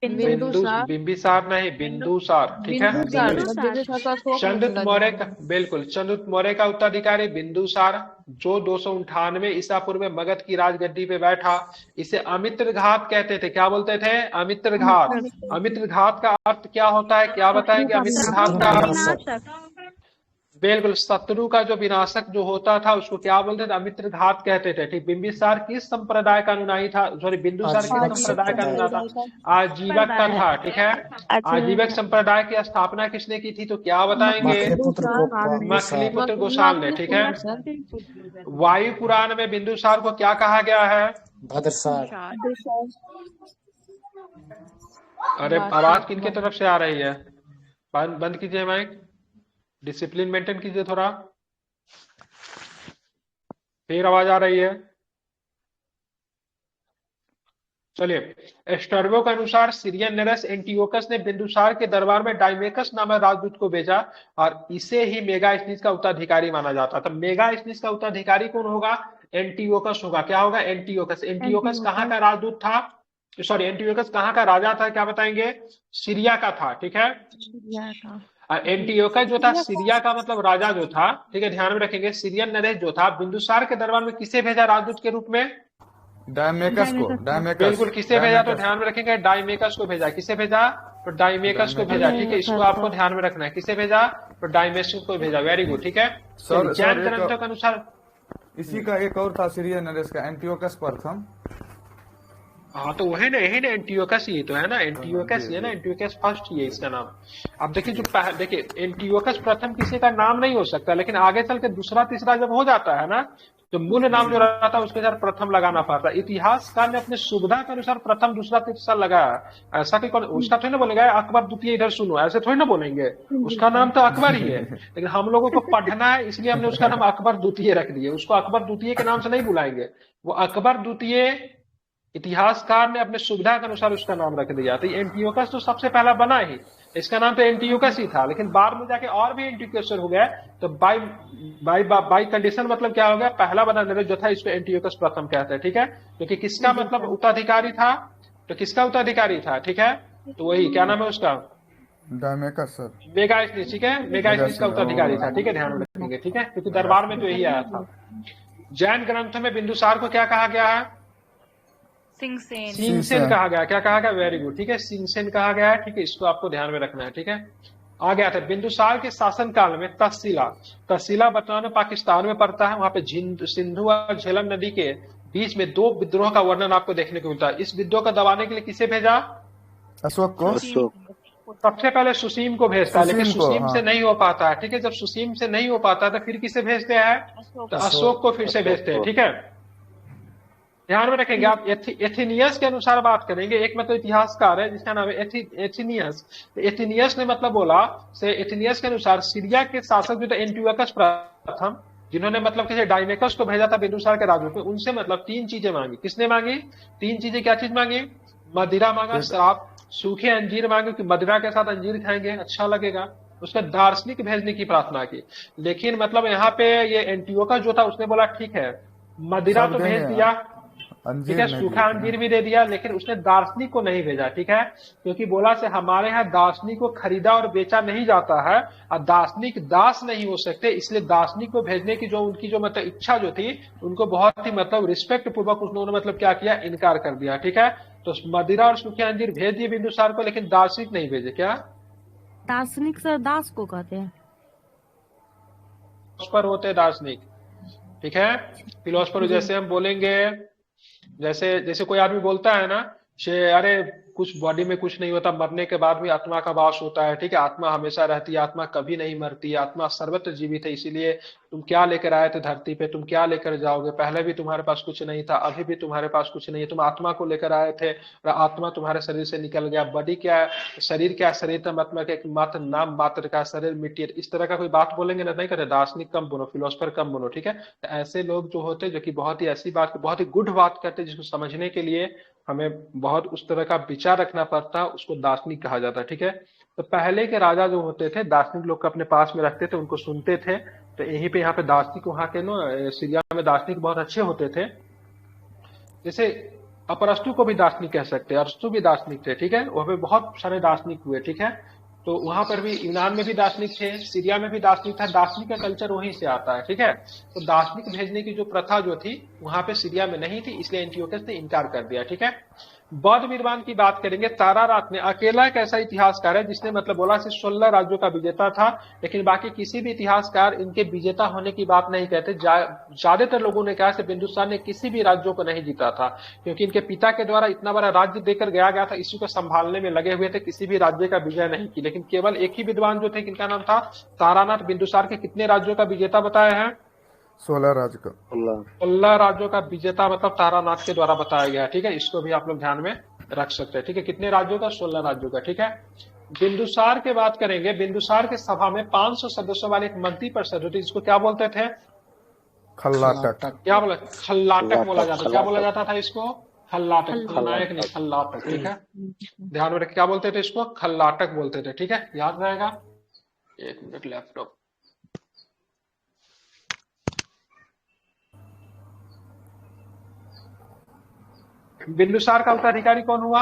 बिंबिसार नहीं, बिंदुसार, ठीक है। बिंदुसार बिंदुसार। बिंदुसार का अशोक में चंद्रगुप्त मिला मौर्य जुला का, बिल्कुल, चंद्रगुप्त मौर्य का उत्तराधिकारी बिंदुसार, जो 298 ईसा पूर्व में मगध की राजगद्दी पे बैठा। इसे अमित्र घात कहते थे। क्या बोलते थे? अमित्र घात। अमित्र घात का अर्थ क्या होता है, क्या बताएंगे अमित्र घात शत्रु का का अर्थ? विनाशक। बिल्कुल, शत्रु का जो विनाशक जो होता था उसको क्या बोलते थे? अमित्र घात कहते थे। ठीक। बिंबिसार किस संप्रदाय का अनुयायी था? सॉरी, बिंदुसार किस आजीवक संप्रदाय का संप्रदाय। अनुयायी था? आजीवक का था, ठीक है। आजीवक संप्रदाय की स्थापना किसने की थी? तो क्या बताएंगे? मखलीपुत्र मखली गोसाल। पुत्र गोसाल ने, ठीक है। वायु पुराण में बिंदुसार को क्या कहा गया है? भद्रसार। अरे आवाज किनके तरफ से आ रही है? बंद कीजिए माइक, डिसिप्लिन मेंटेन कीजिए थोड़ा। फिर आवाज आ रही है। चलिए, स्ट्रैबो के अनुसार सीरियन नरेश एंटियोकस ने बिंदुसार के दरबार में डाइमेकस नामक राजदूत को भेजा और इसे ही मेगास्नीस का उत्तराधिकारी माना जाता था। मेगास्नीस का उत्तराधिकारी कौन होगा? एंटियोकस होगा। क्या होगा? एंटियोकस। एंटियोकस कहाँ का राजदूत था? सॉरी, एंटियोकस कहाँ का राजा था? क्या बताएंगे? सीरिया का था, ठीक है। एंटियोकस जो था सीरिया का मतलब राजा जो था, ठीक है, ध्यान में रखेंगे। सीरियन नरेश जो था बिंदुसार के दरबार में किसे भेजा राजदूत के रूप में? डायमेकस को। डायमेकस। बिल्कुल, किसे भेजा? तो ध्यान में रखेंगे, डाइमेकस को भेजा। किसे भेजा? तो डाइमेकस को भेजा, ठीक है। इसको आपको ध्यान में रखना है, किसे भेजा? तो डाइमेकस को भेजा। वेरी गुड, ठीक है। जैन ग्रंथों के अनुसार इसी का एक और था सीरियन नरेश का, एंटियोकस प्रथम। हाँ, तो वही ना, यही ना, एंटियोकस ही तो है ना, एंटियोकस ही है ना, एंटियोकस फर्स्ट ही है इसका नाम। अब देखिए, जो देखिए, एंटियोकस प्रथम किसी का नाम नहीं हो सकता, लेकिन आगे चल के दूसरा तीसरा जब हो जाता है ना, तो मूल नाम जो रहता है उसके साथ प्रथम लगाना पड़ता है। इतिहासकार ने अपने सुविधा के अनुसार प्रथम दूसरा तीसरा लगाया। ऐसा कि उसका थोड़ी ना बोलेगा अकबर द्वितीय इधर सुनो, ऐसे थोड़ी ना बोलेंगे। उसका नाम तो अकबर ही है, लेकिन हम लोगों को पढ़ना है, इसलिए हमने उसका नाम अकबर द्वितीय रख दिया। उसको अकबर द्वितीय के नाम से नहीं बुलाएंगे, वो अकबर द्वितीय इतिहासकार ने अपने सुविधा के अनुसार उसका नाम रख दिया। तो एंटियोकस तो सबसे पहला बना ही, इसका नाम तो एंटियोकस ही था, लेकिन बाद में जाके और भी एंटियोकस हो गया। तो बाई कंडीशन मतलब क्या हो गया? पहला बना नरेश जो था इसको एंटियोकस प्रथम कहते हैं, ठीक है। क्योंकि किसका मतलब उत्तराधिकारी था? तो किसका उत्तराधिकारी था, ठीक है। तो वही क्या नाम है उसका? डायमेकस सर। मेगास्नीस, ठीक है। मेगास्नीस का उत्तराधिकारी था, ठीक है, ध्यान में रखेंगे, ठीक है, क्योंकि दरबार में तो यही आया था। जैन ग्रंथों में बिंदुसार को क्या कहा गया है? सिंगसेन कहा गया। क्या कहा गया? वेरी गुड, ठीक है, सिंगसेन कहा गया है, ठीक है। इसको आपको ध्यान में रखना है, ठीक है। आ गया था बिंदुसार के शासन काल में तहसीला वर्तमान पाकिस्तान में पड़ता है। वहां पे सिंधु और झेलम नदी के बीच में दो विद्रोह का वर्णन आपको देखने को मिलता है। इस विद्रोह को दबाने के लिए किसे भेजा? अशोक को। सबसे पहले सुसीम को भेजता है, लेकिन सुसीम से नहीं हो पाता है, ठीक है। जब सुसीम से नहीं हो पाता तो फिर किसे भेजते हैं? तो अशोक को फिर से भेजते हैं, ठीक है। ध्यान में रखेंगे आप, एथिनियस के अनुसार बात करेंगे। एक मतलब इतिहासकार है जिसका नाम है एथिनियस। एथिनियस ने मतलब बोला से एथिनियस के अनुसार सीरिया के शासक जो थे एंटियोकस प्रथम, जिन्होंने मतलब किसी डाइमेकस को भेजा था बिंदुसार के राजू पे, उनसे मतलब तीन चीजें मांगी। किसने मांगी? तीन चीजें। क्या चीज मांगी? मदिरा मांगा, शराब, सूखे अंजीर मांगे कि मदिरा के साथ अंजीर खाएंगे अच्छा लगेगा। उसका दार्शनिक भेजने की प्रार्थना की। लेकिन मतलब यहाँ पे ये एंटियोकस जो था उसने बोला ठीक है, मदिरा तो भेज दिया, ठीक है, सूखा अंजीर भी दे दिया, लेकिन उसने दार्शनिक को नहीं भेजा, ठीक है। क्योंकि बोला से हमारे यहाँ दार्शनिक को खरीदा और बेचा नहीं जाता है और दार्शनिक दास नहीं हो सकते, इसलिए दार्शनिक को भेजने की जो उनकी जो मतलब इच्छा जो थी, उनको बहुत ही मतलब रिस्पेक्ट पूर्वक उन्होंने मतलब क्या किया? इनकार कर दिया, ठीक है। तो मदिरा और सूखे अंजीर भेज दिए बिंदुसार को, लेकिन दार्शनिक नहीं भेजे। क्या दार्शनिक सर दास को कहते हैं? फिलोसफर होते दार्शनिक, ठीक है। फिलोसफर जैसे हम बोलेंगे, जैसे कोई आदमी बोलता है ना अरे कुछ बॉडी में कुछ नहीं होता, मरने के बाद भी आत्मा का वास होता है, ठीक है, आत्मा हमेशा रहती है, आत्मा कभी नहीं मरती, आत्मा सर्वत्र जीवित है, इसीलिए तुम क्या लेकर आए थे धरती पे, तुम क्या लेकर जाओगे? पहले भी तुम्हारे पास कुछ नहीं था, अभी भी तुम्हारे पास कुछ नहीं है, तुम आत्मा को लेकर आए थे और आत्मा तुम्हारे शरीर से निकल गया। बॉडी क्या है? शरीर क्या? शरीर तो मतलब एक मात्र नाम मात्र का, शरीर मिट्टी। इस तरह का कोई बात बोलेंगे ना, नहीं करते। दार्शनिक कम बोलो, फिलोसफर कम बोलो, ठीक है। तो ऐसे लोग जो होते जो कि बहुत ही ऐसी बात, बहुत ही गुड बात करते, जिसको समझने के लिए हमें बहुत उस तरह का विचार रखना पड़ता है, उसको दार्शनिक कहा जाता है, ठीक है। तो पहले के राजा जो होते थे दार्शनिक लोग को अपने पास में रखते थे, उनको सुनते थे। तो यहीं पे यहाँ पे दार्शनिक, वहां के सीरिया में दार्शनिक बहुत अच्छे होते थे। जैसे अपरस्तु को भी दार्शनिक कह सकते हैं, अरस्तु भी दार्शनिक थे, ठीक है, वहां पे बहुत सारे दार्शनिक हुए, ठीक है। तो वहां पर भी यूनान में भी दार्शनिक थे, सीरिया में भी दार्शनिक था, दार्शनिक का कल्चर वहीं से आता है, ठीक है। तो दार्शनिक भेजने की जो प्रथा जो थी वहां पे सीरिया में नहीं थी, इसलिए एंटियोकस ने इनकार कर दिया, ठीक है। बौद्ध विद्वान की बात करेंगे, तारानाथ ने अकेला एक ऐसा इतिहासकार है जिसने मतलब बोला कि 16 राज्यों का विजेता था, लेकिन बाकी किसी भी इतिहासकार इनके विजेता होने की बात नहीं कहते। ज्यादातर लोगों ने कहा कि बिंदुसार ने किसी भी राज्यों को नहीं जीता था, क्योंकि इनके पिता के द्वारा इतना बड़ा राज्य देकर गया था, इसी को संभालने में लगे हुए थे, किसी भी राज्य का विजय नहीं की। लेकिन केवल एक ही विद्वान जो थे, जिनका नाम था तारानाथ, बिंदुसार के कितने राज्यों का विजेता बताया है? 16 राज्य का। 16 राज्यों का विजेता मतलब तारानाथ के द्वारा बताया गया, ठीक है। इसको भी आप लोग ध्यान में रख सकते हैं, ठीक है। कितने राज्यों का? 16 राज्यों का, ठीक है। बिंदुसार के बात करेंगे, बिंदुसार के सभा में 500 सदस्यों वाली एक मंत्री परिषद होती, इसको क्या बोलते थे? खल्लाटक। क्या बोला? खल्लाटक बोला जाता। क्या बोला जाता था इसको? खल्लाटक, खलनायक नहीं, खल्लाटक, ठीक है। ध्यान में रखें, क्या बोलते थे इसको? खल्लाटक बोलते थे, ठीक है, याद रहेगा। एक मिनट, लैपटॉप। बिंदुसार का उत्तराधिकारी कौन हुआ?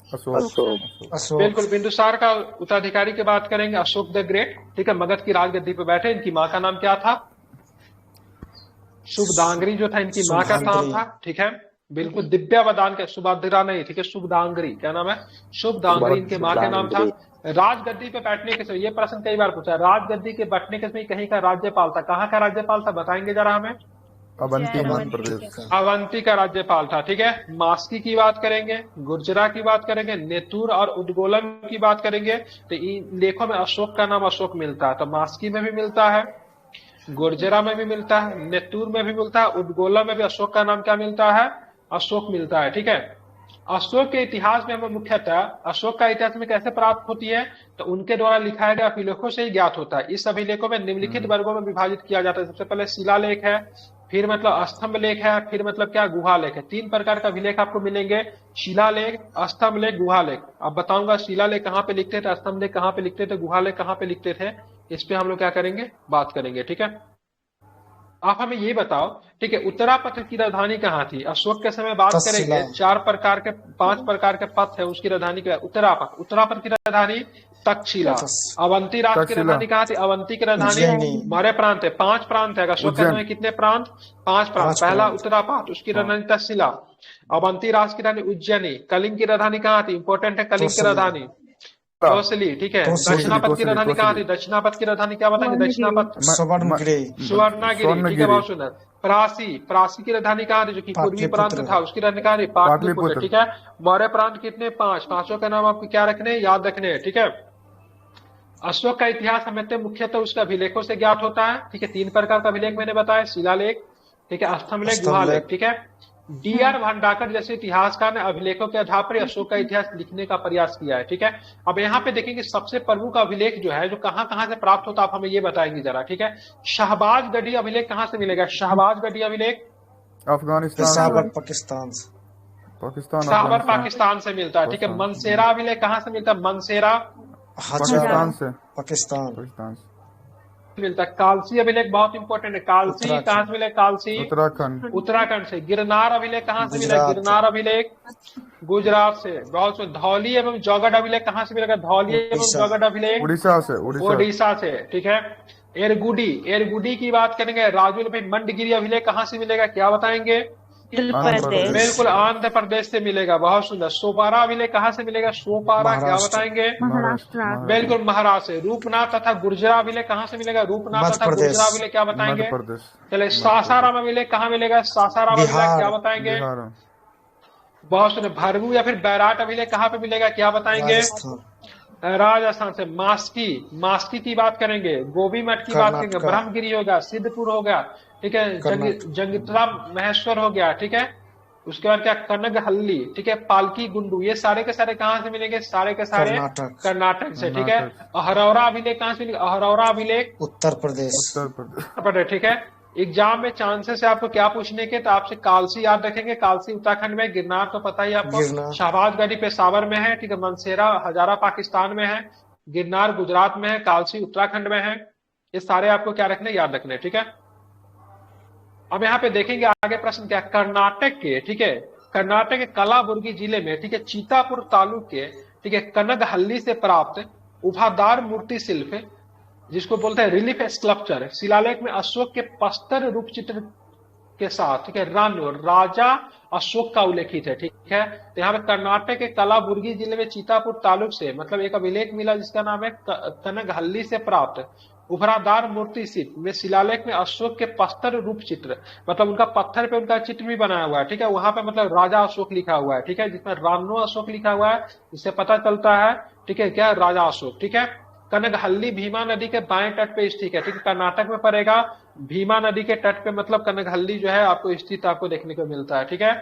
अशोक। बिल्कुल, बिंदुसार का उत्तराधिकारी की बात करेंगे अशोक द ग्रेट, ठीक है। मगध की राजगद्दी पे बैठे। इनकी माँ का नाम क्या था? शुभदांगरी जो था इनकी माँ का नाम था, ठीक है। बिल्कुल, दिव्यावदान का, सुभद्रा नहीं, ठीक है, शुभदांगरी। क्या नाम है? शुभदांगरी इनके माँ का नाम था। राजगद्दी पे बैठने के समय, ये प्रश्न कई बार पूछा, राजगद्दी के बैठने के समय कहीं का राज्यपाल था, कहाँ का राज्यपाल था, बताएंगे जरा हमें? अवंती मध्य प्रदेश। अवंती का राज्यपाल था, ठीक है। मास्की की बात करेंगे, गुर्जरा की बात करेंगे, नेतुर और उद्गोलम की बात करेंगे, तो इन लेखों में अशोक का नाम अशोक मिलता है। तो मास्की में भी मिलता है, गुर्जरा में भी मिलता है, नेतुर में भी मिलता है, उद्गोलम में भी अशोक का नाम क्या मिलता है? अशोक मिलता है, ठीक है। अशोक के इतिहास में हमें मुख्यतः अशोक का इतिहास में कैसे प्राप्त होती है, तो उनके द्वारा लिखाए गए अभिलेखों से ही ज्ञात होता है। इस अभिलेखों में निम्नलिखित वर्गों में विभाजित किया जाता है। सबसे पहले शिलालेख है, फिर मतलब स्तंभ लेख है, फिर मतलब क्या, गुहा लेख है। 3 प्रकार का अभिलेख आपको मिलेंगे, शिलालेख, स्तंभ लेख, गुहा लेख। अब बताऊंगा शिलालेख कहाँ पे लिखते थे, स्तंभ लेख कहाँ पे लिखते थे, गुहा लेख कहाँ पे लिखते थे, इस पे हम लोग क्या करेंगे, बात करेंगे, ठीक है। आप हमें ये बताओ, ठीक है, उत्तरापथ की राजधानी कहाँ थी? अशोक के समय बात करेंगे, 5 प्रकार के पथ है, उसकी राजधानी क्या है? उत्तरापथ। उत्तरापथ की राजधानी तक्षशिला। अवंती राज की राजधानी कहाँ थी? अवंती की राजधानी मौर्य प्रांत है। 5 प्रांत है। अशोक के समय कितने प्रांत? 5 प्रांत। पहला उत्तरापथ, उसकी राजधानी तक्षशिला। अवंती राज की राजधानी उज्जैनी। कलिंग की राजधानी कहाँ थी? इंपॉर्टेंट है, कलिंग की राजधानी कौशली, ठीक है। दक्षिणापथ की राजधानी कहाँ थी? दक्षिणापथ की राजधानी क्या बताएंगे? दक्षिणापथ सुवर्णगिरी, ठीक है, बहुत सुंदर। प्रासी की राजधानी कहाँ थी, जो कि पूर्वी प्रांत था, उसकी राजधानी कहाँ थी? पाटलिपुत्र, ठीक है। मौर्य प्रांत कितने? 5। 5 का नाम आपको क्या रखने, याद रखने, ठीक है। अशोक का इतिहास हमें मुख्यतः उसके अभिलेखों से ज्ञात होता है, ठीक है। 3 प्रकार का अभिलेख मैंने बताया, शिलालेख, ठीक है, स्तंभलेख, गुहालेख, ठीक है। D.R. भंडारकर जैसे इतिहासकार ने अभिलेखों के आधार पर अशोक का इतिहास लिखने का प्रयास किया है, ठीक है। अब यहाँ पे देखेंगे सबसे प्रमुख अभिलेख जो है, जो कहाँ से प्राप्त होता है, आप हमें ये बताएंगे जरा, ठीक है। शहबाजगढ़ी अभिलेख कहाँ से मिलेगा? शहबाजगढ़ी अभिलेख अफगानिस्तान, पाकिस्तान साबर पाकिस्तान से मिलता है, ठीक है। मनसेरा अभिलेख कहाँ से मिलता है? मनसेरा पाकिस्तान मिलता है। कालसी अभिलेख बहुत इंपॉर्टेंट है, कालसी कहाँ से मिले? कालसी उत्तराखंड से। गिरनार अभिलेख कहाँ से मिला? गिरनार अभिलेख गुजरात से। बहुत से। धौली एवं जौगढ़ अभिलेख कहाँ से मिलेगा? धौली एवं जौगढ़ अभिलेख उड़ीसा से, ठीक है। एरगुडी की बात करेंगे, राजुल भाई मंडगिरी अभिलेख कहाँ से मिलेगा, क्या बताएंगे? बिल्कुल, आंध्र प्रदेश से मिलेगा, बहुत सुंदर। सोपारा अभिलेख कहाँ से मिलेगा? सोपारा, क्या बताएंगे? महाराष्ट्र। बिल्कुल, महाराष्ट्र से। रूपनाथ तथा गुर्जरा अभिलेख कहाँ से मिलेगा? रूपनाथ तथा गुर्जरा अभिलेख क्या बताएंगे? चले, सासाराम अभिलेख कहाँ मिलेगा? सासाराम अभिलेख क्या बताएंगे? बहुत सुंदर। भरगू या फिर बैराट अभिलेख कहाँ पे मिलेगा, क्या बताएंगे? राजस्थान से। मास्की की बात करेंगे, गोभी मठ की बात करेंगे, ब्रह्मगिरी हो गया, सिद्धपुर हो गया, ठीक है, जंगित्रा महेश्वर हो गया, ठीक है। उसके बाद क्या? कनगहल्ली, ठीक है, पालकी गुंडू, ये सारे के सारे कहाँ से मिलेंगे? सारे के सारे कर्नाटक से, ठीक है। अहरौरा अभिलेख कहाँ से मिलेगा? अहरौरा अभिलेख उत्तर प्रदेश, ठीक है। एग्जाम में चांसेस है आपको क्या पूछने के, तो आपसे कालसी याद रखेंगे, कालसी उत्तराखंड में, गिरनार तो पता ही आपको, शहबाजगढ़ी पेशावर में है, ठीक है, मनसेरा हजारा पाकिस्तान में है, गिरनार गुजरात में है, कालसी उत्तराखंड में है। ये सारे आपको क्या रखने, याद रखने, ठीक है। अब यहाँ पे देखेंगे आगे प्रश्न क्या, कर्नाटक के, ठीक है, कर्नाटक के कलाबुर्गी जिले में, ठीक है, चीतापुर तालुक के, ठीक है, कनगहल्ली से प्राप्त उभादार मूर्ति शिल्प, जिसको बोलते हैं रिलीफ स्कल्पचर, शिलालेख में अशोक के प्रस्तर रूप चित्र के साथ, ठीक है, राजा अशोक का उल्लेखित है। ठीक है, तो यहाँ पे कर्नाटक के कलाबुर्गी जिले में चीतापुर तालुक से मतलब एक अभिलेख मिला जिसका नाम है कनगहल्ली से प्राप्त उभरादार मूर्ति शिल्प में शिलालेख में अशोक के प्रस्तर रूप चित्र, मतलब उनका पत्थर पे उनका चित्र भी बनाया हुआ है। ठीक है, वहां पे मतलब राजा अशोक लिखा हुआ है। ठीक है, जिसमें रानो अशोक लिखा हुआ है, इससे पता चलता है, ठीक है, क्या राजा अशोक। ठीक है, कनगहल्ली भीमा नदी के बाएं तट पे स्थित है। ठीक है, कर्नाटक में पड़ेगा, भीमा नदी के तट पे मतलब कनगहल्ली जो है आपको स्थित आपको देखने को मिलता है। ठीक है,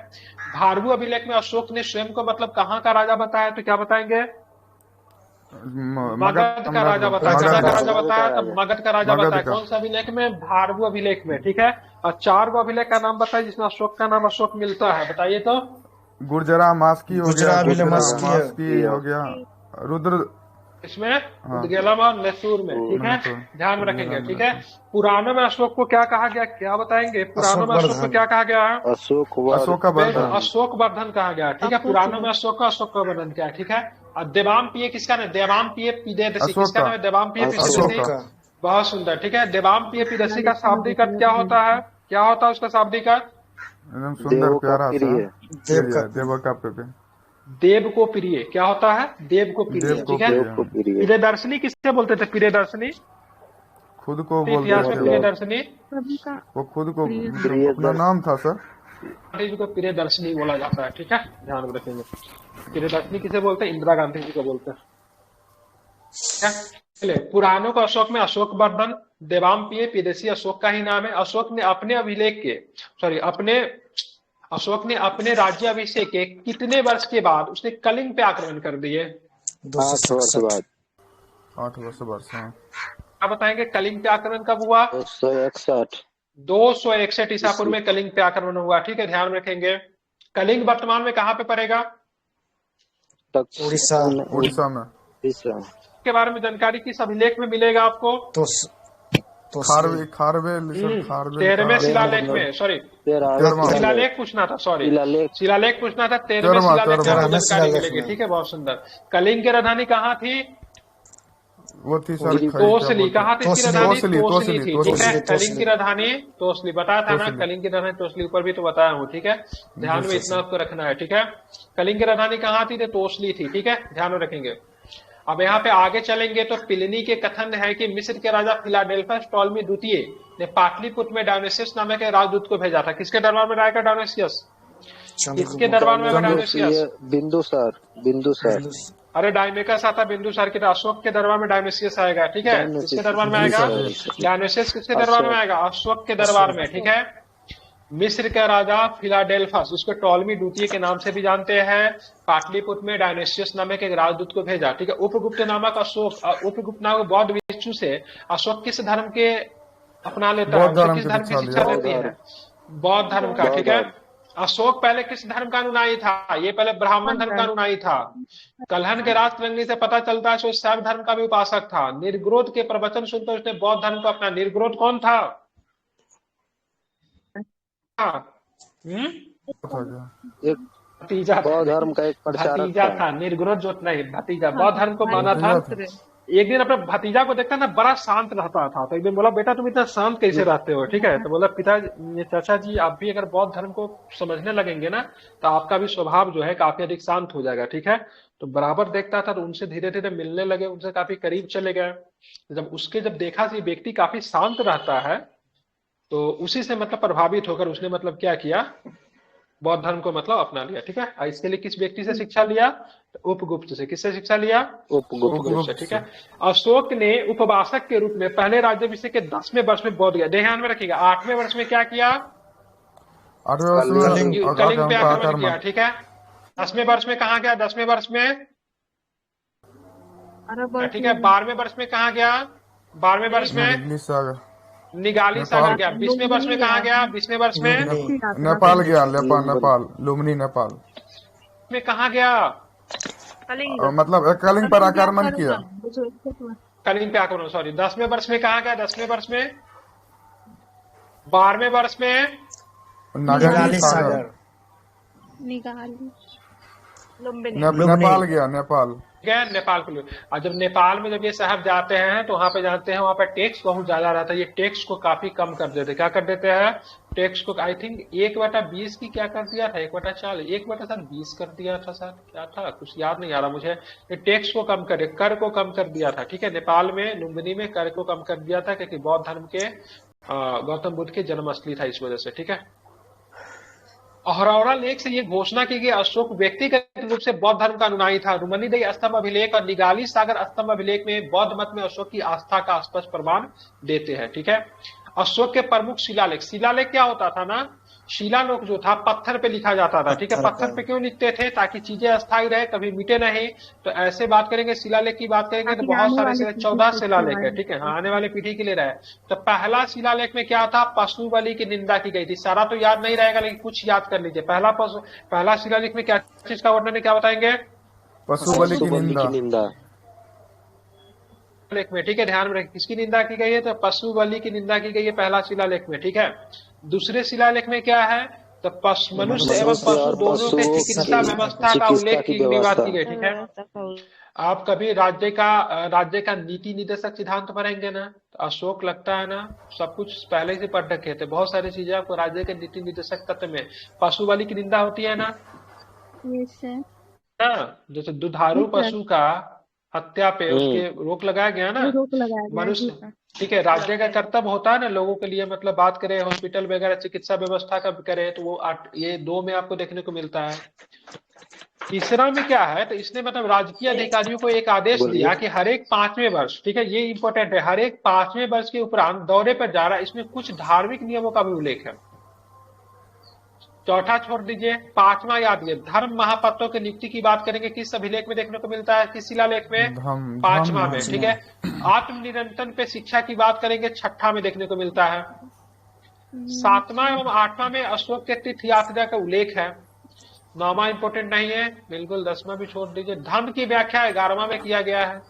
भारवू अभिलेख में अशोक ने स्वयं को मतलब कहाँ का राजा बताया, तो क्या बताएंगे, मगध का राजा बताया। गदा का राजा बताया तो मगध का राजा बताया। कौन सा अभिलेख में, भारवू अभिलेख में। ठीक है, और 4 गो अभिलेख का नाम बताया जिसमें अशोक का नाम अशोक मिलता है, बताइए तो। गुर्जरा मास्की हो गया, रुद्र इसमें उदगेलम और मैसूर में। ठीक है, ध्यान में रखेंगे। ठीक है, पुराणों में अशोक को क्या कहा गया, क्या बताएंगे, पुराणों में अशोक को क्या कहा गया, अशोक वर्धन कहा गया। ठीक है, पुराणों में अशोक का वर्धन क्या है। ठीक है, और देवाम्पिय किसका नाम, देवाम्पिय पिदेदसी किसका नाम है, देवाम्पिय पिदेदसी। बहुत सुंदर। ठीक है, देवाम्पिय पिदेदसी का शाब्दिक अर्थ क्या होता है, क्या होता है उसका शाब्दिक अर्थ, एकदम सुंदर प्यारा देव का देव को प्रिय, क्या होता है, देव को प्रिय। ठीक है, प्रियदर्शनी किससे बोलते थे, प्रियदर्शनी खुद को इतिहास में प्रियदर्शनी वो खुद को अपना नाम था सर, गांधी जी को प्रियदर्शनी बोला जाता है। ठीक है, ध्यान में रखेंगे। प्रियदर्शनी किसे बोलते हैं, इंदिरा गांधी जी को बोलते हैं। चलिए, पुराणों को अशोक में अशोक वर्धन, देवाम्पिय पिदेदसी अशोक का ही नाम है। अशोक ने अपने अभिलेख के अशोक ने अपने राज्याभिषेक के कितने वर्ष के बाद उसने कलिंग पे आक्रमण कर दिए, 8 वर्ष बाद। 8 वर्ष। क्या बताएंगे, कलिंग पे आक्रमण कब हुआ, 261 ईसा पूर्व में कलिंग पे आक्रमण हुआ। ठीक है, ध्यान रखेंगे। कलिंग वर्तमान में कहाँ पे पड़ेगा, उड़ीसा में। के बारे में जानकारी किस अभिलेख में मिलेगा आपको, खारवे 13वें शिलालेख में, शिलालेख पूछना था, शिलालेख पूछना था, 13वें शिलालेख में जानकारी मिलेगी। ठीक है, बहुत सुंदर। कलिंग की राजधानी कहाँ थी, वो थी तोसली। कहाँ थी इसकी राजधानी, तोसली थी। ठीक है, कलिंग की राजधानी तोसली, बताया था ना, कलिंग की राजधानी तोसली, ऊपर भी तो बताया हूँ। ठीक है, ध्यान में इतना आपको रखना है। ठीक है, कलिंग की राजधानी कहाँ थी, तोसली थी। ठीक है, ध्यान में रखेंगे। अब यहाँ पे आगे चलेंगे तो प्लिनी के कथन है कि मिस्र के राजा फिलाडेल्फस टॉलमी द्वितीय ने पाटलिपुत्र में डायनेसियस नामक एक राजदूत को भेजा था। किसके दरबार में आएगा डायनेसियस, किसके दरबार में आएगा डायनेसियस, बिंदुसार। अरे डायमेकस आता बिंदुसार के, अशोक के दरबार में डायनेसियस आएगा। ठीक है, किसके दरबार में आएगा, डायनेसियस किसके दरबार में आएगा, अशोक के दरबार में। ठीक है, मिस्र का राजा फिलाडेल्फस, उसको टॉलमी द्वितीय के नाम से भी जानते हैं, पाटलिपुत्र में डायनेसियस नामक एक राजदूत को भेजा। ठीक है, उपगुप्त नामक नामक बौद्ध भिक्षु से अशोक किस धर्म के अपना लेता है, किस धर्म की शिक्षा लेती है, बौद्ध धर्म का। ठीक है, अशोक पहले किस धर्म का अनुयायी था, ये पहले ब्राह्मण धर्म का अनुयायी था। कलहन के राजतरंगी से पता चलता है कि शैव धर्म का भी उपासक था। निर्ग्रोध के प्रवचन सुनकर उसने बौद्ध धर्म को अपना। निर्ग्रोध कौन था, भतीजा, बौद्ध धर्म का एक भतीजा था, निर्ग्रोध जो नहीं, भतीजा बौद्ध धर्म को माना था। एक दिन अपने भतीजा को देखता ना, बड़ा शांत रहता था, तो एक दिन बोला, बेटा तुम इतना शांत कैसे रहते हो। ठीक है, तो बोला, चाचा जी आप भी अगर बौद्ध धर्म को समझने लगेंगे ना तो आपका भी स्वभाव जो है काफी अधिक शांत हो जाएगा। ठीक है, तो बराबर देखता था, तो उनसे धीरे धीरे मिलने लगे, उनसे काफी करीब चले गए। जब देखा कि व्यक्ति काफी शांत रहता है, तो उसी से मतलब प्रभावित होकर उसने मतलब क्या किया, बौद्ध धर्म को मतलब अपना लिया। ठीक है, इसके लिए किस व्यक्ति से शिक्षा लिया, तो उपगुप्त से। किससे शिक्षा लिया, उपगुप्त से। ठीक है, अशोक ने उपवासक के रूप में पहले राज्याभिषेक के 10वें वर्ष में बौद्ध गया। ध्यान में रखिएगा, 8वें वर्ष में क्या किया, कलिंग पे आक्रमण किया। ठीक है, 10वें वर्ष में कहाँ गया, 10वें वर्ष में। ठीक है, 12वें वर्ष में कहाँ गया, 12वें वर्ष में निगाली सागर गया। 20वें वर्ष में कहाँ गया, 20वें वर्ष में नेपाल गया, नेपाल लुम्बिनी नेपाल में कहाँ गया, मतलब कलिंग पर आक्रमण किया, कलिंग पे आक्रमण, सॉरी। 10वें वर्ष में कहाँ गया, 10वें वर्ष में, 12वें वर्ष में निगाली सागर, नेपाल गया, नेपाल। ठीक है, नेपाल के लिए। और जब नेपाल में जब ये साहब जाते हैं तो वहां पे जानते हैं वहां पे टैक्स बहुत ज्यादा रहता है, ये टैक्स को काफी कम कर देते। क्या कर देते हैं? टैक्स को आई थिंक 1/20 की क्या कर दिया था, 1/40, 1/20 कर दिया था सर, क्या था कुछ याद नहीं आ रहा मुझे। ये टैक्स को कम कर, कर को कम कर दिया था। ठीक है, नेपाल में लुम्बिनी में कर को कम कर दिया था क्योंकि बौद्ध धर्म के गौतम बुद्ध की जन्मस्थली था इस वजह से। ठीक है, अहरौरा लेख से ये घोषणा की गई अशोक व्यक्तिगत रूप से बौद्ध धर्म का अनुयायी था। रुमनीदई स्तंभ अभिलेख और निगाली सागर स्तंभ अभिलेख में बौद्ध मत में अशोक की आस्था का स्पष्ट प्रमाण देते हैं। ठीक है, अशोक के प्रमुख शिलालेख, शिलालेख क्या होता था ना, शिलालेख जो था पत्थर पे लिखा जाता था। ठीक है, पत्थर पे क्यों लिखते थे? ताकि चीजें अस्थायी रहे, कभी मिटे नहीं। तो ऐसे बात करेंगे, शिलालेख की बात करेंगे तो बहुत सारे 14 शिलालेख है। ठीक है, हाँ, आने वाले पीढ़ी के लिए रहे। तो पहला शिलालेख में क्या था? पशु बलि की निंदा की गई थी। सारा तो याद नहीं रहेगा लेकिन कुछ याद कर लीजिए। पहला शिलालेख में क्या चीज का वर्णन है, क्या बताएंगे? पशु बलि की निंदा। लेख में। ठीक है, ध्यान में रखें किसकी निंदा की गई है, तो पशु बलि की निंदा की गई है पहला शिलालेख में। ठीक है, दूसरे शिलालेख में क्या है, तो मनुष्य एवं पशु दोनों के चिकित्सा व्यवस्था का उल्लेख की बात की गई। ठीक है, आप कभी राज्य का नीति निदेशक सिद्धांत पढ़ेंगे ना, तो अशोक लगता है ना सब कुछ पहले से पढ़ रखे थे। बहुत सारी चीजें आपको राज्य के नीति निदेशक तत्व में पशु बलि की निंदा होती है ना, जैसे दुधारू पशु का हत्या पे उसके रोक लगाया गया ना, मनुष्य। ठीक है, राज्य का कर्तव्य होता है ना लोगों के लिए, मतलब बात करें हॉस्पिटल वगैरह चिकित्सा व्यवस्था का करें तो वो ये 2 में आपको देखने को मिलता है। तीसरा में क्या है, तो इसने मतलब राजकीय अधिकारियों को एक आदेश दिया कि हर एक 5वें वर्ष, ठीक है ये इंपॉर्टेंट है, हर एक 5वें वर्ष के उपरांत दौरे पर जा रहा है। इसमें कुछ धार्मिक नियमों का भी उल्लेख है। चौथा छोड़ दीजिए, 5वां याद है, धर्म महापात्रों की नियुक्ति की बात करेंगे। किस अभिलेख में देखने को मिलता है, किस शिलालेख में? 5वां में। ठीक है, आत्मनिरंतर पे शिक्षा की बात करेंगे, 6ठा में देखने को मिलता है। 7वां एवं 8वां में अशोक के तीर्थ यात्रा का उल्लेख है। 9वां इंपोर्टेंट नहीं है बिल्कुल, 10वां भी छोड़ दीजिए। धर्म की व्याख्या 11वां में किया गया है।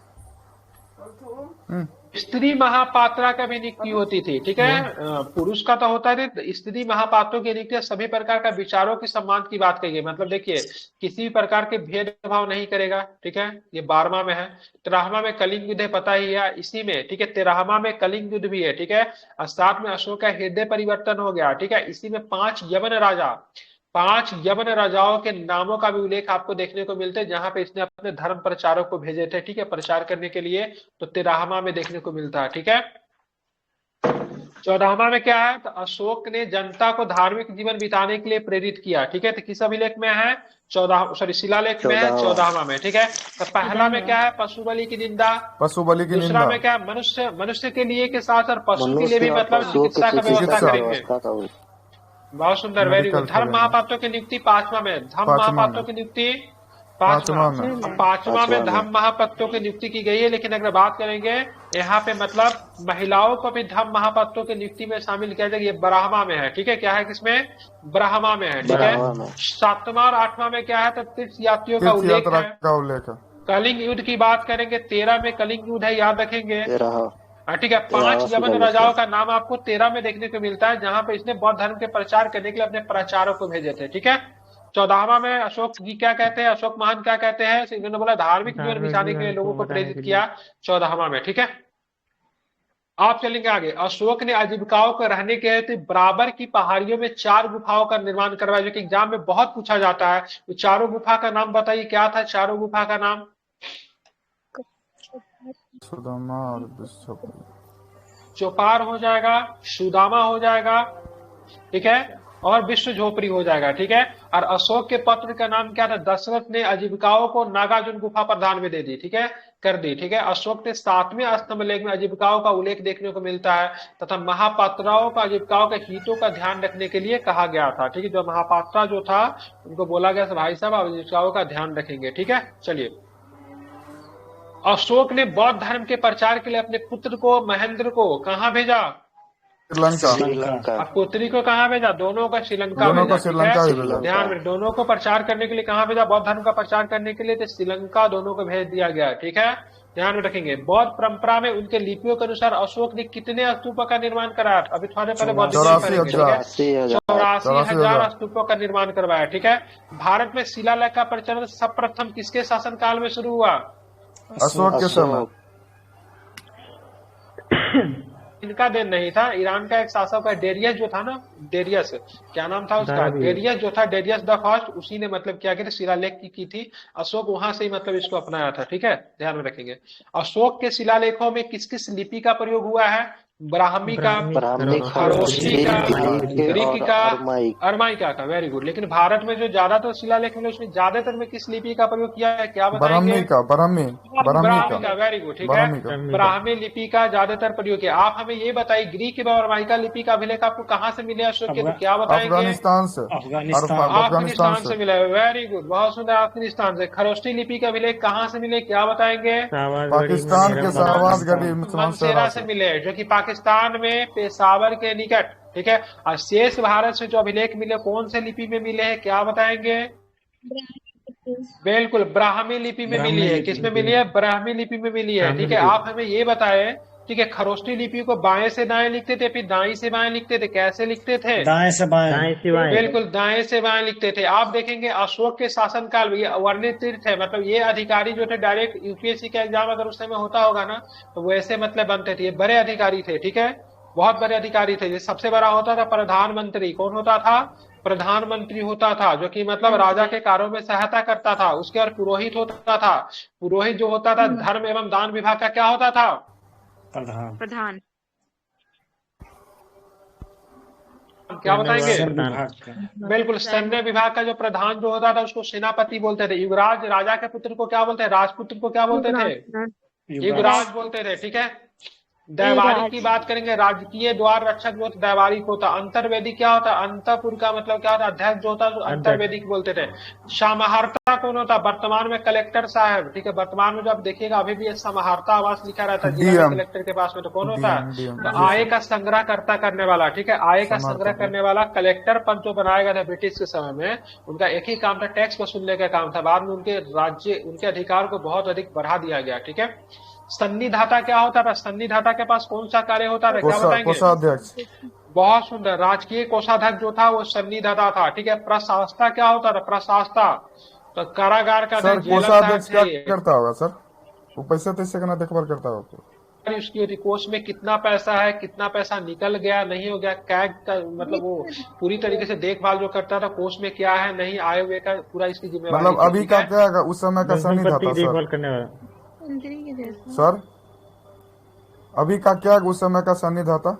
स्त्री महापात्रा का भी नियुक्ति होती थी। ठीक है, पुरुष का तो होता है, स्त्री महापात्रों की नियुक्ति सभी प्रकार का विचारों की सम्मान की बात कही है। मतलब देखिए किसी भी प्रकार के भेदभाव नहीं करेगा। ठीक है, ये 12वां में है। 13वां में कलिंग युद्ध है, पता ही है इसी में। ठीक है, 13वां में कलिंग युद्ध भी है। ठीक है, और 7 में अशोक का हृदय परिवर्तन हो गया। ठीक है, इसी में 5 यवन राजाओं के नामों का भी उल्लेख आपको देखने को मिलते हैं, जहां पे इसने अपने धर्म प्रचारक को भेजे थे। ठीक है, प्रचार करने के लिए, तो 13वां में देखने को मिलता है। ठीक है, 14वां में क्या है, तो अशोक ने जनता को धार्मिक जीवन बिताने के लिए प्रेरित किया। ठीक है, तो किस अभिलेख में है? शिलालेख में है, 14वां में। ठीक है, तो पहला में क्या है? पशु बलि की निंदा। दूसरा में क्या है? मनुष्य के लिए के साथ और पशु के लिए भी मतलब चिकित्सा का व्यवस्था करेंगे। बहुत सुंदर, वेरी गुड। धर्म महापात्रों की नियुक्ति 5वां में। धर्म महापात्रों की नियुक्ति 5वां में धर्म महापात्रों की नियुक्ति की गई है। लेकिन अगर बात करेंगे यहाँ पे मतलब महिलाओं को भी धर्म महापात्रों की नियुक्ति में शामिल किया जाएगा, ये 12वां में है। ठीक है, क्या है किसमें? 12वां में है। ठीक है, 7वां और 8वां में क्या है, तो तीर्थ यात्रियों का उल्लेख है। कलिंग युद्ध की बात करेंगे, 13 में कलिंग युद्ध है, याद रखेंगे। ठीक है, 5 यवन राजाओं का नाम आपको 13 में देखने को मिलता है, जहां पे इसने बौद्ध धर्म के प्रचार करने के लिए अपने प्रचारक को भेजे थे। ठीक है, 14वां में अशोक जी क्या कहते हैं, अशोक महान क्या कहते हैं, इन्होंने बोला धार्मिक जीवन बिताने के लिए लोगों को प्रेरित किया 14वां में। ठीक है, आप चलेंगे आगे। अशोक ने आजीविकाओं को रहने के हेतु बराबर की पहाड़ियों में 4 गुफाओं का निर्माण करवाया, जो कि एग्जाम में बहुत पूछा जाता है। तो 4 गुफा का नाम बताइए, क्या था 4 गुफा का नाम? चौपार हो जाएगा, सुदामा हो जाएगा, ठीक है, और विश्व झोपड़ी हो जाएगा। ठीक है, और अशोक के पत्र का नाम क्या था? दशरथ ने आजीविकाओं को नागार्जुन गुफा प्रधान में दे दी। ठीक है, कर दी। ठीक है, अशोक ने 7वें स्तंभ लेख में आजीविकाओं का उल्लेख देखने को मिलता है, तथा महापात्राओं को आजीविकाओं के हितों का ध्यान रखने के लिए कहा गया था। ठीक है, जो महापात्रा जो था उनको बोला गया भाई साहब आजीविकाओं का ध्यान रखेंगे। ठीक है, चलिए। अशोक ने बौद्ध धर्म के प्रचार के लिए अपने पुत्र को महेंद्र को कहाँ भेजा? श्रीलंका। पुत्री को कहाँ भेजा? दोनों का श्रीलंका भेजा। ध्यान में, दोनों को प्रचार करने के लिए कहाँ भेजा? बौद्ध धर्म का प्रचार करने के लिए तो श्रीलंका दोनों को भेज दिया गया। ठीक है, ध्यान में रखेंगे। बौद्ध परंपरा में उनके लिपियों के अनुसार अशोक ने कितने स्तूपों का निर्माण कराया? अभी थोड़े पहले बौद्ध पढ़ेंगे, ठीक है। 84,000 स्तूपों का निर्माण करवाया, ठीक है। भारत में शिलालेख का प्रचलन सर्वप्रथम किसके शासनकाल में शुरू हुआ? अशोक के समय। इनका देन नहीं था, ईरान का एक शासक है डेरियस जो था ना, डेरियस, क्या नाम था उसका, डेरियस जो था, डेरियस द फर्स्ट, उसी ने मतलब क्या किया, शिलालेख की थी। अशोक वहां से ही मतलब इसको अपनाया था, ठीक है, ध्यान में रखेंगे। अशोक के शिलालेखों में किस किस लिपि का प्रयोग हुआ है? ब्राह्मी का, खरोष्टी का, ग्रीक का, अरमाइका का, वेरी गुड। लेकिन भारत में जो ज्यादातर शिलालेख मिले उसमें ज्यादातर में किस लिपि का प्रयोग किया है, क्या बताएंगे? ब्राह्मी का, वेरी गुड, ठीक है। ब्राह्मी लिपि का ज्यादातर प्रयोग किया। आप हमें ये बताइए ग्रीक व अरमाइका लिपि का अभिलेख आपको कहाँ से मिले अशोक के, तो क्या बताएंगे? अफगानिस्तान से मिला है, वेरी गुड, बहुत सुंदर, अफगानिस्तान से। खरोष्टी लिपि का अभिलेख कहाँ से मिले, क्या बताएंगे? पाकिस्तान के मंसेरा से मिले, जो कि पाकिस्तान में पेशावर के निकट, ठीक है। और शेष भारत से जो अभिलेख मिले कौन से लिपि में मिले हैं, क्या बताएंगे? बिल्कुल, ब्राह्मी लिपि में मिली है। किस में मिली है? ब्राह्मी लिपि में मिली है, ठीक है। आप हमें ये बताएं, ठीक है, खरोष्टी लिपि को बाएं से दाएं लिखते थे, फिर दाएं से बाएं लिखते थे, कैसे लिखते थे? दाएं से बाएं। बिल्कुल, दाएं से बाएं लिखते थे। आप देखेंगे अशोक के शासनकाल में ये वर्णित तीर्थ है, मतलब ये अधिकारी जो थे डायरेक्ट यूपीएससी का एग्जाम अगर उस समय होता होगा ना, तो वैसे मतलब बनते थे। ये बड़े अधिकारी थे, ठीक है, बहुत बड़े अधिकारी थे। ये सबसे बड़ा होता था प्रधानमंत्री। कौन होता था? प्रधानमंत्री होता था, जो कि मतलब राजा के कार्यों में सहायता करता था। उसके और पुरोहित होता था। पुरोहित जो होता था धर्म एवं दान विभाग का क्या होता था? प्रधान। क्या बताएंगे? बिल्कुल, सैन्य विभाग का जो प्रधान जो होता था उसको सेनापति बोलते थे। युवराज, राजा के पुत्र को क्या बोलते हैं? राजपुत्र को क्या बोलते थे? युवराज बोलते थे, ठीक है। दैवारी की बात करेंगे, राजकीय द्वार रक्षक जो दैवारिक होता। अंतर्वेदी क्या होता? अंतपुर का मतलब क्या होता? अध्यक्ष जो होता है अंतर्वेदिक बोलते थे। समाहर्ता कौन होता? वर्तमान में कलेक्टर साहब, ठीक है। वर्तमान में जब देखिएगा अभी भी समाहर्ता आवास लिखा रहता है जिला कलेक्टर के पास में, तो कौन होता है? तो आय का संग्रह करता करने वाला, ठीक है, आय का संग्रह करने वाला कलेक्टर पद जो बनाया गया था ब्रिटिश के समय में, उनका एक ही काम था, टैक्स वसूलने का काम था। बाद में उनके राज्य, उनके अधिकार को बहुत अधिक बढ़ा दिया गया, ठीक है। सन्निधाता क्या होता था? सन्निधाता के पास कौन सा कार्य होता था, क्या बताएंगे? कोषाध्यक्ष। बहुत सुंदर, राजकीय कोषाध्यक्ष जो था वो सन्निधाता था, ठीक है। प्रशासता क्या होता था? प्रशासता तो कारागार का कोषाध्यक्ष क्या करता होगा सर? वो पैसा तैसे का देखभाल करता होगा। उसकी होती कोष में कितना पैसा है, कितना पैसा निकल गया, नहीं हो गया, कैग का मतलब वो पूरी तरीके से देखभाल जो करता था, कोष में क्या है, नहीं आए हुए का पूरा इसकी जिम्मेवारी। मतलब अभी का क्या है उस समय का सन्निधाता सर? अभी का क्या उस समय का सन्निधाता?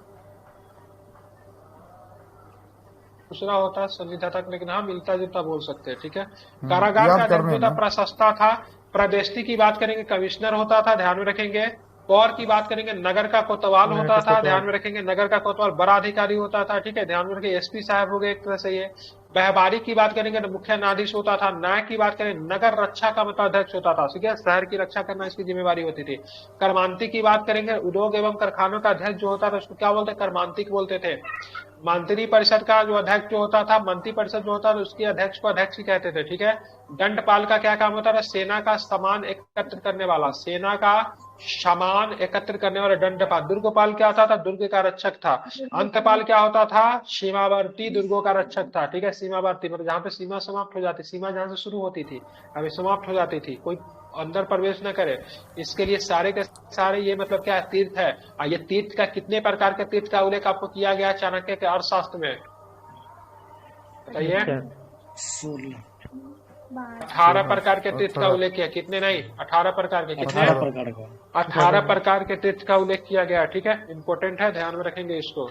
दूसरा होता है सन्निधाता, लेकिन हाँ मिलता जुलता बोल सकते हैं, ठीक है। कारागार का अध्यक्ष होता प्रशस्ता था। प्रदेष्टि की बात करेंगे कमिश्नर होता था, ध्यान में रखेंगे। पौर की बात करेंगे नगर का कोतवाल होता था, ध्यान में रखेंगे। नगर का कोतवाल बड़ा अधिकारी होता था, ठीक है, ध्यान में रखेंगे। एसपी साहब हो गए एक तरह से ये। व्यवहारी की बात करेंगे तो मुख्य न्यायाधीश होता था। न्याय की बात करें नगर रक्षा का मतलब अध्यक्ष होता था, ठीक है, शहर की रक्षा करना इसकी जिम्मेवारी होती थी। कर्मांती की बात करेंगे, उद्योग एवं कारखानों का अध्यक्ष जो होता था उसको क्या बोलते? कर्मांतिक बोलते थे। मंत्री परिषद का जो अध्यक्ष जो होता था, मंत्री परिषद जो होता था उसके अध्यक्ष को अध्यक्ष ही कहते थे, ठीक है। दंडपाल का क्या काम होता था? सेना का सामान एकत्र करने वाला, सेना का सामान एकत्र करने वाला दंडपाल। दुर्गपाल क्या होता था? दुर्ग का रक्षक था। अंतपाल क्या होता था? सीमावर्ती दुर्गों का रक्षक था, ठीक है। सीमावर्ती मतलब जहाँ पे सीमा समाप्त हो जाती, सीमा जहाँ से शुरू होती थी अभी समाप्त हो जाती थी, कोई अंदर प्रवेश न करे, इसके लिए सारे के सारे ये मतलब क्या है? तीर्थ है। और ये तीर्थ का कितने प्रकार के तीर्थ का उल्लेख आपको किया गया चाणक्य के अर्थशास्त्र में, बताइए? 18 प्रकार के तीर्थ का उल्लेख किया। कितने नहीं, 18 प्रकार के। कितने? 18 प्रकार के तीर्थ का उल्लेख किया गया, ठीक है। इंपॉर्टेंट है, ध्यान में रखेंगे इसको।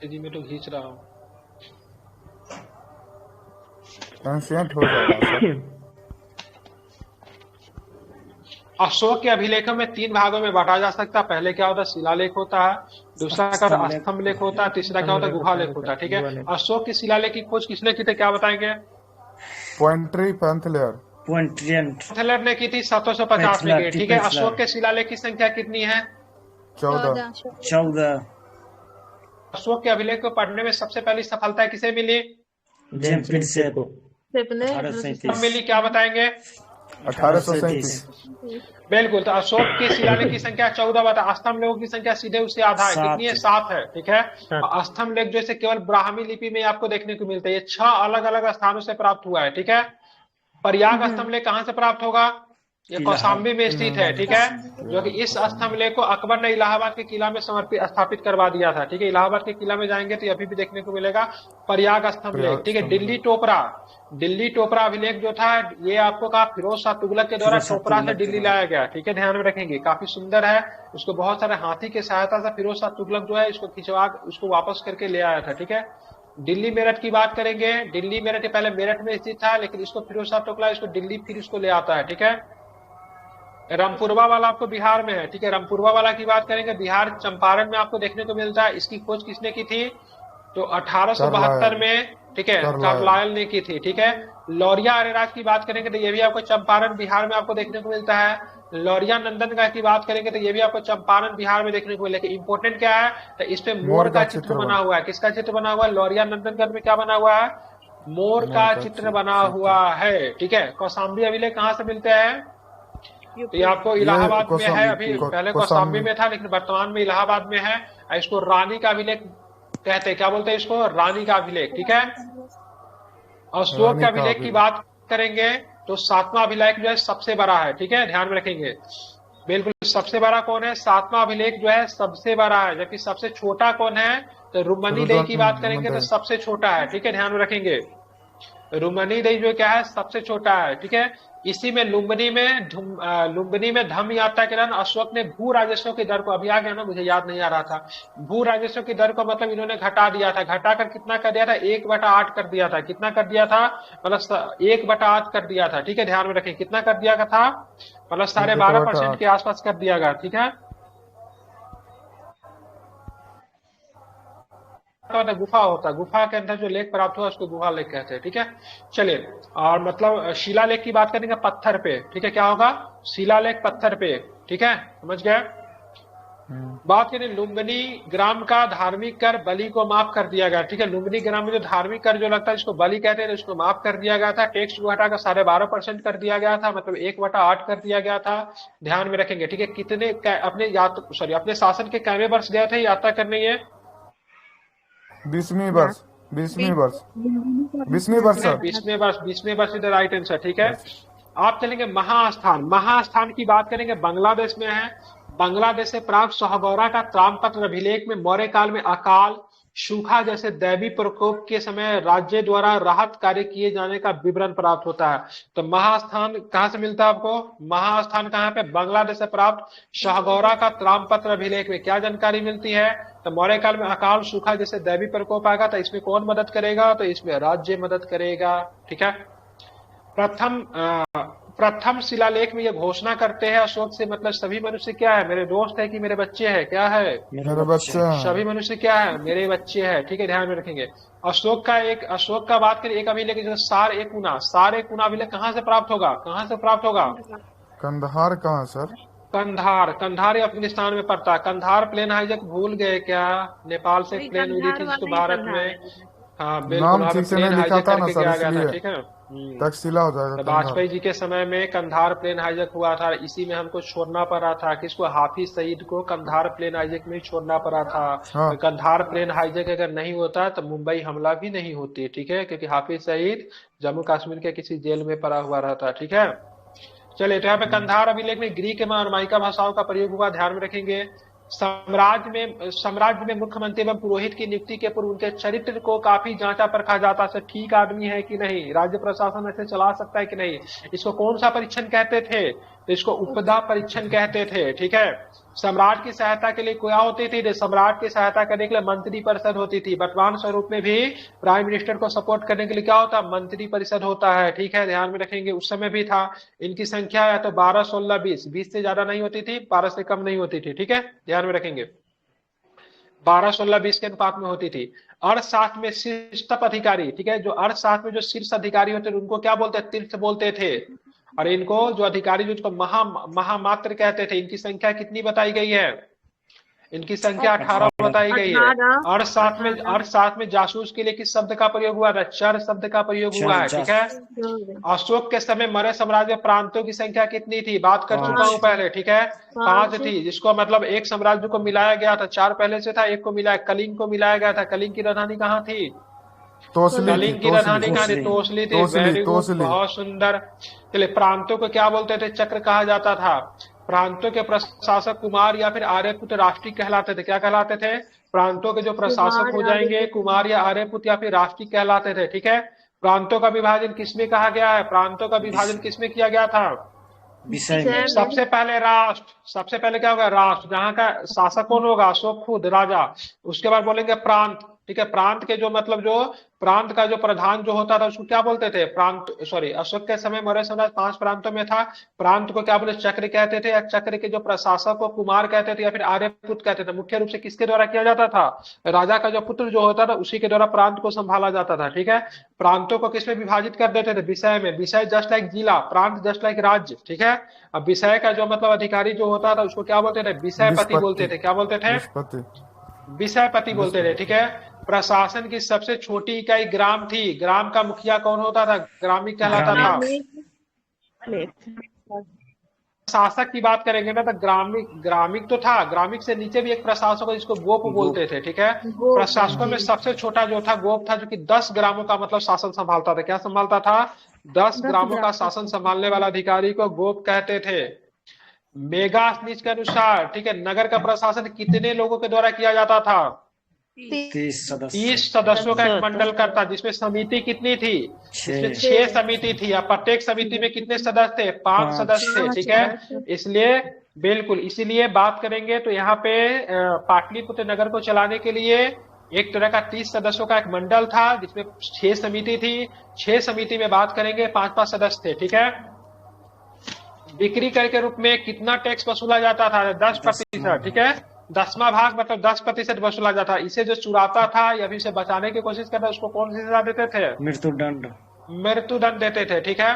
जी मैं तो खींच रहा हूँ, एंशिएंट हो जाएगा। अशोक के अभिलेखों में 3 भागों में बांटा जा सकता है। पहले क्या होता है? शिलालेख होता है, दूसरा का स्तंभ लेख होता है, तीसरा क्या होता है? गुहा लेख होता है, ठीक है। अशोक की शिलालेख की खोज किसने की थी, क्या बताएंगे? पैंथलेर ने की थी, 750 में की, ठीक है। अशोक के शिलालेख की संख्या कितनी है? 14। अशोक के अभिलेख को पढ़ने में सबसे पहली सफलता किसे मिली? कब मिली, क्या बताएंगे? 1837। बिल्कुल। तो अशोक के शिलालेख की संख्या 14 बता, स्तंभ लेखों की संख्या सीधे उससे आधा है, कितनी है? 7 है। ठीक है। और स्तंभ लेख जो है केवल ब्राह्मी लिपि में आपको देखने को मिलता है, ये 6 अलग अलग स्थानों से प्राप्त हुआ है। ठीक है। प्रयाग स्तंभ लेख कहाँ से प्राप्त होगा? ये कौशाम्बी में स्थित है। ठीक है। जो कि इस स्तंभ लेख को अकबर ने इलाहाबाद के किला में स्थापित करवा दिया था। ठीक है। इलाहाबाद के किला में जाएंगे तो अभी भी देखने को मिलेगा प्रयाग स्तंभ लेख। ठीक है। दिल्ली टोपरा अभिलेख जो था, ये आपको कहा फिरोज शाह तुगलक के द्वारा टोपरा से दिल्ली लाया गया। ठीक है, ध्यान में रखेंगे, काफी सुंदर है। उसको बहुत सारे हाथी की सहायता से फिरोज शाह तुगलक जो है इसको खिंचवा उसको वापस करके ले आया था। ठीक है। दिल्ली मेरठ की बात करेंगे, दिल्ली मेरठ पहले मेरठ में स्थित था, लेकिन इसको फिरोज शाह तुगलक इसको दिल्ली फिर इसको ले आता है। ठीक है। रामपुरवा वाला आपको बिहार में है। ठीक है। रामपुरवा वाला की बात करेंगे, बिहार चंपारण में आपको देखने को मिलता है। इसकी खोज किसने की थी? तो 1872 में। ठीक है, कार्लायल ने की थी। ठीक है। लौरिया अरेराज की बात करेंगे तो ये भी आपको चंपारण बिहार में आपको देखने को मिलता है। लौरिया नंदनगढ़ की बात करेंगे तो ये भी आपको चंपारण बिहार में देखने को मिलेगा। इंपोर्टेंट क्या है? तो इस पे मोर का चित्र बना हुआ है। किसका चित्र बना हुआ है? लौरिया नंदनगढ़ में क्या बना हुआ है? मोर का चित्र बना हुआ है। ठीक है। कौशाम्बी अभिलेख कहाँ से मिलते हैं? तो ये आपको इलाहाबाद में है। अभी पहले कौशाम्बी में था, लेकिन वर्तमान में इलाहाबाद में है। इसको रानी का अभिलेख कहते हैं। क्या बोलते हैं इसको? रानी का अभिलेख। ठीक है। अशोक के अभिलेख की बात करेंगे तो 7वां अभिलेख जो है सबसे बड़ा है। ठीक है, ध्यान में रखेंगे। बिल्कुल, सबसे बड़ा कौन है? 7वां अभिलेख जो है सबसे बड़ा है। जबकि सबसे छोटा कौन है? तो रुक्मणी की बात करेंगे तो सबसे छोटा है। ठीक है, ध्यान में रखेंगे। रुक्मणी जो क्या है? सबसे छोटा है। ठीक है। इसी में लुम्बिनी में धम्म यात्रा के दौरान अशोक ने भू राजस्व की दर को, अभी आ गया ना, मुझे याद नहीं आ रहा था, भू राजस्व की दर को मतलब इन्होंने घटा दिया था। घटाकर कितना कर दिया था? 1/8 कर दिया था। कितना कर दिया था? मतलब 1/8 कर दिया था। ठीक है, ध्यान में रखें, कितना कर दिया था? मतलब 12.5% के आसपास कर दिया गया। ठीक है। गुफा होता है, गुफा के अंदर जो लेख प्राप्त हुआ उसको गुफा लेख कहते हैं। ठीक है। चलिए, और मतलब शिलालेख की बात करेंगे पत्थर पे। ठीक है, क्या होगा? शिलालेख पत्थर पे। ठीक है, समझ गए? बात करें लुम्बिनी ग्राम का धार्मिक कर बलि को माफ कर दिया गया। ठीक है। लुम्बिनी ग्राम में जो धार्मिक कर जो लगता है इसको बलि कहते हैं, उसको माफ कर दिया गया था। टैक्स को हटाकर 12.5% कर दिया गया था, मतलब 1/8 कर दिया गया था। ध्यान में रखेंगे। ठीक है। कितने अपने शासन के कैवे वर्ष गए थे यात्रा करने? ये 20वीं वर्ष 20वीं वर्ष इधर राइट आंसर। ठीक है। आप चलेंगे महास्थान। महास्थान की बात करेंगे, बांग्लादेश में है। बांग्लादेश से प्राप्त सोहगौरा का त्रामपत्र अभिलेख में मौर्य काल में अकाल, सूखा जैसे दैवी प्रकोप के समय राज्य द्वारा राहत कार्य किए जाने का विवरण प्राप्त होता है। तो महास्थान कहाँ से मिलता है आपको? महास्थान कहाँ पे? बांग्लादेश से प्राप्त सोहगौरा का त्रामपत्र अभिलेख में क्या जानकारी मिलती है? तो मौर्य काल में अकाल, सूखा जैसे दैवी प्रकोप आएगा तो इसमें कौन मदद करेगा? तो इसमें राज्य मदद करेगा। ठीक है। प्रथम शिलालेख में ये घोषणा करते हैं अशोक से मतलब सभी मनुष्य क्या है? मेरे दोस्त है कि मेरे बच्चे हैं? क्या है? मेरे बच्चे। सभी मनुष्य क्या है? मेरे बच्चे हैं। ठीक है, ध्यान में रखेंगे। अशोक का बात करें एक अभिलेख जो सार एक गुना अभिलेख कहाँ से प्राप्त होगा? कहाँ से प्राप्त होगा? कंधार कहाँ सर? कंधार अफगानिस्तान में पड़ता है। कंधार प्लेन हाईजैक भूल गए क्या? नेपाल से प्लेन मिली थी इसको भारत में। हाँ बिल्कुल, नाम ठीक से नहीं लिखा था ना सर, इसलिए ठीक है। तकसीला हो जाएगा। वाजपेयी जी के समय में कंधार प्लेन हाईजैक हुआ था, इसी में हमको छोड़ना पड़ा था। किसको? हाफिज सईद को कंधार प्लेन हाईजैक में छोड़ना पड़ा था। हाँ। कंधार प्लेन हाईजैक अगर नहीं होता तो मुंबई हमला भी नहीं होती। ठीक है, क्योंकि हाफिज सईद जम्मू कश्मीर के किसी जेल में पड़ा हुआ रहता। ठीक है। चलिए, तो यहाँ पे कंधार अभिलेख में ग्रीक एवं अरमाइका भाषाओं का प्रयोग हुआ, ध्यान में रखेंगे। साम्राज्य में मुख्यमंत्री एवं पुरोहित की नियुक्ति के पूर्व उनके चरित्र को काफी जांचा परखा जाता है, ठीक आदमी है कि नहीं, राज्य प्रशासन ऐसे चला सकता है कि नहीं। इसको कौन सा परीक्षण कहते थे? तो इसको उपदा परीक्षण कहते थे। ठीक है। सम्राट की सहायता के लिए क्या होती थी? सम्राट की सहायता करने के लिए मंत्री परिषद होती थी। वर्तमान स्वरूप में भी प्राइम मिनिस्टर को सपोर्ट करने के लिए क्या होता है? मंत्री परिषद होता है। ठीक है, ध्यान में रखेंगे। उस समय भी था। इनकी संख्या या तो 12, 16, 20 से ज्यादा नहीं होती थी, 12 से कम नहीं होती थी। ठीक है, ध्यान में रखेंगे। 12, 16, 20 के अनुपात में होती थी। अर्थशास्त्र में शीर्षस्थ अधिकारी, ठीक है, जो अर्थशास्त्र में जो शीर्ष अधिकारी होते थे उनको क्या बोलते? तीर्थ बोलते थे। और इनको जो अधिकारी जिसको महामात्र कहते थे, इनकी संख्या कितनी बताई गई है? इनकी संख्या 18 बताई गई है। 18 और साथ में जासूस के लिए किस शब्द का प्रयोग हुआ था? चर शब्द का प्रयोग हुआ है, ठीक है। अशोक के समय मौर्य साम्राज्य में प्रांतों की संख्या कितनी थी? बात कर चुका हूं पहले, ठीक है। 5 थी, जिसको मतलब एक साम्राज्य को मिलाया गया था, 4 पहले से था, एक को मिलाया, कलिंग को मिलाया गया था। कलिंग की राजधानी कहाँ थी? कलिंग की राजधानी कहाँ थी? तोसली थी। वेरी गुड, बहुत सुंदर। चलिए, प्रांतों को क्या बोलते थे? चक्र कहा जाता था। प्रांतों के प्रशासक कुमार या फिर आर्यपुत्र राष्ट्रीय कहलाते थे। क्या कहलाते थे? प्रांतों के जो प्रशासक हो जाएंगे कुमार या आर्यपुत्र या फिर राष्ट्रीय कहलाते थे, ठीक है। प्रांतों का विभाजन किसमें कहा गया है? प्रांतों का विभाजन किसमें किया गया था? सबसे पहले राष्ट्र, सबसे पहले क्या होगा? राष्ट्र, जहां का शासक कौन होगा? अशोक खुद राजा। उसके बाद बोलेंगे प्रांत, ठीक है। प्रांत के जो मतलब जो प्रांत का जो प्रधान जो होता था उसको क्या बोलते थे? प्रांत, सॉरी, अशोक के समय मौर्य साम्राज्य 5 प्रांतों में था। प्रांत को क्या बोले? चक्र कहते थे। या चक्र के जो प्रशासक को कुमार कहते थे या फिर आर्यपुत्र कहते थे। मुख्य रूप से किसके द्वारा किया जाता था? राजा का जो पुत्र जो होता था उसी के द्वारा प्रांत को संभाला जाता था, ठीक है। प्रांतों को किसमें विभाजित कर देते थे? विषय में। विषय जस्ट लाइक जिला, प्रांत जस्ट लाइक राज्य, ठीक है। अब विषय का जो मतलब अधिकारी जो होता था उसको क्या बोलते थे? विषयपति बोलते थे। क्या बोलते थे? विषयपति बोलते थे, ठीक है। प्रशासन की सबसे छोटी इकाई ग्राम थी। ग्राम का मुखिया कौन होता था? ग्रामीण कहलाता था। शासक की बात करेंगे ना तो ग्रामीण तो था, ग्रामीण से नीचे भी एक प्रशासक जिसको गोप बोलते थे, ठीक है। प्रशासकों में सबसे छोटा जो था गोप था, जो कि 10 ग्रामों का मतलब शासन संभालता था। क्या संभालता था? 10 ग्रामों का शासन संभालने वाला अधिकारी को गोप कहते थे। मेगास्थनीज के अनुसार, ठीक है, नगर का प्रशासन कितने लोगों के द्वारा किया जाता था? 30 सदस्यों का एक मंडल करता, जिसमें समिति कितनी थी? इसमें 6 समिति थी। अब प्रत्येक समिति में कितने सदस्य थे? 5 सदस्य थे, ठीक है। इसलिए बिल्कुल, इसीलिए बात करेंगे तो यहाँ पे पाटलिपुत्र नगर को चलाने के लिए एक तरह का 30 सदस्यों का एक मंडल था, जिसमें 6 समिति थी। 6 समिति में बात करेंगे 5-5 सदस्य थे, ठीक है। बिक्री कर के रूप में कितना टैक्स वसूला जाता था? 10%, ठीक है। 10वां भाग मतलब 10% वसूला जाता। इसे जो चुराता था या फिर इसे बचाने की कोशिश करता उसको कौन सी सजा देते थे? मृत्युदंड देते थे, ठीक है।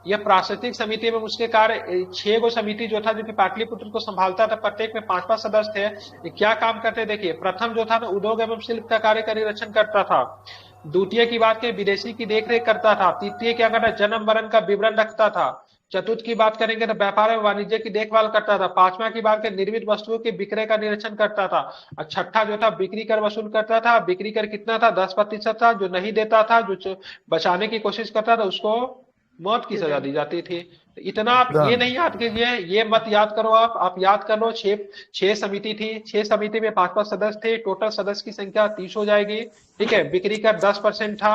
यह प्राशस्तिक समिति में उसके कार्य 6 गो समिति जो था, जो कि पाटलिपुत्र को संभालता था, प्रत्येक में 5-5 सदस्य थे। ये क्या काम करते? देखिए, प्रथम जो था ना उद्योग एवं शिल्प का कार्य का निरीक्षण करता था। द्वितीय की बात करें विदेशी की देखरेख करता था। तृतीय क्या करता? जन्म मरण का विवरण रखता था। चतुर्थ की बात करेंगे तो व्यापार एवं वाणिज्य की देखभाल करता था। 5वां की बात करें निर्मित वस्तुओं के विक्रय का निरीक्षण करता था। और 6ठा जो था बिक्री कर वसूल करता था। बिक्री कर कितना था? 10% था। जो नहीं देता था, जो बचाने की कोशिश करता था, उसको मौत की सजा दी जाती थी। तो इतना आप ये नहीं याद कीजिए, ये मत याद करो। आप याद कर लो, 6 समिति थी। 6 समिति में 5-5 सदस्य थे। टोटल सदस्य की संख्या 30 हो जाएगी, ठीक है। बिक्री कर 10% था।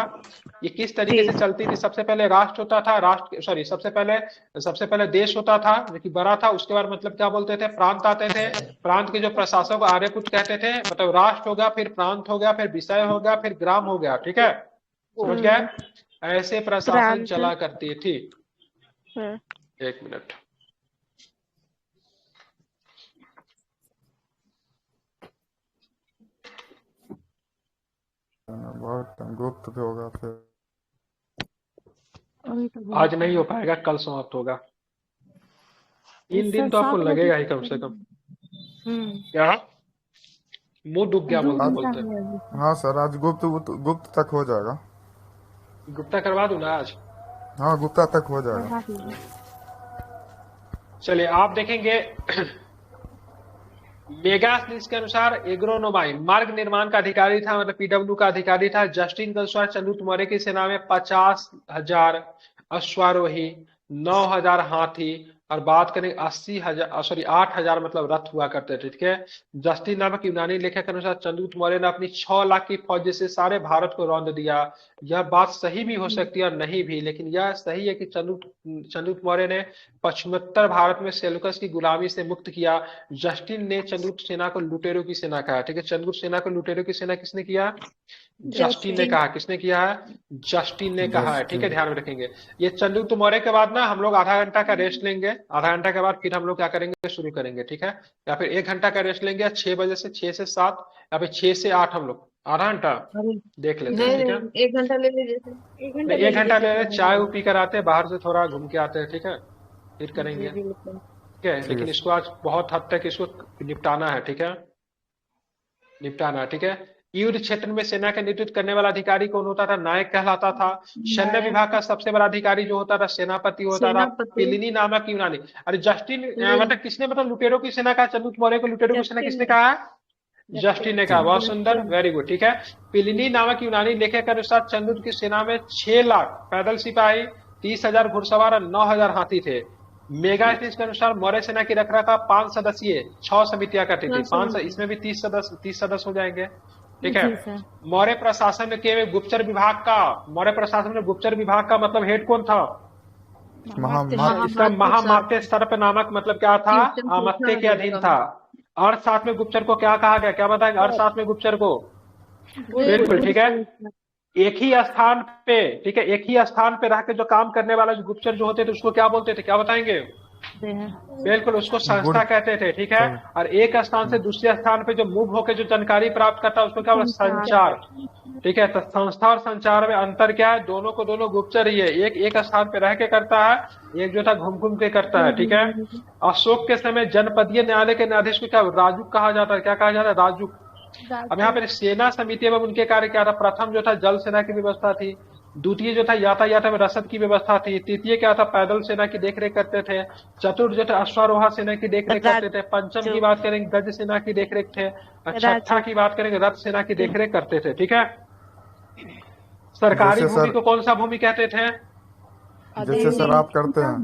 ये किस तरीके से चलती थी? सबसे पहले राष्ट्र होता था, सबसे पहले देश होता था जो कि बड़ा था। उसके बाद मतलब क्या बोलते थे? प्रांत आते थे। प्रांत के जो प्रशासक आर्यपुत्र कहते थे। मतलब राष्ट्र हो गया, फिर प्रांत हो गया, फिर विषय हो गया, फिर ग्राम हो गया, ठीक है। समझ गए? ऐसे प्रशासन चला करती थी। एक मिनट, बहुत गुप्त भी होगा फिर। आज नहीं हो पाएगा, कल समाप्त होगा। 3 दिन तो आपको लगेगा ही कम से कम। क्या मुंह डूब गया बोलते? हाँ सर, आज गुप्त तक हो जाएगा। गुप्ता करवा दूं ना आज? हाँ, गुप्ता तक हो जाएगा। चलिए, आप देखेंगे मेगास्थनीज के अनुसार एग्रोनोमाई मार्ग निर्माण का अधिकारी था, मतलब पीडब्ल्यू का अधिकारी था। जस्टिन के अनुसार चंद्रगुप्त मौर्य की सेना में 50,000 अश्वारोही, 9,000 हाथी और बात करें 8,000 मतलब रथ हुआ करते थे, ठीक है। जस्टिन नामक यूनानी लेखक के अनुसार चंद्रगुप्त मौर्य ने अपनी 6 लाख की फौज से सारे भारत को रौंद दिया। यह बात सही भी हो सकती है और नहीं भी, लेकिन यह सही है कि चंद्रगुप्त मौर्य ने पश्चिमोत्तर भारत में सेल्यूकस की गुलामी से मुक्त किया। जस्टिन ने चंद्रगुप्त सेना को लुटेरों की सेना कहा, ठीक है। चंद्रगुप्त सेना को लुटेरों की सेना किसने किया? जस्टिन ने कहा। किसने किया है? जस्टिन ने कहा है, ठीक है। ध्यान में रखेंगे। ये चंद्रगुप्त मौर्य के बाद ना हम लोग आधा घंटा का रेस्ट लेंगे। आधा घंटा के बाद फिर हम लोग क्या करेंगे? शुरू करेंगे, ठीक है। या फिर 1 घंटा का रेस्ट लेंगे, 6 बजे से 6 से 7 या फिर 6 से 8 हम लोग आधा घंटा देख लेते हैं, ठीक है। 1 घंटा ले लीजिए। 1 घंटा ले लेते, चाय पी कर आते हैं, बाहर से थोड़ा घूम के आते हैं, ठीक है, फिर करेंगे, ठीक है। लेकिन इसको आज बहुत हद तक इसको निपटाना है, ठीक है। निपटाना, ठीक है। युद्ध क्षेत्र में सेना का नेतृत्व करने वाला अधिकारी कौन होता था? नायक कहलाता था। सैन्य विभाग का सबसे बड़ा अधिकारी जो होता था सेनापति होता था। पिलिनी नामक यूनानी, अरे जस्टिन मतलब किसने मतलब लुटेरों की सेना कहा? चंद्रगुप्त मौर्य को लुटेरों की सेना किसने कहा? जस्टिन ने कहा। बहुत सुंदर, वेरी गुड, ठीक है। पिलिनी नामक यूनानी लेखक के अनुसार चंद्रगुप्त की सेना में 6 लाख पैदल सिपाही, 30,000 घुड़सवार और 9,000 हाथी थे। मेगास्थनीज के अनुसार मौर्य सेना की रखरखाव 5 सदस्यीय 6 समितियां करती थी। 5 इसमें भी 30 सदस्य हो जाएंगे, ठीक है। मौर्य प्रशासन के गुप्तचर विभाग का, मौर्य प्रशासन में गुप्तचर विभाग का मतलब हेड कौन था? इसका महामात्य सर्प नामक मतलब क्या था? अमात्य के अधीन था। अर्थशास्त्र में गुप्तचर को क्या कहा गया? क्या बताएंगे अर्थशास्त्र में गुप्तचर को? बिल्कुल, ठीक है। एक ही स्थान पे, ठीक है, एक ही स्थान पे रह के जो काम करने वाला जो गुप्तचर जो होते थे उसको क्या बोलते थे? क्या बताएंगे? बिल्कुल, उसको संस्था कहते थे, ठीक है। और एक स्थान से दूसरे स्थान पे जो मूव होकर जो जानकारी प्राप्त करता है उसको क्या बोलते? संचार, ठीक है। तो संस्था और संचार में अंतर क्या है? दोनों को दोनों गुप्तचर ही है। एक स्थान पे रह के करता है, एक जो था घूम घूम के करता है, ठीक है। अशोक के समय जनपदीय न्यायालय के न्यायाधीश को क्या राजुक कहा जाता है? क्या कहा जाता है? राजुक। अब यहाँ पे सेना समिति एवं उनके कार्य क्या था? प्रथम जो था जल सेना की व्यवस्था थी। द्वितीय जो था यातायात में रसद की व्यवस्था थी। तृतीय क्या था? पैदल सेना की देखरेख करते थे। चतुर्थ जो था अश्वारोहा सेना की देखरेख करते थे। पंचम की बात करेंगे गज सेना की देखरेख थे। छठा की बात करेंगे रथ सेना की देखरेख करते थे, ठीक है। सरकारी भूमि को कौन सा भूमि कहते थे? जैसे सर आप करते हैं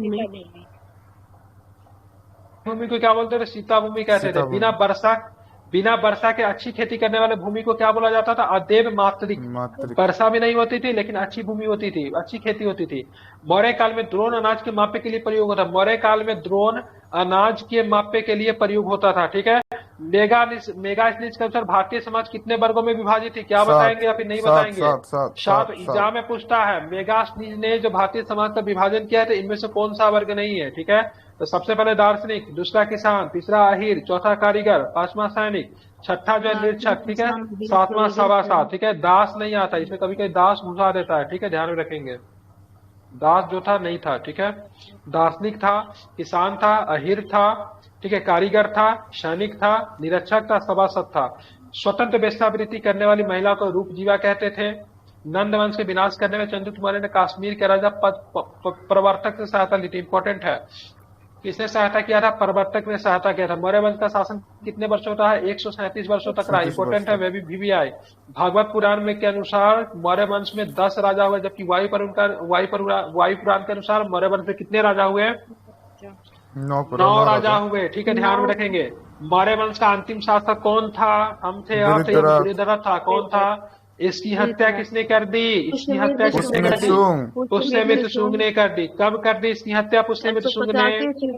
भूमि को क्या बोलते थे? सीता भूमि कहते थे। बिना वर्षा के अच्छी खेती करने वाले भूमि को क्या बोला जाता था? अदेव मात्रिक। वर्षा भी नहीं होती थी लेकिन अच्छी भूमि होती थी, अच्छी खेती होती थी। मौर्य काल में द्रोण अनाज के मापे के लिए प्रयोग होता था। मौर्य काल में द्रोण अनाज के मापे के लिए प्रयोग होता था, ठीक है। मेगास्थनीज के अनुसार भारतीय समाज कितने वर्गों में विभाजित थी? क्या बताएंगे या फिर नहीं बताएंगे? 7। एग्जाम में पूछता है मेगास्थनीज ने जो भारतीय समाज का विभाजन किया है इनमें से कौन सा वर्ग नहीं है, ठीक है। तो सबसे पहले दार्शनिक, दूसरा किसान, तीसरा अहीर, चौथा कारीगर, पांचवा सैनिक, छठा जो है निरीक्षक, ठीक है, सातवां सभासद, ठीक है। दास नहीं आता इसमें, कभी कभी दास घुसा देता है, ठीक है, ध्यान में रखेंगे। दास जो था नहीं था, ठीक है। दार्शनिक था, किसान था, अहीर था, ठीक है, कारीगर था, सैनिक था, निरीक्षक था, सभासद था। स्वतंत्र वेश्यावृत्ति करने वाली महिला को रूपजीवा कहते थे। नंद वंश के विनाश करने में चंद्रगुप्त मौर्य ने कश्मीर के राजा प्रवर्तक से सहायता ली थी। इंपॉर्टेंट है, किसने सहायता किया था? प्रवर्तक ने सहायता किया था। मौर्य वंश का शासन कितने वर्षों का है? 137 वर्षों तक रहा। इंपॉर्टेंट है, वे भी आए। भागवत पुराण में के अनुसार मौर्य वंश में 10 राजा हुए, जबकि वायु पुराण के अनुसार मौर्य वंश में कितने राजा हुए? 9 राजा हुए, ठीक है, ध्यान में रखेंगे। मौर्य वंश का अंतिम शासक कौन था? हम थे, आप थे, बुद्धिधर था। कौन था? इसकी हत्या किसने कर दी? इसकी हत्या किसने कर दी? पुष्यमित्र शुंग ने कर दी। कब कर दी इसकी हत्या पुष्यमित्र शुंग ने?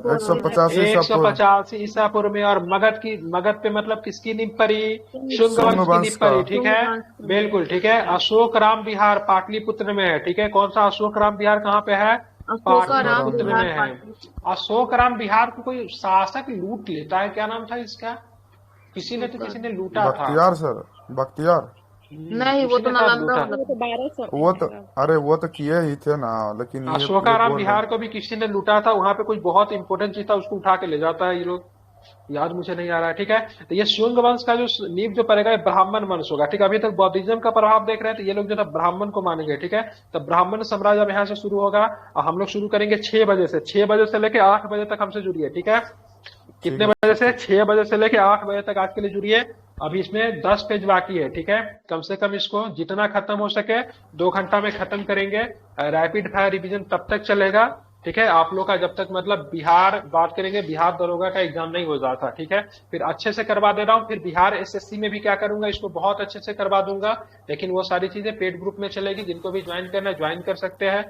185 ईसा पूर्व में। और मगध पे मतलब किसकी नींव पड़ी? शुंग वंश की नींव पड़ी, ठीक है, बिल्कुल, ठीक है। अशोक राम विहार पाटलिपुत्र में है, ठीक है। कौन सा अशोक राम विहार कहाँ पे है? पाटलिपुत्र में है। अशोक राम विहार को कोई शासक लूट लेता है, क्या नाम था इसका? किसी ने लूटा था। बख्तियार सर, बख्तियार नहीं, वो तो नालंदा वो तो किए ही थे ना, लेकिन अशोकाराम बिहार को भी किसी ने लूटा था। वहां पे कुछ बहुत इंपोर्टेंट चीज था, उसको उठा के ले जाता है ये लोग, याद मुझे नहीं आ रहा है, ठीक है। तो ये शुंग वंश का जो नींव जो पड़ेगा ब्राह्मण वंश होगा, ठीक है। अभी तक बौद्धिज्म का प्रभाव देख रहे हैं, तो ये लोग जो था ब्राह्मण को मानेंगे, ठीक है। तो ब्राह्मण साम्राज्य अब यहाँ से शुरू होगा और हम लोग शुरू करेंगे 6 बजे से। 6 बजे से लेके 8 बजे तक हमसे जुड़िए, ठीक है। कितने बजे से? 6 बजे से लेके 8 बजे तक आज के लिए जुड़िए। अभी इसमें 10 पेज बाकी है, ठीक है। कम से कम इसको जितना खत्म हो सके 2 घंटा में खत्म करेंगे। रैपिड फायर रिवीजन तब तक चलेगा, ठीक है। आप लोग का जब तक मतलब बिहार बात करेंगे, बिहार दरोगा का एग्जाम नहीं हो जाता, ठीक है। फिर अच्छे से करवा दे रहा हूँ। फिर बिहार एसएससी में भी क्या करूंगा, इसको बहुत अच्छे से करवा दूंगा। लेकिन वो सारी चीजें पेड ग्रुप में चलेगी, जिनको भी ज्वाइन करना है ज्वाइन कर सकते हैं।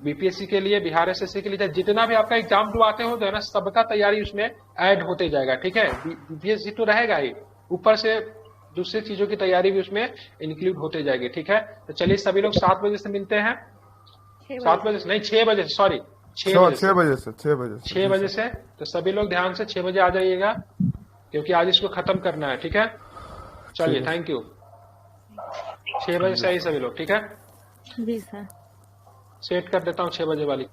बीपीएससी के लिए, बिहार एसएससी के लिए, जितना भी आपका एग्जाम दुआते हो जो है ना, सबका तैयारी उसमें ऐड होते जाएगा, ठीक है। बीपीएससी तो रहेगा ही, ऊपर से दूसरी चीजों की तैयारी भी उसमें इंक्लूड होते जाएगी, ठीक है। तो चलिए सभी लोग 7 बजे से मिलते हैं। 7 बजे से नहीं, 6 बजे से, सॉरी 6 बजे से। तो सभी लोग ध्यान से 6 बजे आ जाइएगा, क्योंकि आज इसको खत्म करना है, ठीक है। चलिए, थैंक यू। 6 बजे से आई सभी लोग, ठीक है। जी सर। सेट कर देता हूँ 6 बजे वाली।